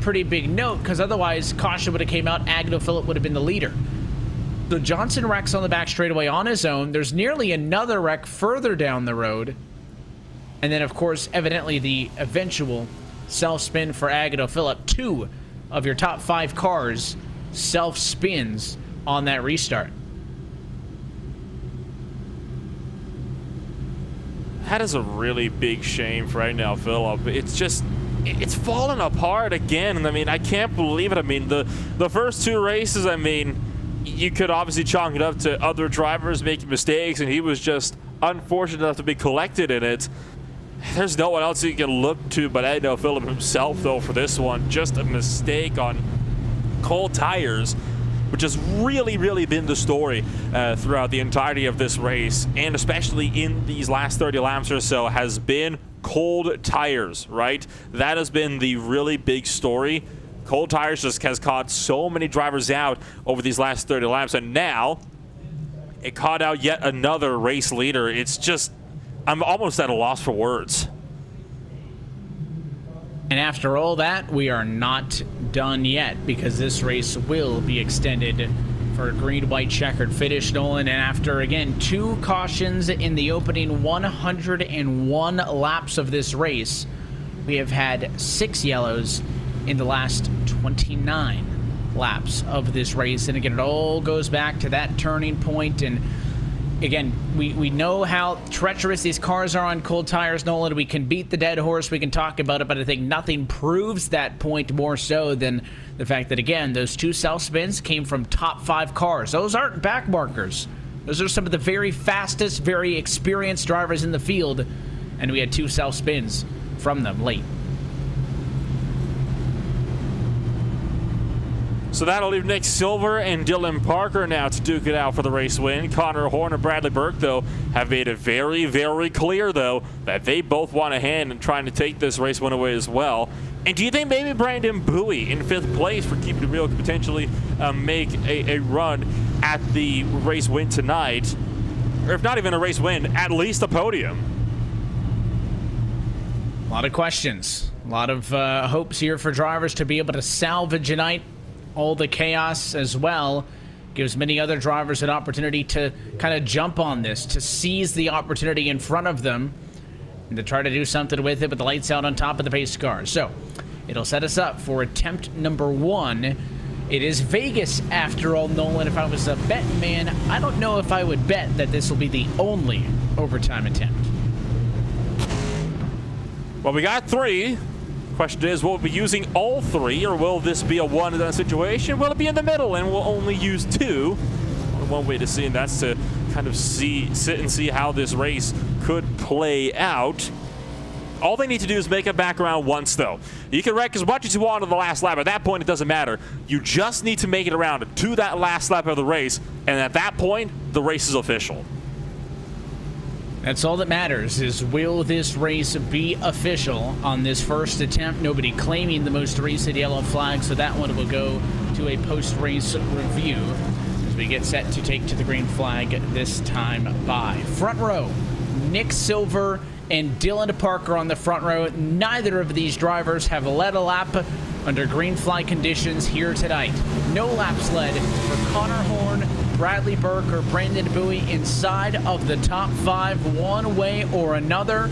pretty big note, because otherwise caution would have came out, Agnew Phillip would have been the leader. So Johnson wrecks on the back straightaway on his own. There's nearly another wreck further down the road. And then, of course, evidently the eventual self-spin for Agnew Phillip. 2 of your top 5 cars self-spins on that restart. That is a really big shame for Agnew Phillip. It's fallen apart again. I mean, I can't believe it. I mean, the first 2 races, I mean, you could obviously chalk it up to other drivers making mistakes, and he was just unfortunate enough to be collected in it. There's no one else you can look to but Agnew Phillip himself, though, for this one. Just a mistake on cold tires, which has really been the story throughout the entirety of this race, and especially in these last 30 laps or so, has been cold tires, right? That has been the really big story. Cold tires just has caught so many drivers out over these last 30 laps, and now it caught out yet another race leader. It's just, I'm almost at a loss for words. And after all that, we are not done yet, because this race will be extended for a green-white checkered finish, Nolan. And after, again, 2 cautions in the opening 101 laps of this race, we have had 6 yellows in the last 29 laps of this race. And again, it all goes back to that turning point. And again, we know how treacherous these cars are on cold tires, Nolan. We can beat the dead horse, we can talk about it, but I think nothing proves that point more so than the fact that, again, those 2 self-spins came from top 5 cars. Those aren't back markers. Those are some of the very fastest, very experienced drivers in the field, and we had 2 self-spins from them late. So that'll leave Nick Silver and Dylan Parker now to duke it out for the race win. Connor Horn and Bradley Burke, though, have made it very clear, though, that they both want a hand in trying to take this race win away as well. And do you think maybe Brandon Bowie in 5th place for keeping it real could potentially make a run? at the race win tonight, or if not even a race win, at least a podium. A lot of questions, a lot of hopes here for drivers to be able to salvage a night. All the chaos as well gives many other drivers an opportunity to kind of jump on this, to seize the opportunity in front of them, and to try to do something with it with the lights out on top of the pace car. So it'll set us up for attempt number 1. It is Vegas after all, Nolan. If I was a betting man, I don't know if I would bet that this will be the only overtime attempt. Well, we got 3. Question is, will we be using all 3, or will this be a one-and-done situation? Will it be in the middle, and we'll only use 2? One way to see, and that's to kind of sit and see how this race could play out. All they need to do is make it back around once, though. You can wreck as much as you want on the last lap. At that point, it doesn't matter. You just need to make it around to that last lap of the race, and at that point, the race is official. That's all that matters, is will this race be official on this first attempt? Nobody claiming the most recent yellow flag, so that one will go to a post-race review as we get set to take to the green flag this time by. Front row, Nick Silver and Dylan Parker on the front row. Neither of these drivers have led a lap under green flag conditions here tonight. No laps led for Connor Horn, Bradley Burke, or Brandon Bowie inside of the top 5 one way or another.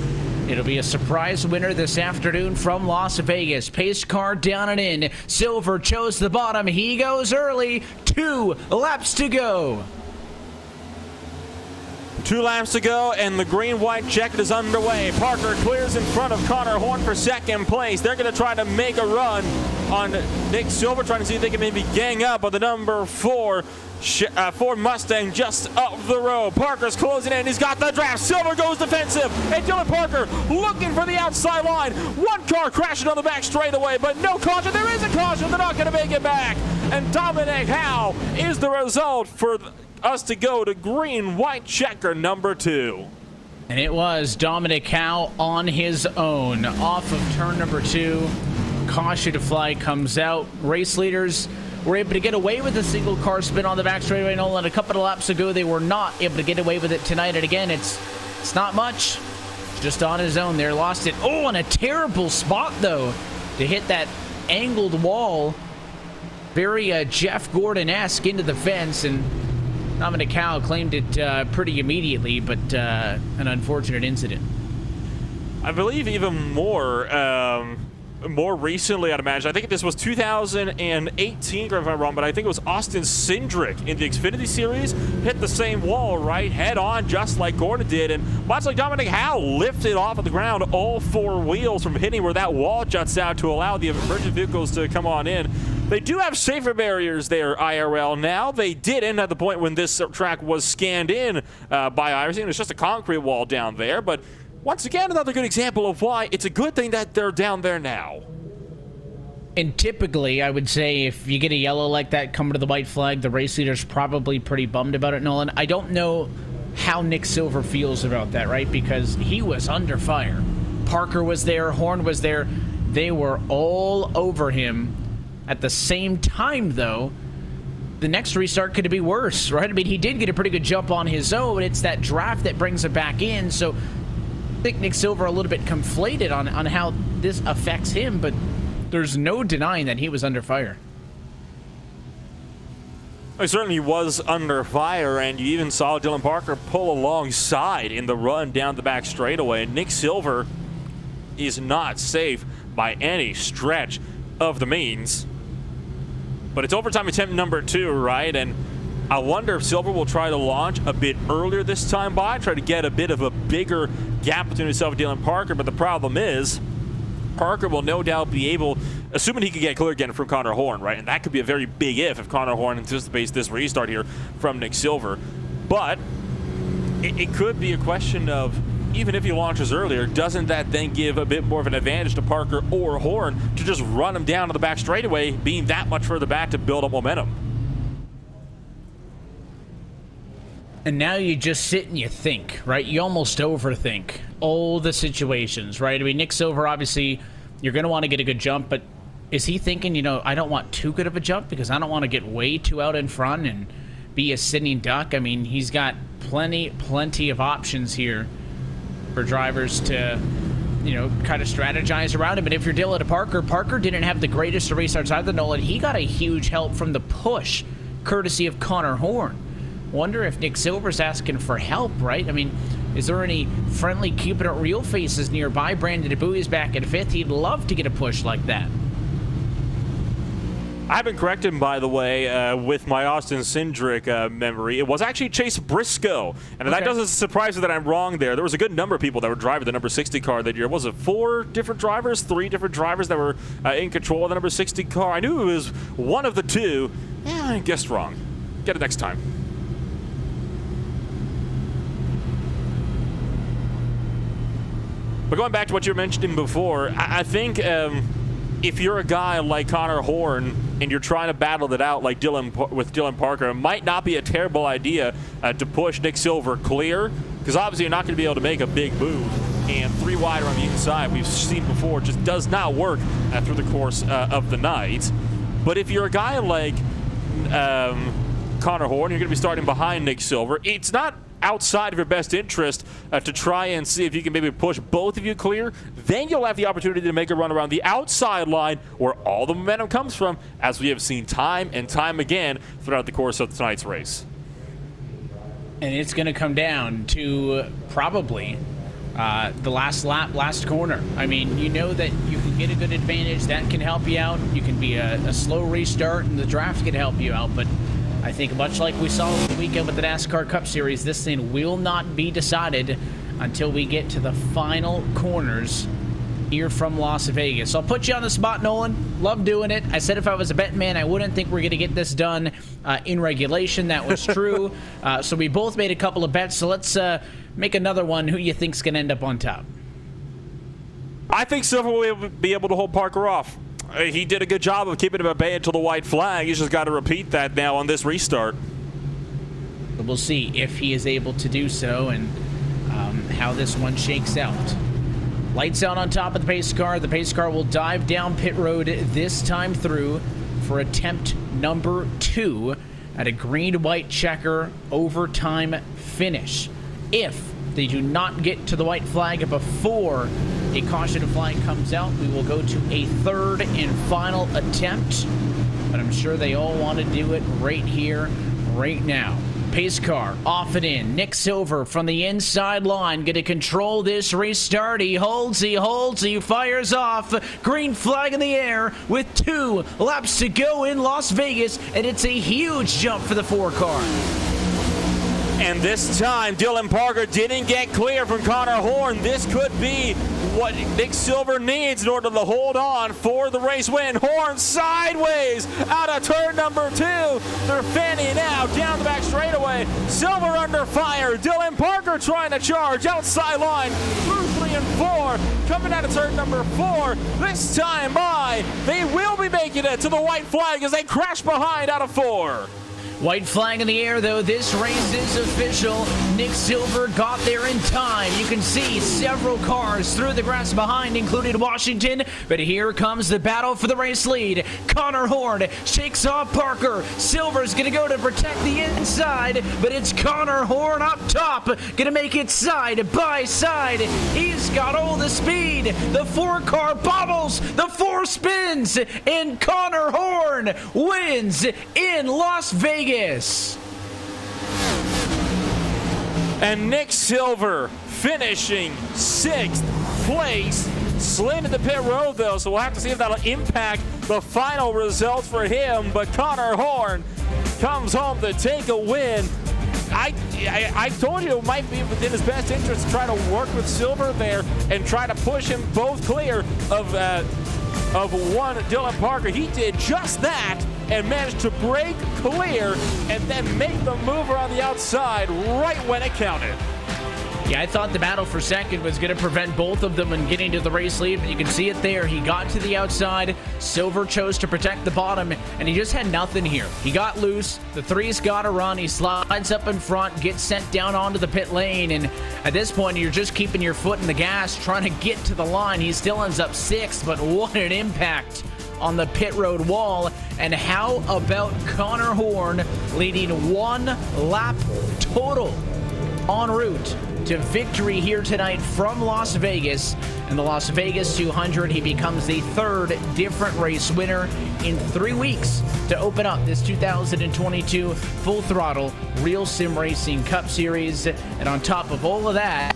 It'll be a surprise winner this afternoon from Las Vegas. Pace car down and in. Silver chose the bottom. He goes early. 2 laps to go. 2 laps to go, and the green-white check is underway. Parker clears in front of Connor Horn for second place. They're going to try to make a run on Nick Silver, trying to see if they can maybe gang up on the number 4 Ford Mustang just up the road. Parker's closing in. He's got the draft. Silver goes defensive. And Dylan Parker looking for the outside line. One car crashing on the back straightaway, but no caution. There is a caution. They're not going to make it back. And Dominic Howe is the result for us to go to green-white checker number 2. And it was Dominic Howe on his own. Off of turn number 2. Caution flag comes out. Race leaders were able to get away with a single car spin on the back straightaway. Nolan, a couple of laps ago, they were not able to get away with it tonight. And again, it's not much. Just on his own there. Lost it. Oh, and a terrible spot, though, to hit that angled wall. Very Jeff Gordon-esque into the fence. And Dominic Howe claimed it pretty immediately, but an unfortunate incident. I believe even more recently, I'd imagine. I think this was 2018, if I'm wrong, but I think it was Austin Cindric in the Xfinity Series hit the same wall right head on, just like Gordon did, and much like Dominic Howe lifted off of the ground all 4 wheels from hitting where that wall juts out to allow the emergent vehicles to come on in. They do have safer barriers there, IRL. Now, they didn't at the point when this track was scanned in by iRacing. It's just a concrete wall down there, but once again, another good example of why it's a good thing that they're down there now. And typically, I would say if you get a yellow like that coming to the white flag, the race leader's probably pretty bummed about it, Nolan. I don't know how Nick Silver feels about that, right? Because he was under fire. Parker was there, Horn was there. They were all over him. At the same time, though, the next restart could be worse, right? I mean, he did get a pretty good jump on his own. It's that draft that brings it back in. So I think Nick Silver a little bit conflated on how this affects him, but there's no denying that he was under fire. He certainly was under fire, and you even saw Dylan Parker pull alongside in the run down the back straightaway. And Nick Silver is not safe by any stretch of the means. But it's overtime attempt number 2, right? And I wonder if Silver will try to launch a bit earlier this time by, try to get a bit of a bigger gap between himself and Dylan Parker. But the problem is, Parker will no doubt be able, assuming he can get clear again from Connor Horn, right? And that could be a very big if Connor Horn anticipates this restart here from Nick Silver. But it could be a question of, even if he launches earlier, doesn't that then give a bit more of an advantage to Parker or Horn to just run him down to the back straightaway, being that much further back to build up momentum? And now you just sit and you think, right? You almost overthink all the situations, right? I mean, Nick Silver, obviously, you're going to want to get a good jump, but is he thinking, I don't want too good of a jump because I don't want to get way too out in front and be a sitting duck. I mean, he's got plenty of options here for drivers to, you know, kind of strategize around him. And if you're Dylan Parker didn't have the greatest race starts either, Nolan. He got a huge help from the push, courtesy of Connor Horn. Wonder if Nick Silver's asking for help, right? I mean, is there any friendly keeping it real faces nearby? Brandon DeBuy is back in 5th. He'd love to get a push like that. I've been corrected, by the way, with my Austin Cindric memory. It was actually Chase Briscoe. And that doesn't surprise me that I'm wrong there. There was a good number of people that were driving the number 60 car that year. Was it 4 different drivers, 3 different drivers that were in control of the number 60 car? I knew it was one of the 2. Yeah, I guessed wrong. Get it next time. But going back to what you were mentioning before, I think if you're a guy like Connor Horn and you're trying to battle it out like Dylan Parker, it might not be a terrible idea to push Nick Silver clear, because obviously you're not going to be able to make a big move. And 3 wide on the inside, we've seen before, just does not work through the course of the night. But if you're a guy like Connor Horn, you're going to be starting behind Nick Silver. It's not outside of your best interest to try and see if you can maybe push both of you clear. Then you'll have the opportunity to make a run around the outside line where all the momentum comes from, as we have seen time and time again throughout the course of tonight's race. And it's going to come down to probably the last lap, last corner. I mean, you know that you can get a good advantage. That can help you out. You can be a slow restart, and the draft can help you out. But I think much like we saw the weekend with the NASCAR Cup Series, this thing will not be decided until we get to the final corners here from Las Vegas. So I'll put you on the spot, Nolan. Love doing it. I said if I was a betting man, I wouldn't think we're going to get this done in regulation. That was true. So we both made a couple of bets. So let's make another one. Who you think's going to end up on top? I think Silver will be able to hold Parker off. He did a good job of keeping him at bay until the white flag. He's just got to repeat that now on this restart. But we'll see if he is able to do so and how this one shakes out. Lights out on top of the pace car. The pace car will dive down pit road this time through for attempt number 2 at a green-white checker overtime finish. If they do not get to the white flag before a caution flag comes out, we will go to a 3rd and final attempt. But I'm sure they all want to do it right here, right now. Pace car off and in. Nick Silver from the inside line going to control this restart. He holds, he fires off. Green flag in the air with 2 laps to go in Las Vegas, and it's a huge jump for the 4 car. And this time, Dylan Parker didn't get clear from Connor Horn. This could be what Nick Silver needs in order to hold on for the race win. Horn sideways out of turn number 2. They're fanning out down the back straightaway. Silver under fire. Dylan Parker trying to charge outside line through 3 and 4. Coming out of turn number 4. This time by, they will be making it to the white flag as they crash behind out of 4. White flag in the air, though. This race is official. Nick Silver got there in time. You can see several cars through the grass behind, including Washington. But here comes the battle for the race lead. Connor Horn shakes off Parker. Silver's going to go to protect the inside, but it's Connor Horn up top. Going to make it side by side. He's got all the speed. The 4 car bobbles. The 4 spins. And Connor Horn wins in Las Vegas. And Nick Silver finishing 6th place. Slid into pit road, though, so we'll have to see if that'll impact the final results for him. But Connor Horn comes home to take a win. I told you it might be within his best interest to try to work with Silver there and try to push him both clear of one Dylan Parker. He did just that and managed to break clear and then make the move around the outside right when it counted. Yeah, I thought the battle for second was going to prevent both of them from getting to the race lead, but you can see it there. He got to the outside. Silver chose to protect the bottom, and he just had nothing here. He got loose. The 3's got to run. He slides up in front, gets sent down onto the pit lane, and at this point, you're just keeping your foot in the gas, trying to get to the line. He still ends up 6th, but what an impact on the pit road wall And how about Connor Horn leading 1 lap total en route to victory here tonight from Las Vegas? In the Las Vegas 200, he becomes the 3rd different race winner in 3 weeks to open up this 2022 Full Throttle Real Sim Racing Cup Series. And on top of all of that,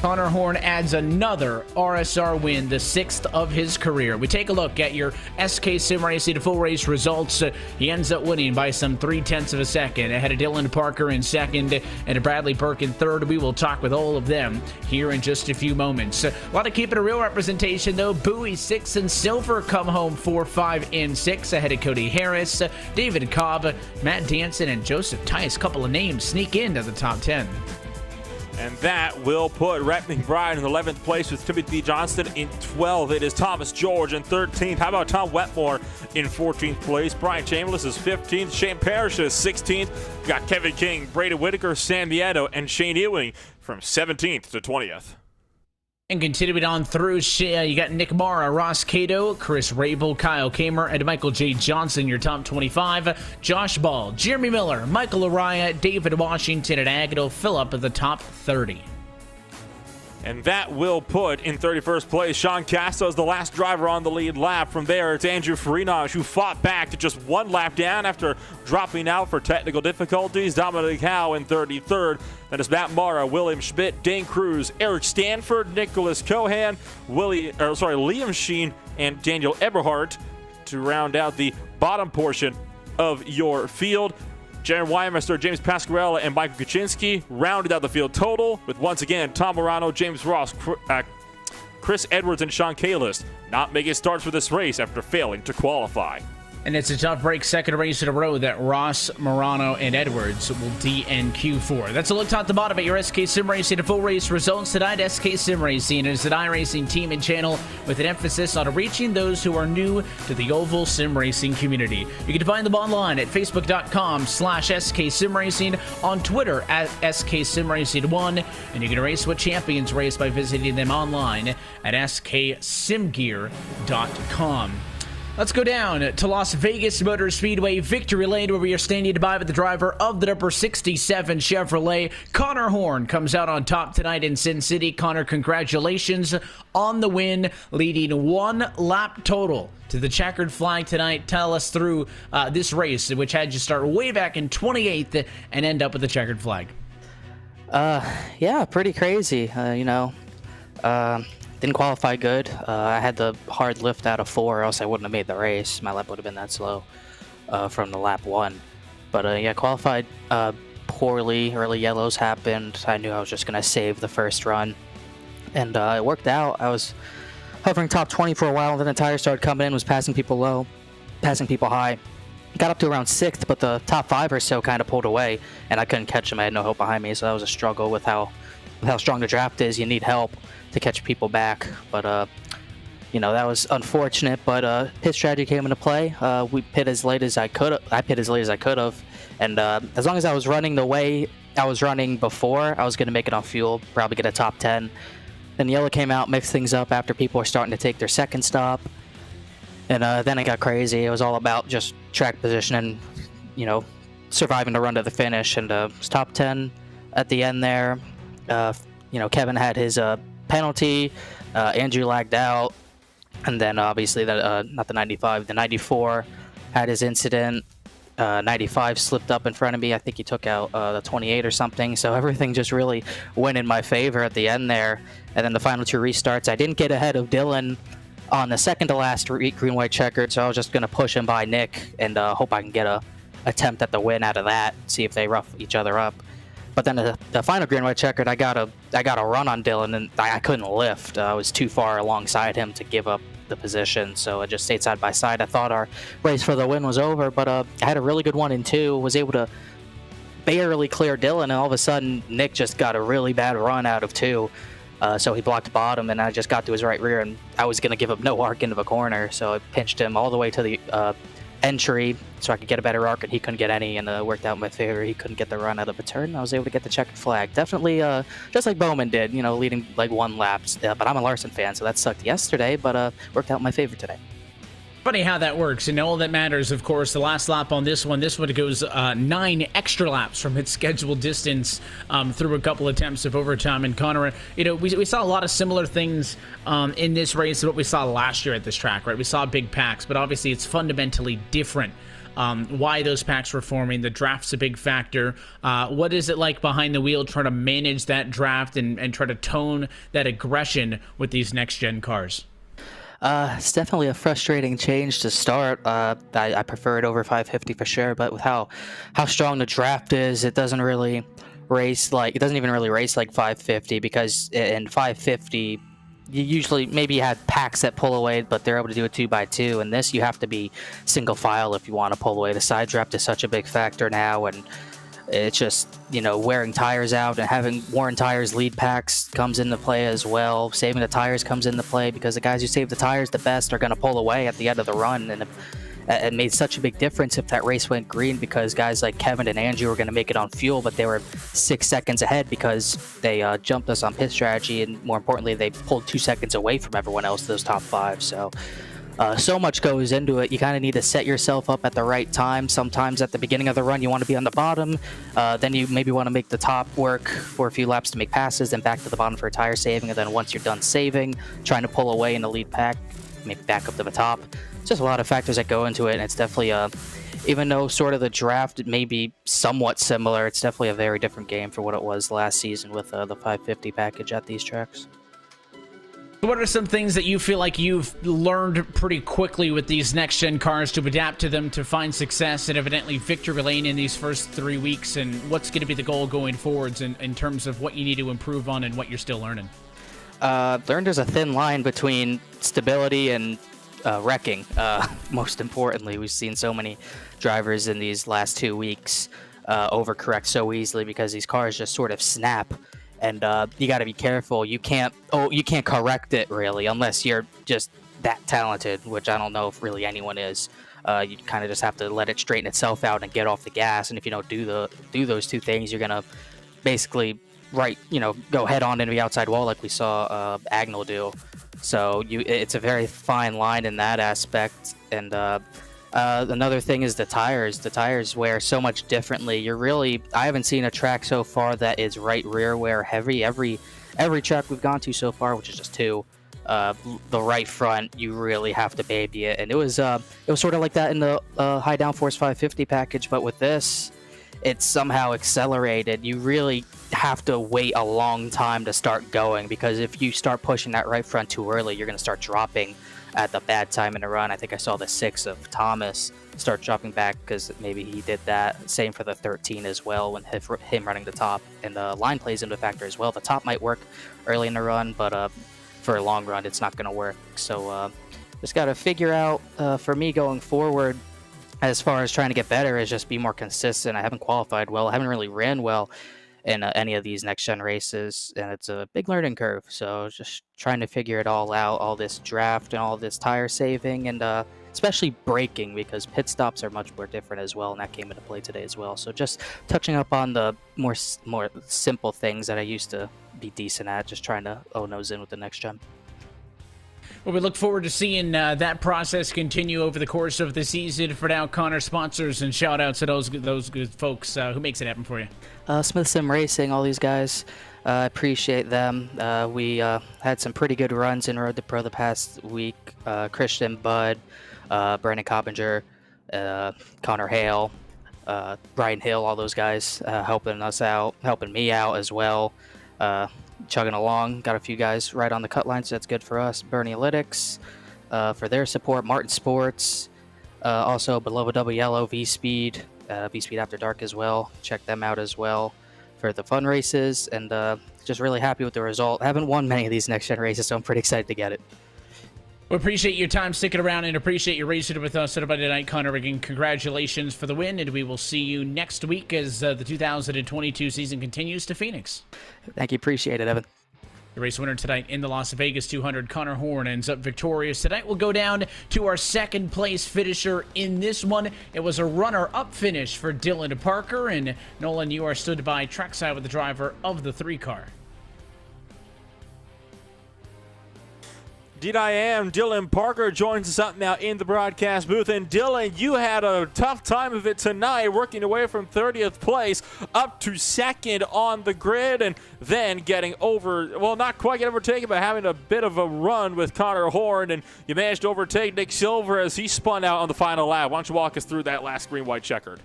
Connor Horn adds another RSR win, the 6th of his career. We take a look at your SK Sim Racing full race results. He ends up winning by some 0.3 of a second, ahead of Dylan Parker in 2nd and Bradley Burke in 3rd. We will talk with all of them here in just a few moments. A lot of keeping a real representation, though. Bowie 6 and Silver come home 4, 5, and 6, ahead of Cody Harris, David Cobb, Matt Danson, and Joseph Tice. Couple of names sneak into the top 10. And that will put Rhett McBride in 11th place with Timothy Johnston in 12th. It is Thomas George in 13th. How about Tom Wetmore in 14th place? Brian Chambliss is 15th. Shane Parrish is 16th. We got Kevin King, Brady Whitaker, Sam Nieto, and Shane Ewing from 17th to 20th. And continuing on through, you got Nick Mara, Ross Cato, Chris Rabel, Kyle Kamer, and Michael J. Johnson, your top 25. Josh Ball, Jeremy Miller, Michael Araya, David Washington, and Agadil fill up at the top 30. And that will put in 31st place Sean Castro as the last driver on the lead lap. From there, it's Andrew Farinosh, who fought back to just 1 lap down after dropping out for technical difficulties. Dominic Howe in 33rd. Then it's Matt Mara, William Schmidt, Dane Cruz, Eric Stanford, Nicholas Cohan, Liam Sheen, and Daniel Eberhardt to round out the bottom portion of your field. Jaron Weimester, James Pasquarella, and Michael Kuczynski rounded out the field total with, once again, Tom Morano, James Ross, Chris Edwards, and Sean Kalis not making starts for this race after failing to qualify. And it's a tough break, 2nd race in a row that Ross, Morano, and Edwards will DNQ for. That's a look top to bottom at your SK Sim Racing and full race results tonight. SK Sim Racing is an iRacing team and channel with an emphasis on reaching those who are new to the oval sim racing community. You can find them online at facebook.com/SK Sim Racing, on Twitter at SK Sim Racing 1, and you can race with champions race by visiting them online at sksimgear.com. Let's go down to Las Vegas Motor Speedway Victory Lane, where we are standing by with the driver of the number 67 Chevrolet. Connor Horn comes out on top tonight in Sin City. Connor, congratulations on the win, leading 1 lap total to the checkered flag tonight. Tell us through this race, which had you start way back in 28th and end up with the checkered flag. Yeah, pretty crazy. Didn't qualify good. I had the hard lift out of 4, or else I wouldn't have made the race. My lap would have been that slow from the lap 1. But yeah, qualified poorly. Early yellows happened. I knew I was just going to save the first run. And it worked out. I was hovering top 20 for a while, and then the tires started coming in, was passing people low, passing people high. Got up to around 6th, but the top 5 or so kind of pulled away, and I couldn't catch them. I had no help behind me, so that was a struggle with how strong the draft is. You need help to catch people back, but that was unfortunate. But pit strategy came into play. We pit as late as I could. I pit as late as I could have, and as long as I was running the way I was running before, I was going to make enough fuel, probably get a top 10. Then yellow came out, mixed things up after people were starting to take their second stop, and then it got crazy. It was all about just track position and surviving the run to the finish, and it was top 10 at the end there. Kevin had his penalty, Andrew lagged out, and then obviously not the 95, the 94 had his incident. 95 slipped up in front of me. I think he took out the 28 or something, so everything just really went in my favor at the end there. And then the final 2 restarts, I didn't get ahead of Dylan on the second to last green white checkered, so I was just going to push him by Nick and hope I can get a attempt at the win out of that, see if they rough each other up. But then the final green white checkered, I got a run on Dylan, and I couldn't lift. I was too far alongside him to give up the position, so I just stayed side by side. I thought our race for the win was over, but I had a really good 1 and 2, was able to barely clear Dylan, and all of a sudden Nick just got a really bad run out of 2. So he blocked bottom, and I just got to his right rear, and I was going to give up no arc into a corner, so I pinched him all the way to the entry so I could get a better arc, and he couldn't get any, and it worked out in my favor. He couldn't get the run out of a turn, and I was able to get the checkered flag. Definitely just like Bowman did, leading like 1 lap. But I'm a Larson fan, so that sucked yesterday, but worked out in my favor today. Funny how that works, and all that matters, of course, the last lap on this one goes 9 extra laps from its scheduled distance through a couple attempts of overtime. And Connor, we saw a lot of similar things in this race to what we saw last year at this track, right? We saw big packs, but obviously it's fundamentally different. Why those packs were forming. The draft's a big factor. What is it like behind the wheel trying to manage that draft and try to tone that aggression with these next-gen cars? It's definitely a frustrating change to start. I prefer it over 550 for sure, but with how strong the draft is, it doesn't even really race like 550, because in 550 you usually maybe you had packs that pull away, but they're able to do a 2x2. And this, you have to be single file if you want to pull away. The side draft is such a big factor now, and it's just, wearing tires out and having worn tires lead packs comes into play as well. Saving the tires comes into play, because the guys who save the tires the best are going to pull away at the end of the run. And it made such a big difference if that race went green, because guys like Kevin and Andrew were going to make it on fuel, but they were 6 seconds ahead because they jumped us on pit strategy, and more importantly, they pulled 2 seconds away from everyone else, those top 5. So much goes into it. You kind of need to set yourself up at the right time. Sometimes at the beginning of the run, you want to be on the bottom. Then you maybe want to make the top work for a few laps to make passes, then back to the bottom for a tire saving. And then once you're done saving, trying to pull away in the lead pack, maybe back up to the top. It's just a lot of factors that go into it. And it's definitely, even though sort of the draft may be somewhat similar, it's definitely a very different game for what it was last season with the 550 package at these tracks. What are some things that you feel like you've learned pretty quickly with these next-gen cars to adapt to them, to find success and evidently victory lane in these first 3 weeks? And what's going to be the goal going forwards in terms of what you need to improve on and what you're still learning? Learned there's a thin line between stability and wrecking. Most importantly, we've seen so many drivers in these last 2 weeks overcorrect so easily because these cars just sort of snap. And you got to be careful. You can't correct it really unless you're just that talented, which I don't know if really anyone is. You kind of just have to let it straighten itself out and get off the gas. And if you don't do those two things, you're gonna basically go head on into the outside wall like we saw Agnell do. So it's a very fine line in that aspect. And another thing is the tires. The tires wear so much differently. I haven't seen a track so far that is right rear wear heavy. Every track we've gone to so far, which is just 2, the right front, you really have to baby it. And it was sort of like that in the high downforce 550 package, but with this, it's somehow accelerated. You really have to wait a long time to start going, because if you start pushing that right front too early, you're going to start dropping at the bad time in the run. I think I saw the 6 of Thomas start dropping back because maybe he did that. Same for the 13 as well, when him running the top. And the line plays into a factor as well. The top might work early in the run, but for a long run, it's not going to work. So just got to figure out, for me going forward, as far as trying to get better, is just be more consistent. I haven't qualified well. I haven't really ran well in any of these next-gen races, and it's a big learning curve. So just trying to figure it all out, all this draft and all this tire saving, and especially braking, because pit stops are much more different as well, and that came into play today as well. So just touching up on the more simple things that I used to be decent at, just trying to nose in with the next gen. Well, we look forward to seeing that process continue over the course of the season. For now, Connor, sponsors and shout-outs to those good folks who makes it happen for you. Smith Sim Racing, all these guys, I appreciate them. We had some pretty good runs in Road to Pro the past week. Christian, Bud, Brandon Coppinger, Connor Hale, Brian Hill, all those guys helping me out as well. Chugging along, got a few guys right on the cut line, so that's good for us. Bernie Lytics for their support, Martin Sports, also Beloved Double Yellow, V-Speed After Dark as well. Check them out as well for the fun races, and just really happy with the result. I haven't won many of these next-gen races, so I'm pretty excited to get it. We appreciate your time sticking around and appreciate you racing with us everybody tonight, Connor. Again, congratulations for the win, and we will see you next week as the 2022 season continues to Phoenix. Thank you. Appreciate it, Evan. The race winner tonight in the Las Vegas 200, Connor Horn, ends up victorious. Tonight we'll go down to our second place finisher in this one. It was a runner-up finish for Dylan Parker, and Nolan, you are stood by trackside with the driver of the 3 car. Indeed I am. Dylan Parker joins us up now in the broadcast booth. And Dylan, you had a tough time of it tonight, working away from 30th place up to second on the grid, and then getting not quite get overtaken, but having a bit of a run with Connor Horn, and you managed to overtake Nick Silver as he spun out on the final lap. Why don't you walk us through that last green-white checkered?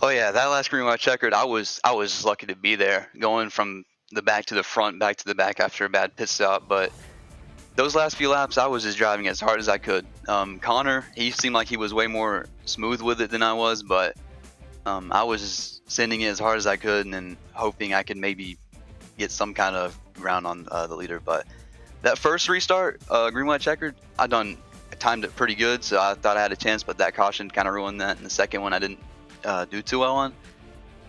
Oh yeah, that last green-white checkered, I was lucky to be there, going from the back to the front, back to the back after a bad pit stop, but those last few laps, I was just driving as hard as I could. Connor, he seemed like he was way more smooth with it than I was, but I was just sending it as hard as I could and then hoping I could maybe get some kind of ground on the leader. But that first restart, green, white, checkered, I timed it pretty good, so I thought I had a chance, but that caution kind of ruined that. And the second one I didn't do too well on.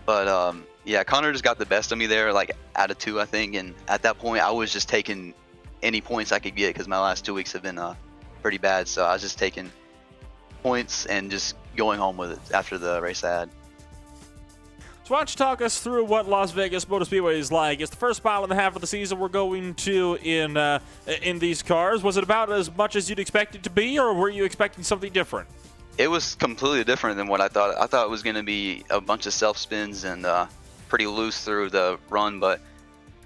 But yeah, Connor just got the best of me there, like out of 2, I think. And at that point, I was just taking any points I could get because my last 2 weeks have been pretty bad. So I was just taking points and just going home with it after the race I had. So why don't you talk us through what Las Vegas Motor Speedway is like? It's the first mile and a half of the season we're going to in these cars. Was it about as much as you'd expect it to be, or were you expecting something different? It was completely different than what I thought. I thought it was going to be a bunch of self spins and pretty loose through the run, but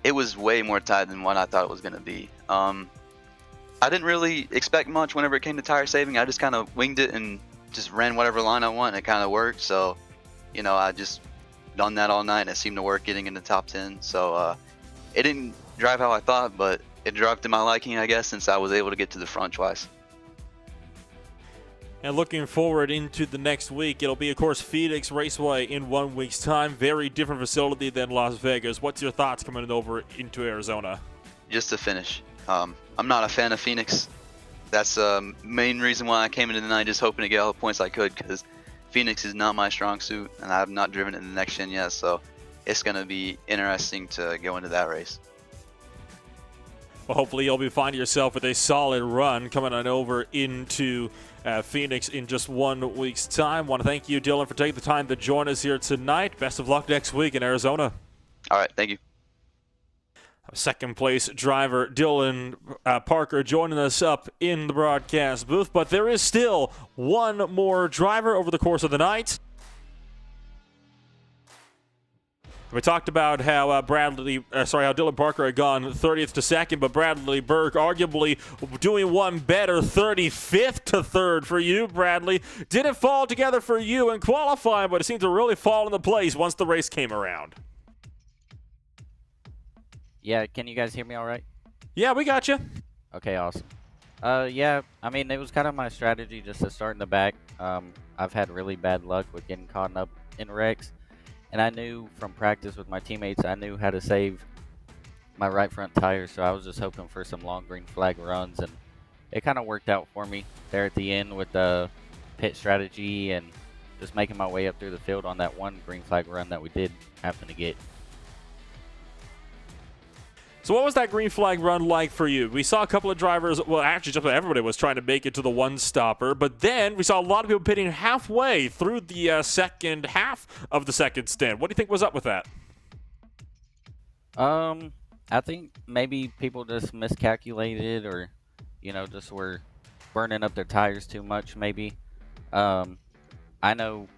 it was way more tight than what I thought it was going to be. I didn't really expect much whenever it came to tire saving. I just kind of winged it and just ran whatever line I want, and it kind of worked. So, you know, I just done that all night, and it seemed to work getting in the top 10. So it didn't drive how I thought, but it drove to my liking, I guess, since I was able to get to the front twice. And looking forward into the next week, it'll be, of course, Phoenix Raceway in 1 week's time. Very different facility than Las Vegas. What's your thoughts coming over into Arizona? Just to finish. I'm not a fan of Phoenix. That's the main reason why I came into tonight, just hoping to get all the points I could, because Phoenix is not my strong suit, and I have not driven it in the next gen yet, so it's going to be interesting to go into that race. Well, hopefully you'll be finding yourself with a solid run coming on over into Phoenix in just 1 week's time. Want to thank you, Dylan, for taking the time to join us here tonight. Best of luck next week in Arizona. All right, thank you. Second place driver Dylan Parker joining us up in the broadcast booth, but there is still one more driver over the course of the night. We talked about how how Dylan Parker had gone 30th to 2nd, but Bradley Burke arguably doing one better, 35th to 3rd for you, Bradley. Didn't fall together for you in qualifying, but it seemed to really fall into place once the race came around. Yeah, can you guys hear me all right? Yeah, we got you. Okay, awesome. Yeah, I mean, it was kind of my strategy just to start in the back. I've had really bad luck with getting caught up in wrecks. And I knew from practice with my teammates, I knew how to save my right front tires, so I was just hoping for some long green flag runs, and it kind of worked out for me there at the end with the pit strategy and just making my way up through the field on that one green flag run that we did happen to get. So what was that green flag run like for you? We saw a couple of drivers, well, actually just about everybody was trying to make it to the one-stopper, but then we saw a lot of people pitting halfway through the second half of the second stint. What do you think was up with that? I think maybe people just miscalculated, or, you know, just were burning up their tires too much, maybe. I know,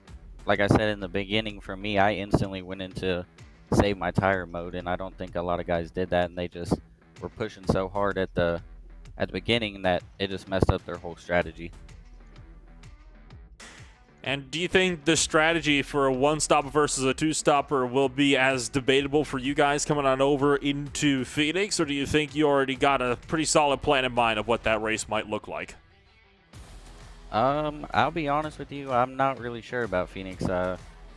like I said in the beginning, for me, I instantly went into save my tire mode, and I don't think a lot of guys did that, and they just were pushing so hard at the beginning that it just messed up their whole strategy. And do you think the strategy for a one-stopper versus a two-stopper will be as debatable for you guys coming on over into Phoenix, or do you think you already got a pretty solid plan in mind of what that race might look like? I'll be honest with you, I'm not really sure about Phoenix.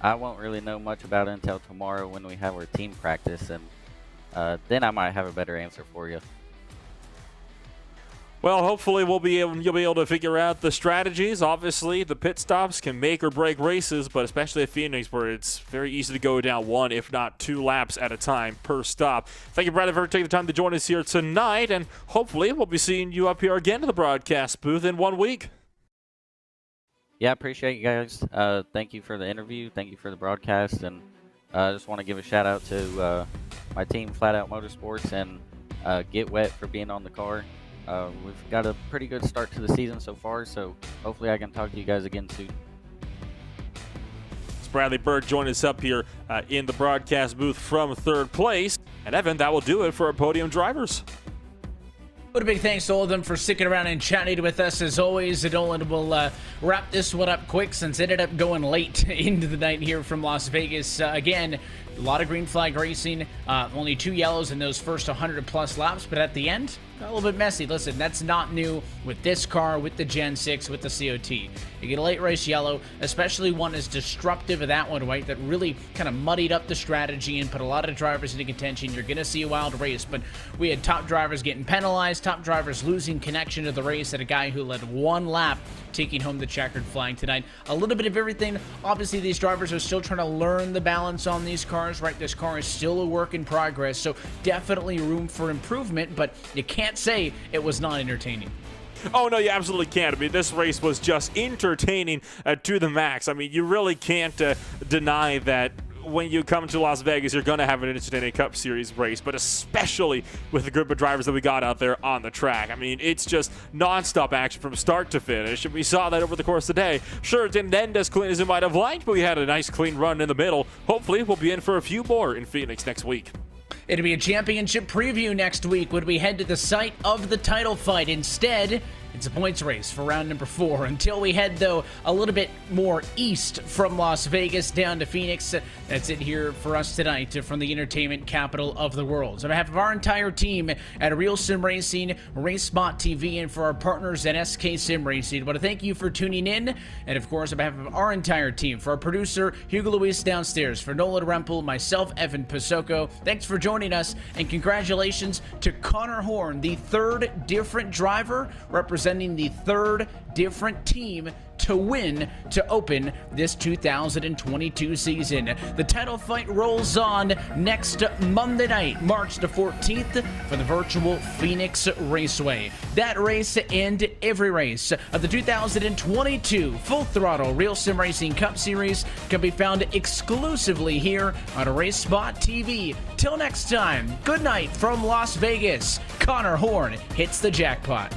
I won't really know much about it until tomorrow when we have our team practice, and then I might have a better answer for you. Well, hopefully you'll be able to figure out the strategies. Obviously, the pit stops can make or break races, but especially at Phoenix, where it's very easy to go down 1, if not 2 laps at a time per stop. Thank you, Bradley, for taking the time to join us here tonight, and hopefully we'll be seeing you up here again in the broadcast booth in 1 week. Yeah, I appreciate you guys. Thank you for the interview. Thank you for the broadcast. And I just want to give a shout out to my team, Flat Out Motorsports, and Get Wet for being on the car. We've got a pretty good start to the season so far, so hopefully I can talk to you guys again soon. Bradley Bird joined us up here in the broadcast booth from third place. And Evan, that will do it for our podium drivers. But a big thanks to all of them for sticking around and chatting with us as always. Nolan will wrap this one up quick since it ended up going late into the night here from Las Vegas. Again, a lot of green flag racing, only 2 yellows in those first 100 plus laps, but at the end, got a little bit messy. Listen, that's not new with this car, with the Gen 6, with the COT. You get a late race yellow, especially one as disruptive as that one, right? That really kind of muddied up the strategy and put a lot of drivers into contention. You're going to see a wild race, but we had top drivers getting penalized, top drivers losing connection to the race, and a guy who led 1 lap taking home the checkered flag tonight. A little bit of everything. Obviously, these drivers are still trying to learn the balance on these cars, right? This car is still a work in progress, so definitely room for improvement, but you can't say it was not entertaining. Oh, no, you absolutely can't. I mean, this race was just entertaining to the max. I mean, you really can't deny that when you come to Las Vegas, you're going to have an entertaining Cup Series race, but especially with the group of drivers that we got out there on the track. I mean, it's just nonstop action from start to finish, and we saw that over the course of the day. Sure, it didn't end as clean as it might have liked, but we had a nice clean run in the middle. Hopefully, we'll be in for a few more in Phoenix next week. It'll be a championship preview next week when we head to the site of the title fight. Instead, it's a points race for round number 4. Until we head, though, a little bit more east from Las Vegas down to Phoenix. That's it here for us tonight from the entertainment capital of the world. So on behalf of our entire team at RealSimRacing, RaceSpotTV, and for our partners at SK Sim Racing, I want to thank you for tuning in. And, of course, on behalf of our entire team, for our producer, Hugo Luis downstairs, for Nolan Rempel, myself, Evan Pasoko, thanks for joining us, and congratulations to Connor Horn, the 3rd different driver representing the 3rd different team to win to open this 2022 season. The title fight rolls on next Monday night, March the 14th, for the virtual Phoenix Raceway. That race and every race of the 2022 Full Throttle Real Sim Racing Cup Series can be found exclusively here on RaceSpotTV. Till next time, good night from Las Vegas. Connor Horn hits the jackpot.